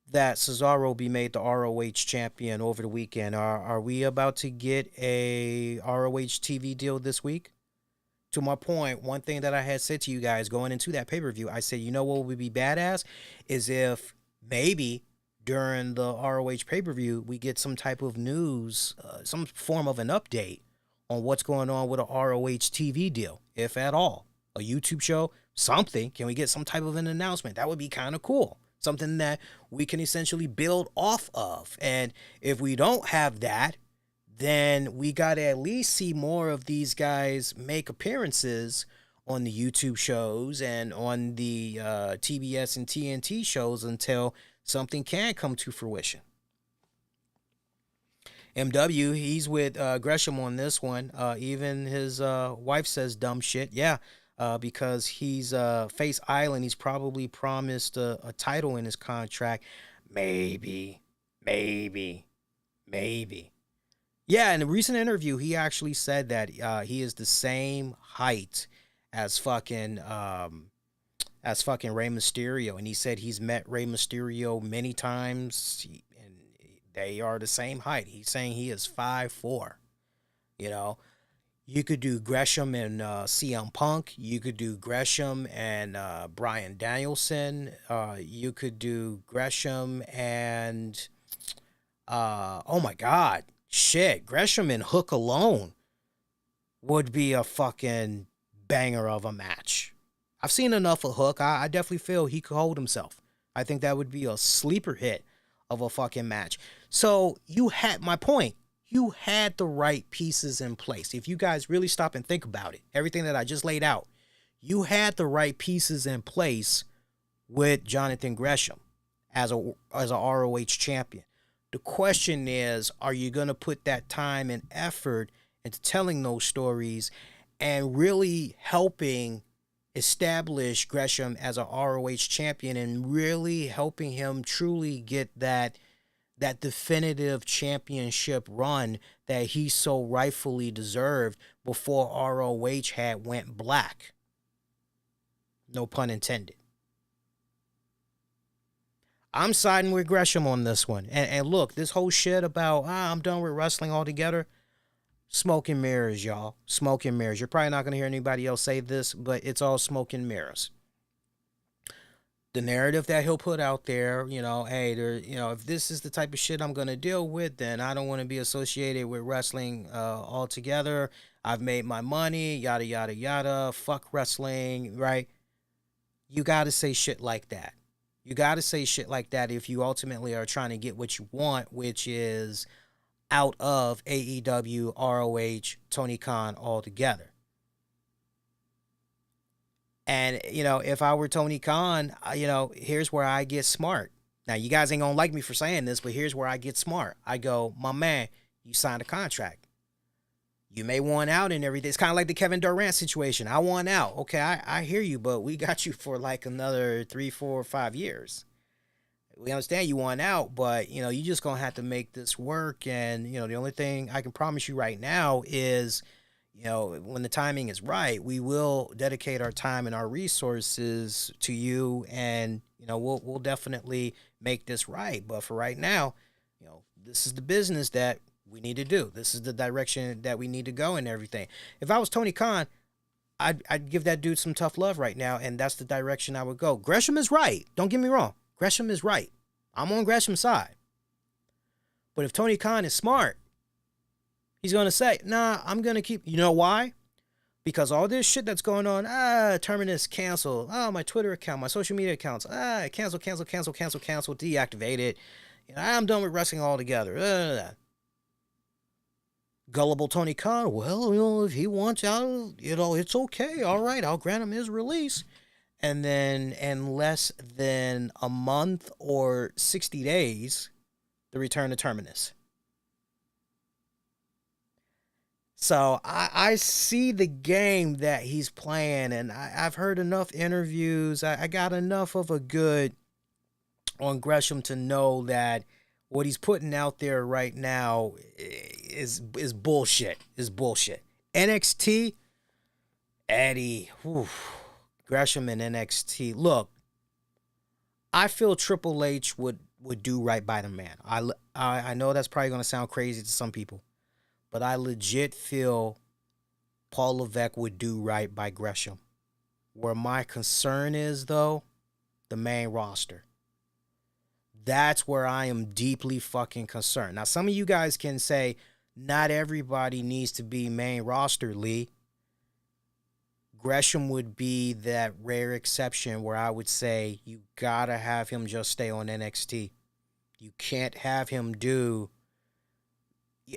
that Cesaro be made the ROH champion over the weekend? Are we about to get a ROH TV deal this week? To my point, one thing that I had said to you guys going into that pay-per-view, I said, you know what would be badass? Is if maybe during the ROH pay-per-view, we get some type of news, some form of an update on what's going on with a ROH TV deal, if at all. A YouTube show, something. Can we get some type of an announcement? That would be kind of cool. Something that we can essentially build off of. And if we don't have that, then we got to at least see more of these guys make appearances on the YouTube shows and on the TBS and TNT shows until something can come to fruition. MW, he's with Gresham on this one. Even his wife says dumb shit. Yeah. Because he's Face Island, he's probably promised a title in his contract. Maybe. Yeah, in a recent interview, he actually said that he is the same height as fucking Rey Mysterio, and he said he's met Rey Mysterio many times, and they are the same height. He's saying he is 5'4", you know. You could do Gresham and CM Punk. You could do Gresham and Bryan Danielson. You could do Gresham and, oh my God, shit. Gresham and Hook alone would be a fucking banger of a match. I've seen enough of Hook. I definitely feel he could hold himself. I think that would be a sleeper hit of a fucking match. So you had my point. You had the right pieces in place. If you guys really stop and think about it, everything that I just laid out, you had the right pieces in place with Jonathan Gresham as a ROH champion. The question is, are you going to put that time and effort into telling those stories and really helping establish Gresham as a ROH champion and really helping him truly get that definitive championship run that he so rightfully deserved before ROH had went black? No pun intended. I'm siding with Gresham on this one. And look, this whole shit about, I'm done with wrestling altogether. Smoke and mirrors, y'all. Smoke and mirrors. You're probably not going to hear anybody else say this, but it's all smoke and mirrors. The narrative that he'll put out there, hey, if this is the type of shit I'm going to deal with, then I don't want to be associated with wrestling altogether. I've made my money, yada, yada, yada. Fuck wrestling, right? You got to say shit like that. You got to say shit like that if you ultimately are trying to get what you want, which is out of AEW, ROH, Tony Khan altogether. And, if I were Tony Khan, here's where I get smart. Now, you guys ain't going to like me for saying this, but here's where I get smart. I go, my man, you signed a contract. You may want out and everything. It's kind of like the Kevin Durant situation. I want out. Okay, I hear you, but we got you for like another 3, 4, 5 years. We understand you want out, but, you just going to have to make this work. And, the only thing I can promise you right now is, when the timing is right, we will dedicate our time and our resources to you, and we'll definitely make this right. But for right now, this is the business that we need to do. This is the direction that we need to go and everything. If I was Tony Khan, I'd give that dude some tough love right now, and that's the direction I would go. Gresham is right. Don't get me wrong. Gresham is right. I'm on Gresham's side. But if Tony Khan is smart, he's going to say, nah, I'm going to keep... You know why? Because all this shit that's going on, Terminus cancel. Oh, my Twitter account, my social media accounts, cancel, deactivate it. I'm done with wrestling altogether. Gullible Tony Khan, well, if he wants out, it's okay. All right, I'll grant him his release. And then in less than a month or 60 days, the return to Terminus. So I see the game that he's playing, and I've heard enough interviews. I got enough of a good on Gresham to know that what he's putting out there right now is bullshit. Is bullshit. NXT, Eddie, Gresham and NXT. Look, I feel Triple H would do right by the man. I know that's probably going to sound crazy to some people, but I legit feel Paul Levesque would do right by Gresham. Where my concern is, though, the main roster. That's where I am deeply fucking concerned. Now, some of you guys can say, not everybody needs to be main roster, Lee. Gresham would be that rare exception where I would say you gotta have him just stay on NXT. You can't have him do...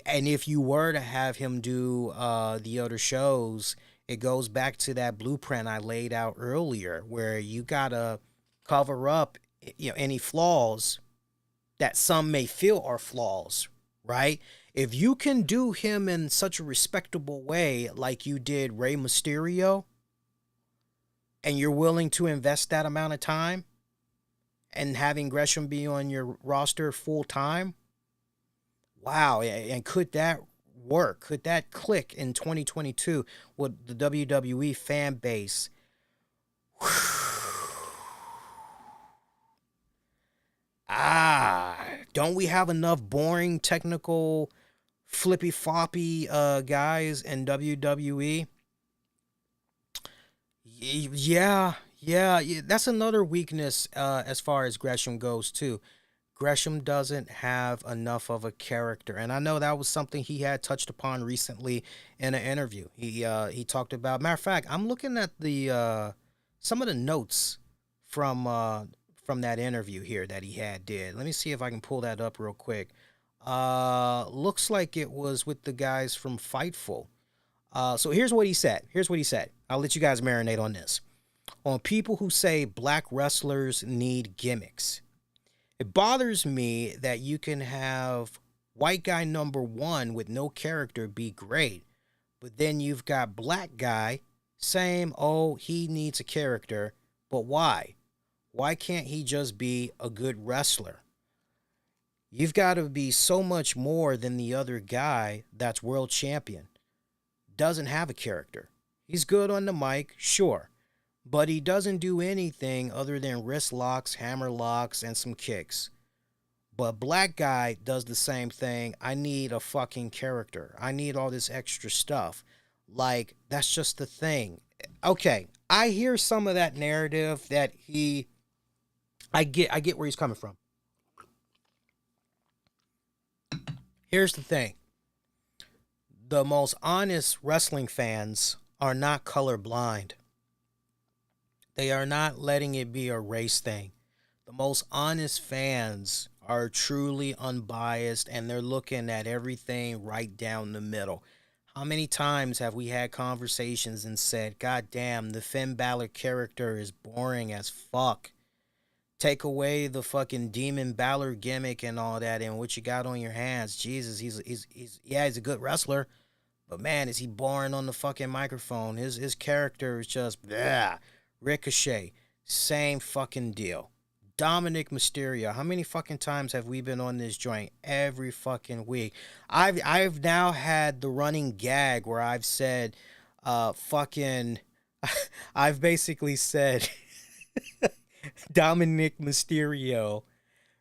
And if you were to have him do the other shows, it goes back to that blueprint I laid out earlier, where you gotta cover up, any flaws that some may feel are flaws, right? If you can do him in such a respectable way, like you did Rey Mysterio, and you're willing to invest that amount of time, and having Gresham be on your roster full time. Wow, and could that work? Could that click in 2022 with the WWE fan base? Don't we have enough boring, technical, flippy-floppy guys in WWE? Yeah, that's another weakness as far as Gresham goes, too. Gresham doesn't have enough of a character. And I know that was something he had touched upon recently in an interview. He talked about, matter of fact, I'm looking at the some of the notes from that interview here that he did. Let me see if I can pull that up real quick. Looks like it was with the guys from Fightful. So here's what he said. I'll let you guys marinate on this. On people who say black wrestlers need gimmicks. It bothers me that you can have white guy number one with no character be great, but then you've got black guy, same, he needs a character, but why? Why can't he just be a good wrestler? You've got to be so much more than the other guy that's world champion. Doesn't have a character. He's good on the mic, sure. But he doesn't do anything other than wrist locks, hammer locks, and some kicks. But black guy does the same thing. I need a fucking character. I need all this extra stuff. Like, that's just the thing. Okay, I hear some of that narrative that I get where he's coming from. Here's the thing. The most honest wrestling fans are not colorblind. They are not letting it be a race thing. The most honest fans are truly unbiased, and they're looking at everything right down the middle. How many times have we had conversations and said, God damn, the Finn Balor character is boring as fuck. Take away the fucking Demon Balor gimmick and all that, and what you got on your hands. Jesus, he's a good wrestler, but man, is he boring on the fucking microphone. His character is just blah. Ricochet, same fucking deal. Dominic Mysterio, how many fucking times have we been on this joint? Every fucking week. I've now had the running gag where I've said, I've basically said Dominic Mysterio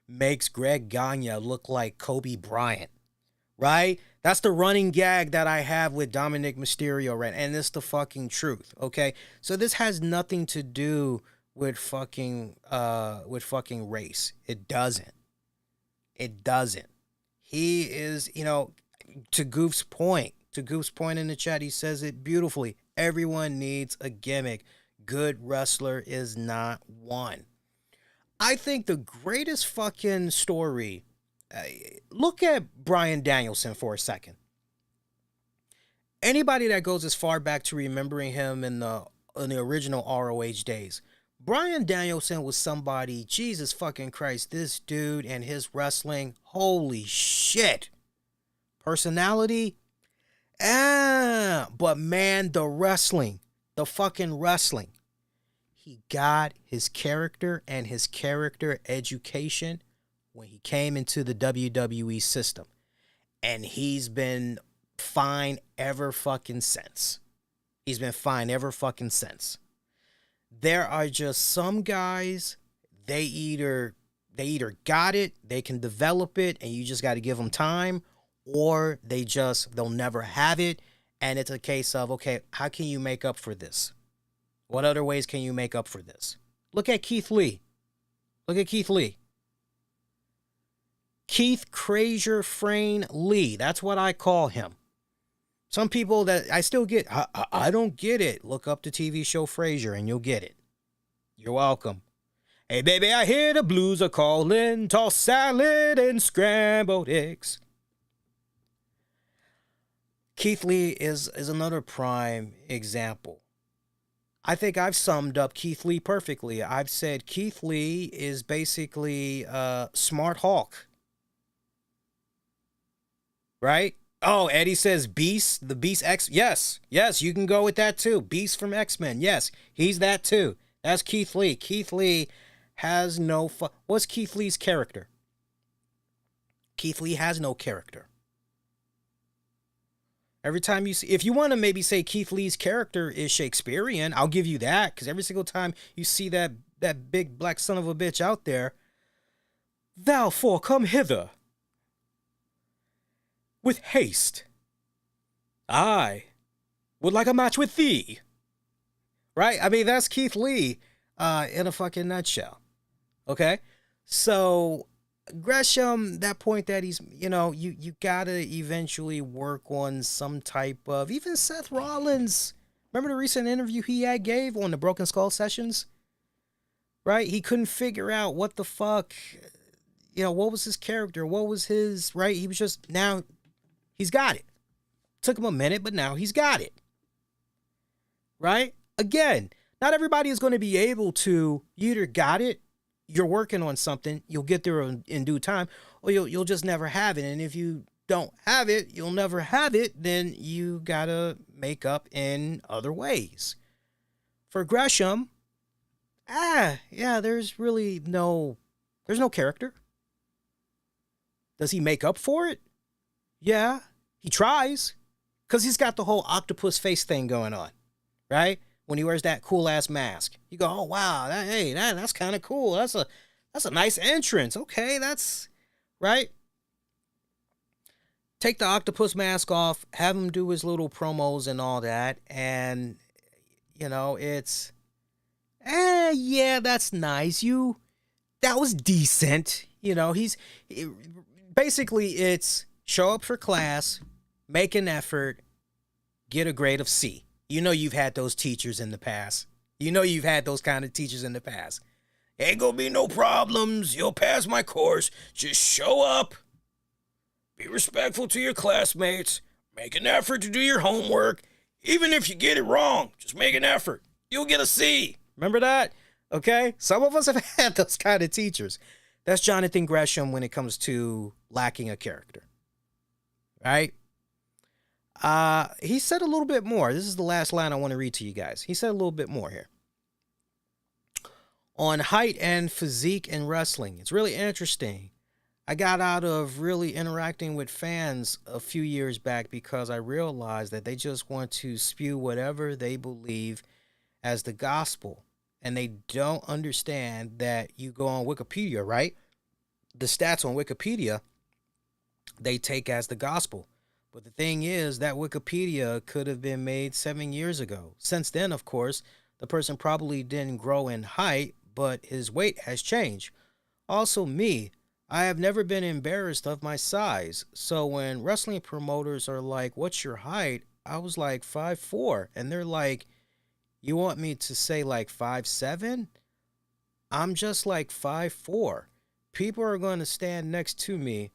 makes Greg Gagne look like Kobe Bryant, right? That's the running gag that I have with Dominic Mysterio, right? And it's the fucking truth, okay? So this has nothing to do with fucking race. It doesn't. He is, to Goof's point in the chat, he says it beautifully. Everyone needs a gimmick. Good wrestler is not one. I think the greatest fucking story, look at Bryan Danielson for a second. Anybody that goes as far back to remembering him in the original ROH days, Bryan Danielson was somebody, Jesus fucking Christ, this dude and his wrestling, holy shit. Personality, but man, the fucking wrestling. He got his character and his character education when he came into the WWE system. And he's been fine ever fucking since. There are just some guys, they either got it, they can develop it, and you just got to give them time, or they'll never have it, and it's a case of, okay, how can you make up for this? What other ways can you make up for this? Look at Keith Lee. Keith Frazier Frayne Lee. That's what I call him. Some people that I still get, I don't get it. Look up the TV show Frasier and you'll get it. You're welcome. Hey, baby, I hear the blues are calling. Toss salad and scrambled eggs. Keith Lee is another prime example. I think I've summed up Keith Lee perfectly. I've said Keith Lee is basically Smart Hulk. Right? Oh, Eddie says Beast, the Beast X. Yes, you can go with that too. Beast from X-Men. Yes, he's that too. That's Keith Lee. Keith Lee has no... What's Keith Lee's character? Keith Lee has no character. Every time you see... If you want to maybe say Keith Lee's character is Shakespearean, I'll give you that. Because every single time you see that big black son of a bitch out there, thou four come hither with haste. I would like a match with thee. Right? I mean, that's Keith Lee in a fucking nutshell. Okay? So, Gresham, that point that he's, you gotta eventually work on some type of, even Seth Rollins. Remember the recent interview he gave on the Broken Skull Sessions? Right? He couldn't figure out what the fuck, what was his character? What was his, right? He was just, now he's got it. Took him a minute, but now he's got it. Right? Again, not everybody is going to be able to, you either got it, you're working on something, you'll get there in due time, or you'll just never have it. And if you don't have it, you'll never have it, then you got to make up in other ways. For Gresham, there's no character. Does he make up for it? Yeah, he tries, because he's got the whole octopus face thing going on, right? When he wears that cool ass mask, you go, oh wow, that's kind of cool. That's a nice entrance. Okay, that's right? Take the octopus mask off, have him do his little promos and all that, and it's yeah, that's nice. That was decent. Basically it's show up for class, make an effort, get a grade of C. You've had those teachers in the past. You've had those kind of teachers in the past. Ain't gonna be no problems. You'll pass my course. Just show up. Be respectful to your classmates. Make an effort to do your homework. Even if you get it wrong, just make an effort. You'll get a C. Remember that? Okay? Some of us have had those kind of teachers. That's Jonathan Gresham when it comes to lacking a character. Right? He said a little bit more. This is the last line I want to read to you guys. He said a little bit more here. On height and physique in wrestling. It's really interesting. I got out of really interacting with fans a few years back because I realized that they just want to spew whatever they believe as the gospel. And they don't understand that you go on Wikipedia, right? The stats on Wikipedia, they take as the gospel. But the thing is that Wikipedia could have been made 7 years ago. Since then, of course, the person probably didn't grow in height, but his weight has changed. Also, I have never been embarrassed of my size. So when wrestling promoters are like, what's your height? I was like 5'4". And they're like, you want me to say like 5'7"? I'm just like 5'4". People are going to stand next to me.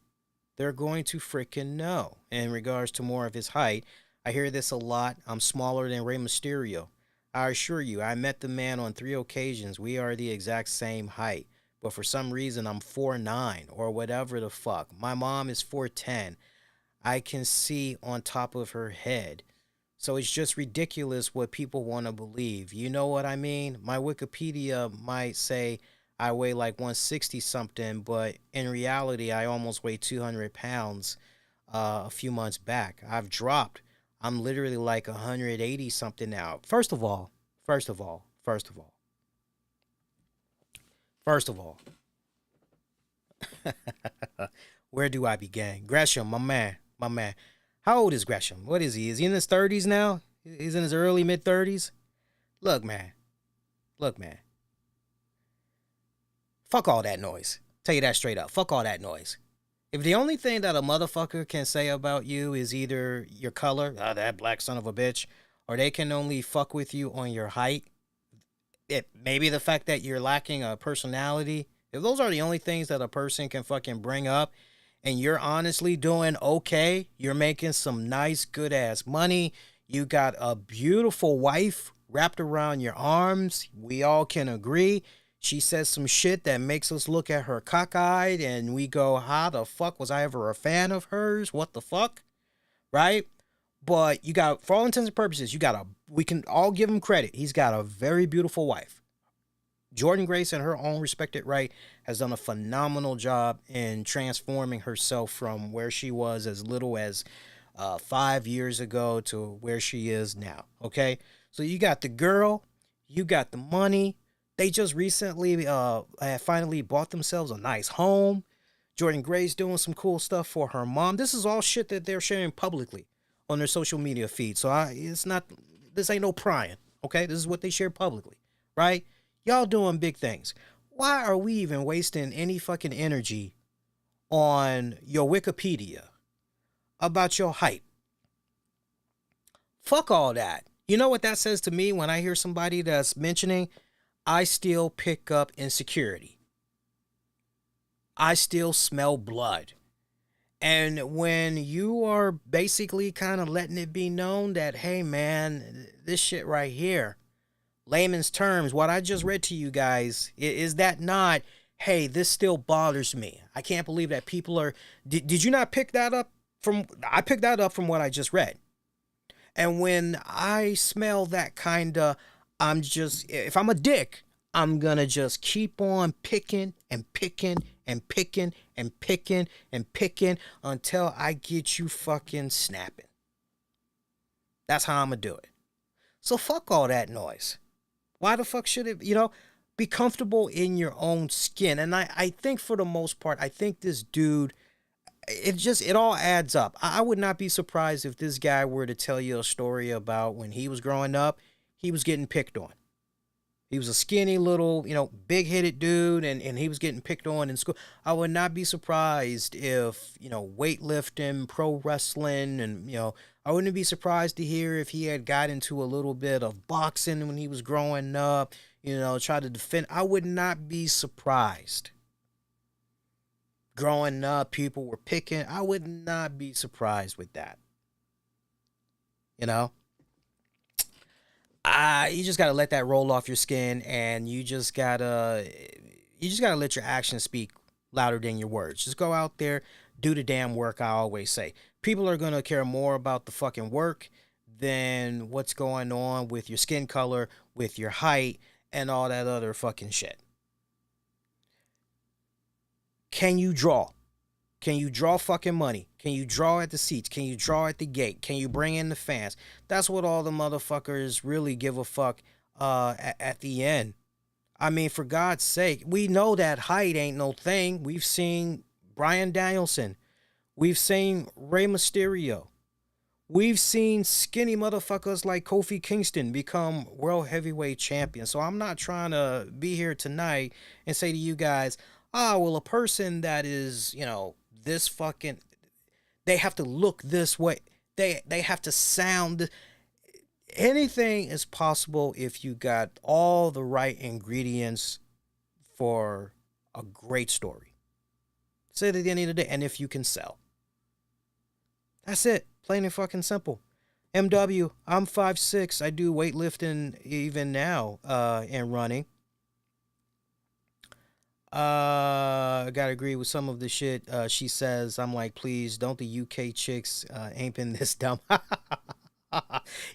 They're going to freaking know. In regards to more of his height, I hear this a lot. I'm smaller than Rey Mysterio. I assure you, I met the man on 3 occasions. We are the exact same height. But for some reason, I'm 4'9" or whatever the fuck. My mom is 4'10". I can see on top of her head. So it's just ridiculous what people want to believe. You know what I mean? My Wikipedia might say I weigh like 160 something, but in reality, I almost weigh 200 pounds a few months back. I've dropped. I'm literally like 180 something now. First of all, where do I begin? Gresham, my man. How old is Gresham? What is he? Is he in his 30s now? He's in his early mid 30s. Look, man. Fuck all that noise. Tell you that straight up. Fuck all that noise. If the only thing that a motherfucker can say about you is either your color, that black son of a bitch, or they can only fuck with you on your height, maybe the fact that you're lacking a personality, if those are the only things that a person can fucking bring up, and you're honestly doing okay, you're making some nice, good-ass money, you got a beautiful wife wrapped around your arms, we all can agree, she says some shit that makes us look at her cockeyed, and we go, how the fuck was I ever a fan of hers? What the fuck? Right? But you got, for all intents and purposes, we can all give him credit. He's got a very beautiful wife. Jordan Grace, in her own respected right, has done a phenomenal job in transforming herself from where she was as little as 5 years ago to where she is now. Okay? So you got the girl, you got the money. They just recently finally bought themselves a nice home. Jordan Grace doing some cool stuff for her mom. This is all shit that they're sharing publicly on their social media feed. So this ain't no prying, okay? This is what they share publicly, right? Y'all doing big things. Why are we even wasting any fucking energy on your Wikipedia about your height? Fuck all that. You know what that says to me when I hear somebody that's mentioning, I still pick up insecurity. I still smell blood. And when you are basically kind of letting it be known that, hey, man, this shit right here, layman's terms, what I just read to you guys, is that not, hey, this still bothers me. I can't believe that people are, did you not pick that up I picked that up from what I just read. And when I smell that kind of, if I'm a dick, I'm going to just keep on picking and picking and picking and picking and picking until I get you fucking snapping. That's how I'm going to do it. So fuck all that noise. Why the fuck should it, be comfortable in your own skin. And I think for the most part, I think this dude, it all adds up. I would not be surprised if this guy were to tell you a story about when he was growing up, he was getting picked on. He was a skinny little, big-headed dude, and he was getting picked on in school. I would not be surprised if, weightlifting, pro wrestling, and, I wouldn't be surprised to hear if he had got into a little bit of boxing when he was growing up, try to defend. I would not be surprised. Growing up, people were picking. I would not be surprised with that. You just gotta let that roll off your skin, and you just gotta let your actions speak louder than your words. Just go out there, do the damn work. I always say people are gonna care more about the fucking work than what's going on with your skin color, with your height, and all that other fucking shit. Can you draw? Can you draw fucking money? Can you draw at the seats? Can you draw at the gate? Can you bring in the fans? That's what all the motherfuckers really give a fuck at the end. I mean, for God's sake, we know that height ain't no thing. We've seen Bryan Danielson. We've seen Rey Mysterio. We've seen skinny motherfuckers like Kofi Kingston become world heavyweight champion. So I'm not trying to be here tonight and say to you guys, well, a person that is, this fucking, they have to look this way. They have to sound. Anything is possible if you got all the right ingredients for a great story. Say it at the end of the day, and if you can sell. That's it. Plain and fucking simple. MW, I'm 5'6". I do weightlifting even now, and running. I gotta agree with some of the shit she says. I'm like, please, don't the UK chicks ain't been this dumb.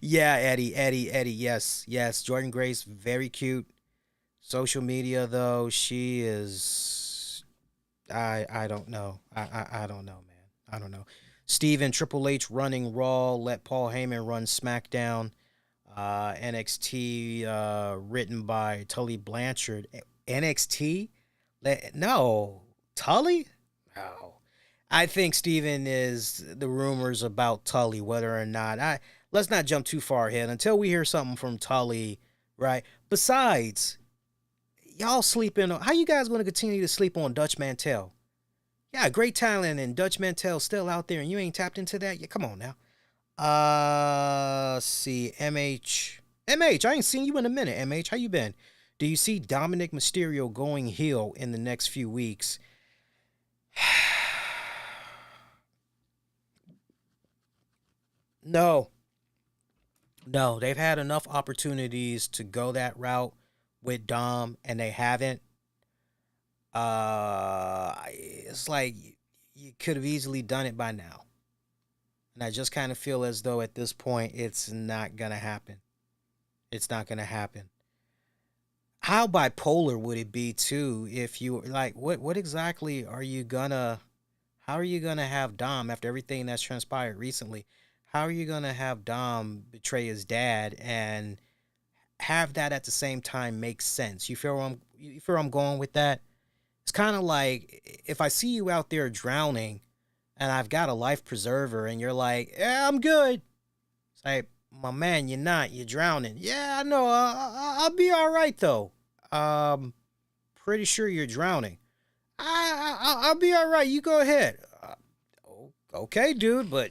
Yeah, Eddie, yes. Jordan Grace, very cute. Social media though, she is, I don't know. I don't know, man. I don't know. Steven, Triple H running Raw, let Paul Heyman run SmackDown. NXT written by Tully Blanchard. NXT? No. Tully? No. I think Steven is the rumors about Tully, whether or not. Let's not jump too far ahead until we hear something from Tully, right? Besides, y'all sleeping on. How you guys going to continue to sleep on Dutch Mantel? Yeah, great talent, and Dutch Mantel still out there, and you ain't tapped into that? Yeah, come on now. Let's see, MH, I ain't seen you in a minute. MH, how you been? Do you see Dominic Mysterio going heel in the next few weeks? No, they've had enough opportunities to go that route with Dom, and they haven't. It's like you could have easily done it by now. And I just kind of feel as though at this point, it's not going to happen. It's not going to happen. How bipolar would it be too if you like, what exactly are you gonna, how are you gonna have Dom after everything that's transpired recently? How are you gonna have Dom betray his dad and have that at the same time make sense? You feel where I'm going with that? It's kind of like if I see you out there drowning and I've got a life preserver and you're like, yeah, I'm good. It's like, my man, you're not. You're drowning. Yeah, I know. I'll be all right, though. Pretty sure you're drowning. I'll be all right. You go ahead. Okay, dude, but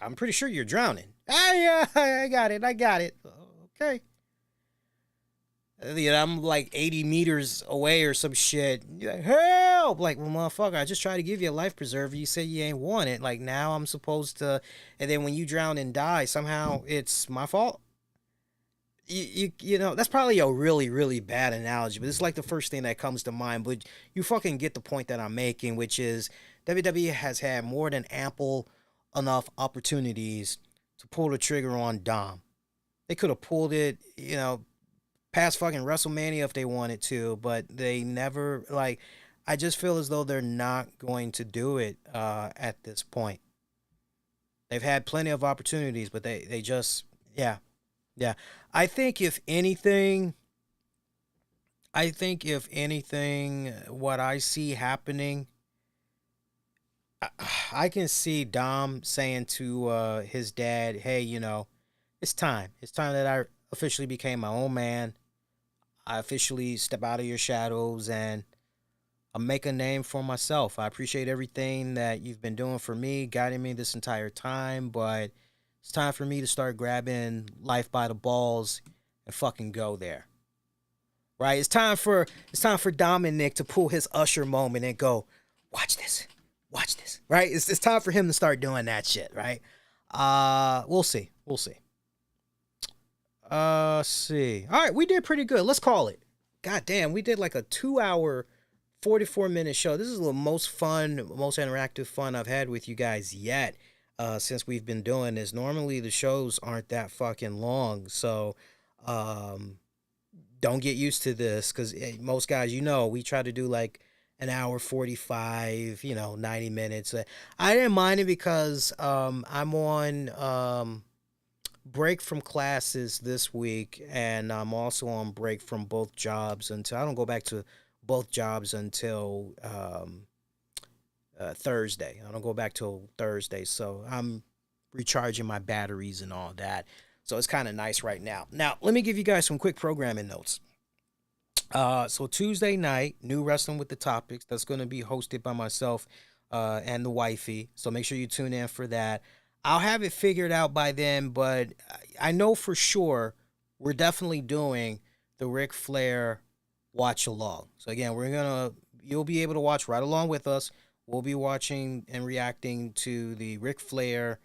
I'm pretty sure you're drowning. I got it. Okay. I'm like 80 meters away or some shit. You're like, help! Like, well, motherfucker, I just tried to give you a life preserver. You said you ain't want it. Like, now I'm supposed to... And then when you drown and die, somehow it's my fault? You know, that's probably a really, really bad analogy, but it's like the first thing that comes to mind. But you fucking get the point that I'm making, which is WWE has had more than ample enough opportunities to pull the trigger on Dom. They could have pulled it, past fucking WrestleMania if they wanted to, but they never, like, I just feel as though they're not going to do it at this point. They've had plenty of opportunities, but they just, yeah. I think if anything, I think if anything, what I see happening, I can see Dom saying to his dad, "Hey, it's time. It's time that I officially became my own man. I officially step out of your shadows and I make a name for myself. I appreciate everything that you've been doing for me, guiding me this entire time, but it's time for me to start grabbing life by the balls and fucking go there." Right? It's time for Dominic to pull his Usher moment and go, "Watch this. Watch this." Right? It's time for him to start doing that shit, right? We'll see. We'll see. See. All right, we did pretty good. Let's call it. God damn, we did like a 2 hour, 44-minute show. This is the most fun, most interactive fun I've had with you guys yet. Since we've been doing this. Normally the shows aren't that fucking long, so don't get used to this because most guys, we try to do like an hour 45, 90 minutes. I didn't mind it because I'm on break from classes this week, and I'm also on break from both jobs until I don't go back to both jobs until Thursday. I don't go back till Thursday, so I'm recharging my batteries and all that. So it's kind of nice right now. Now, let me give you guys some quick programming notes. So Tuesday night, new Wrestling with the Topics. That's going to be hosted by myself and the wifey. So make sure you tune in for that. I'll have it figured out by then, but I know for sure we're definitely doing the Ric Flair watch along. So again, you'll be able to watch right along with us. We'll be watching and reacting to the Ric Flair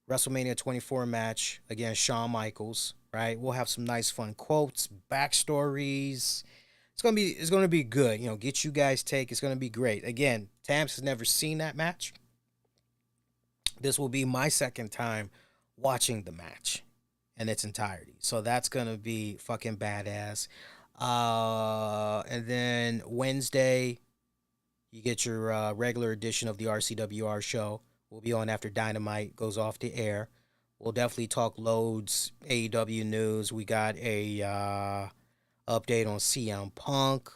WrestleMania 24 match against Shawn Michaels, right? We'll have some nice fun quotes, backstories. It's gonna be good. Get you guys take. It's gonna be great. Again, Tams has never seen that match. This will be my second time watching the match in its entirety. So that's gonna be fucking badass. And then Wednesday, you get your regular edition of the RCWR show. We'll be on after Dynamite goes off the air. We'll definitely talk loads, AEW news. We got a update on CM Punk,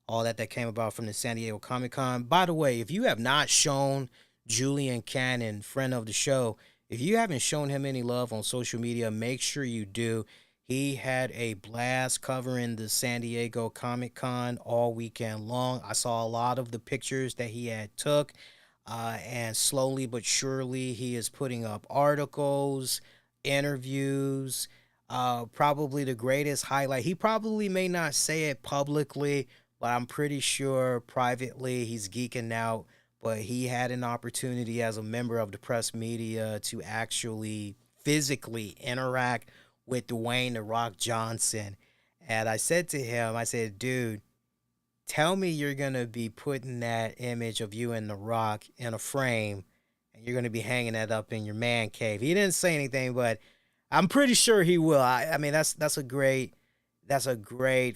all that came about from the San Diego Comic-Con. By the way, if you have not shown Julian Cannon, friend of the show, if you haven't shown him any love on social media, make sure you do. He had a blast covering the San Diego Comic-Con all weekend long. I saw a lot of the pictures that he had took. And slowly but surely, he is putting up articles, interviews. Probably the greatest highlight. He probably may not say it publicly, but I'm pretty sure privately he's geeking out. But he had an opportunity as a member of the press media to actually physically interact with Dwayne "The Rock" Johnson. And I said to him, dude, tell me you're going to be putting that image of you and The Rock in a frame, and you're going to be hanging that up in your man cave. He didn't say anything, but I'm pretty sure he will. I mean, that's a great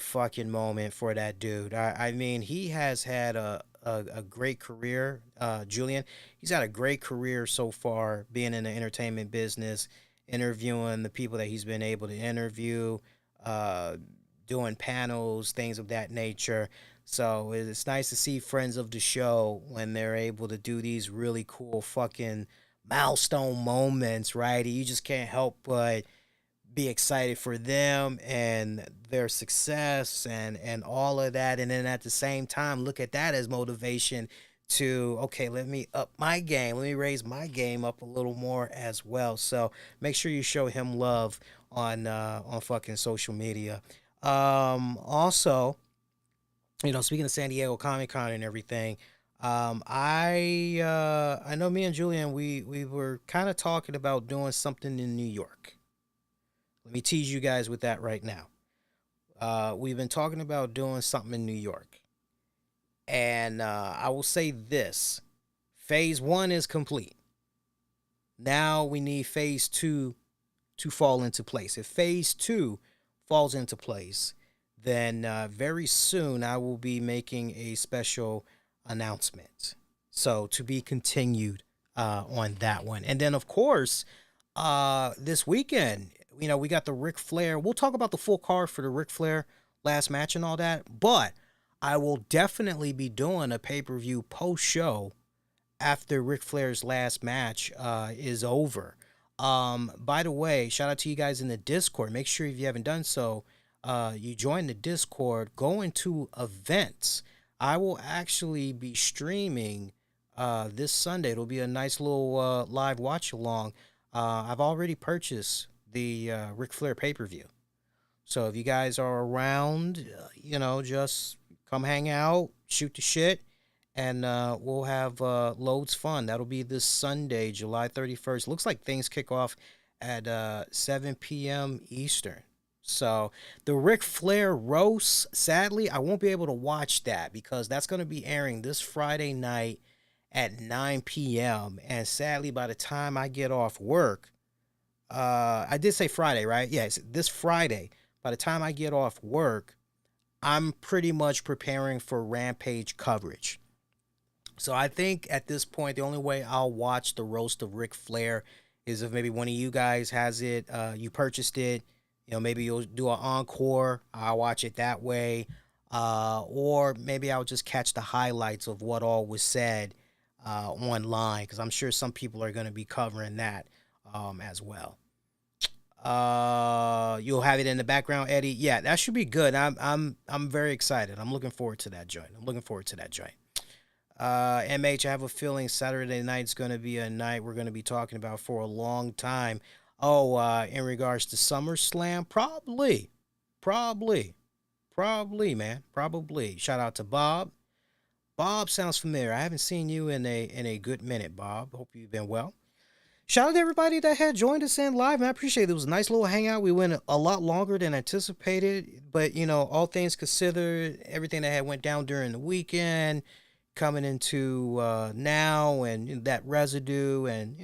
fucking moment for that dude. I mean, he has had a great career, Julian. He's had a great career so far being in the entertainment business, interviewing the people that he's been able to interview, doing panels, things of that nature. So it's nice to see friends of the show when they're able to do these really cool fucking milestone moments, right? You just can't help but be excited for them and their success and all of that. And then at the same time, look at that as motivation to, okay, let me up my game. Let me raise my game up a little more as well. So make sure you show him love on fucking social media. Also, speaking of San Diego Comic-Con and everything, I know me and Julian, we were kind of talking about doing something in New York. Let me tease you guys with that right now. We've been talking about doing something in New York. And I will say this. Phase 1 is complete. Now we need Phase 2 to fall into place. If Phase 2 falls into place, then very soon I will be making a special announcement. So to be continued on that one. And then, of course, this weekend, we got the Ric Flair. We'll talk about the full card for the Ric Flair last match and all that. But I will definitely be doing a pay-per-view post-show after Ric Flair's last match is over. By the way, shout out to you guys in the Discord. Make sure if you haven't done so, you join the Discord. Go into events. I will actually be streaming this Sunday. It'll be a nice little live watch along. I've already purchased the Ric Flair pay-per-view. So if you guys are around, just come hang out, shoot the shit, and we'll have loads fun. That'll be this Sunday, July 31st. Looks like things kick off at 7 p.m. Eastern. So the Ric Flair roast, sadly, I won't be able to watch that because that's going to be airing this Friday night at 9 p.m. And sadly, by the time I get off work, I did say Friday, right? Yeah, it's this Friday. By the time I get off work, I'm pretty much preparing for Rampage coverage. So I think at this point, the only way I'll watch the roast of Ric Flair is if maybe one of you guys has it, you purchased it, maybe you'll do an encore. I'll watch it that way. Or maybe I'll just catch the highlights of what all was said online, because I'm sure some people are going to be covering that as well. You'll have it in the background, Eddie. Yeah, that should be good. I'm very excited. I'm looking forward to that joint. MH, I have a feeling Saturday night's going to be a night we're going to be talking about for a long time. Oh, in regards to SummerSlam, probably, man, probably. Shout out to Bob. Bob sounds familiar. I haven't seen you in a good minute, Bob. Hope you've been well. Shout out to everybody that had joined us in live, and I appreciate it. It was a nice little hangout. We went a lot longer than anticipated, but, all things considered, everything that had went down during the weekend, coming into now, and that residue, and,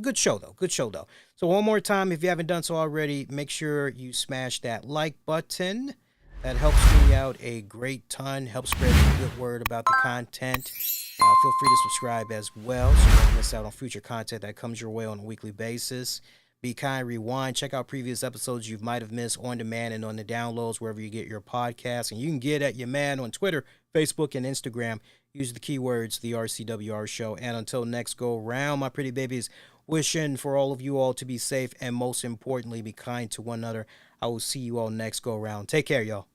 good show, though. So one more time, if you haven't done so already, make sure you smash that like button. That helps me out a great ton, helps spread the good word about the content. Feel free to subscribe as well so you don't miss out on future content that comes your way on a weekly basis. Be kind, rewind, check out previous episodes you might have missed on demand and on the downloads wherever you get your podcasts. And you can get at your man on Twitter, Facebook, and Instagram. Use the keywords, the RCWR Show. And until next go round, my pretty babies, wishing for all of you all to be safe and most importantly, be kind to one another. I will see you all next go round. Take care, y'all.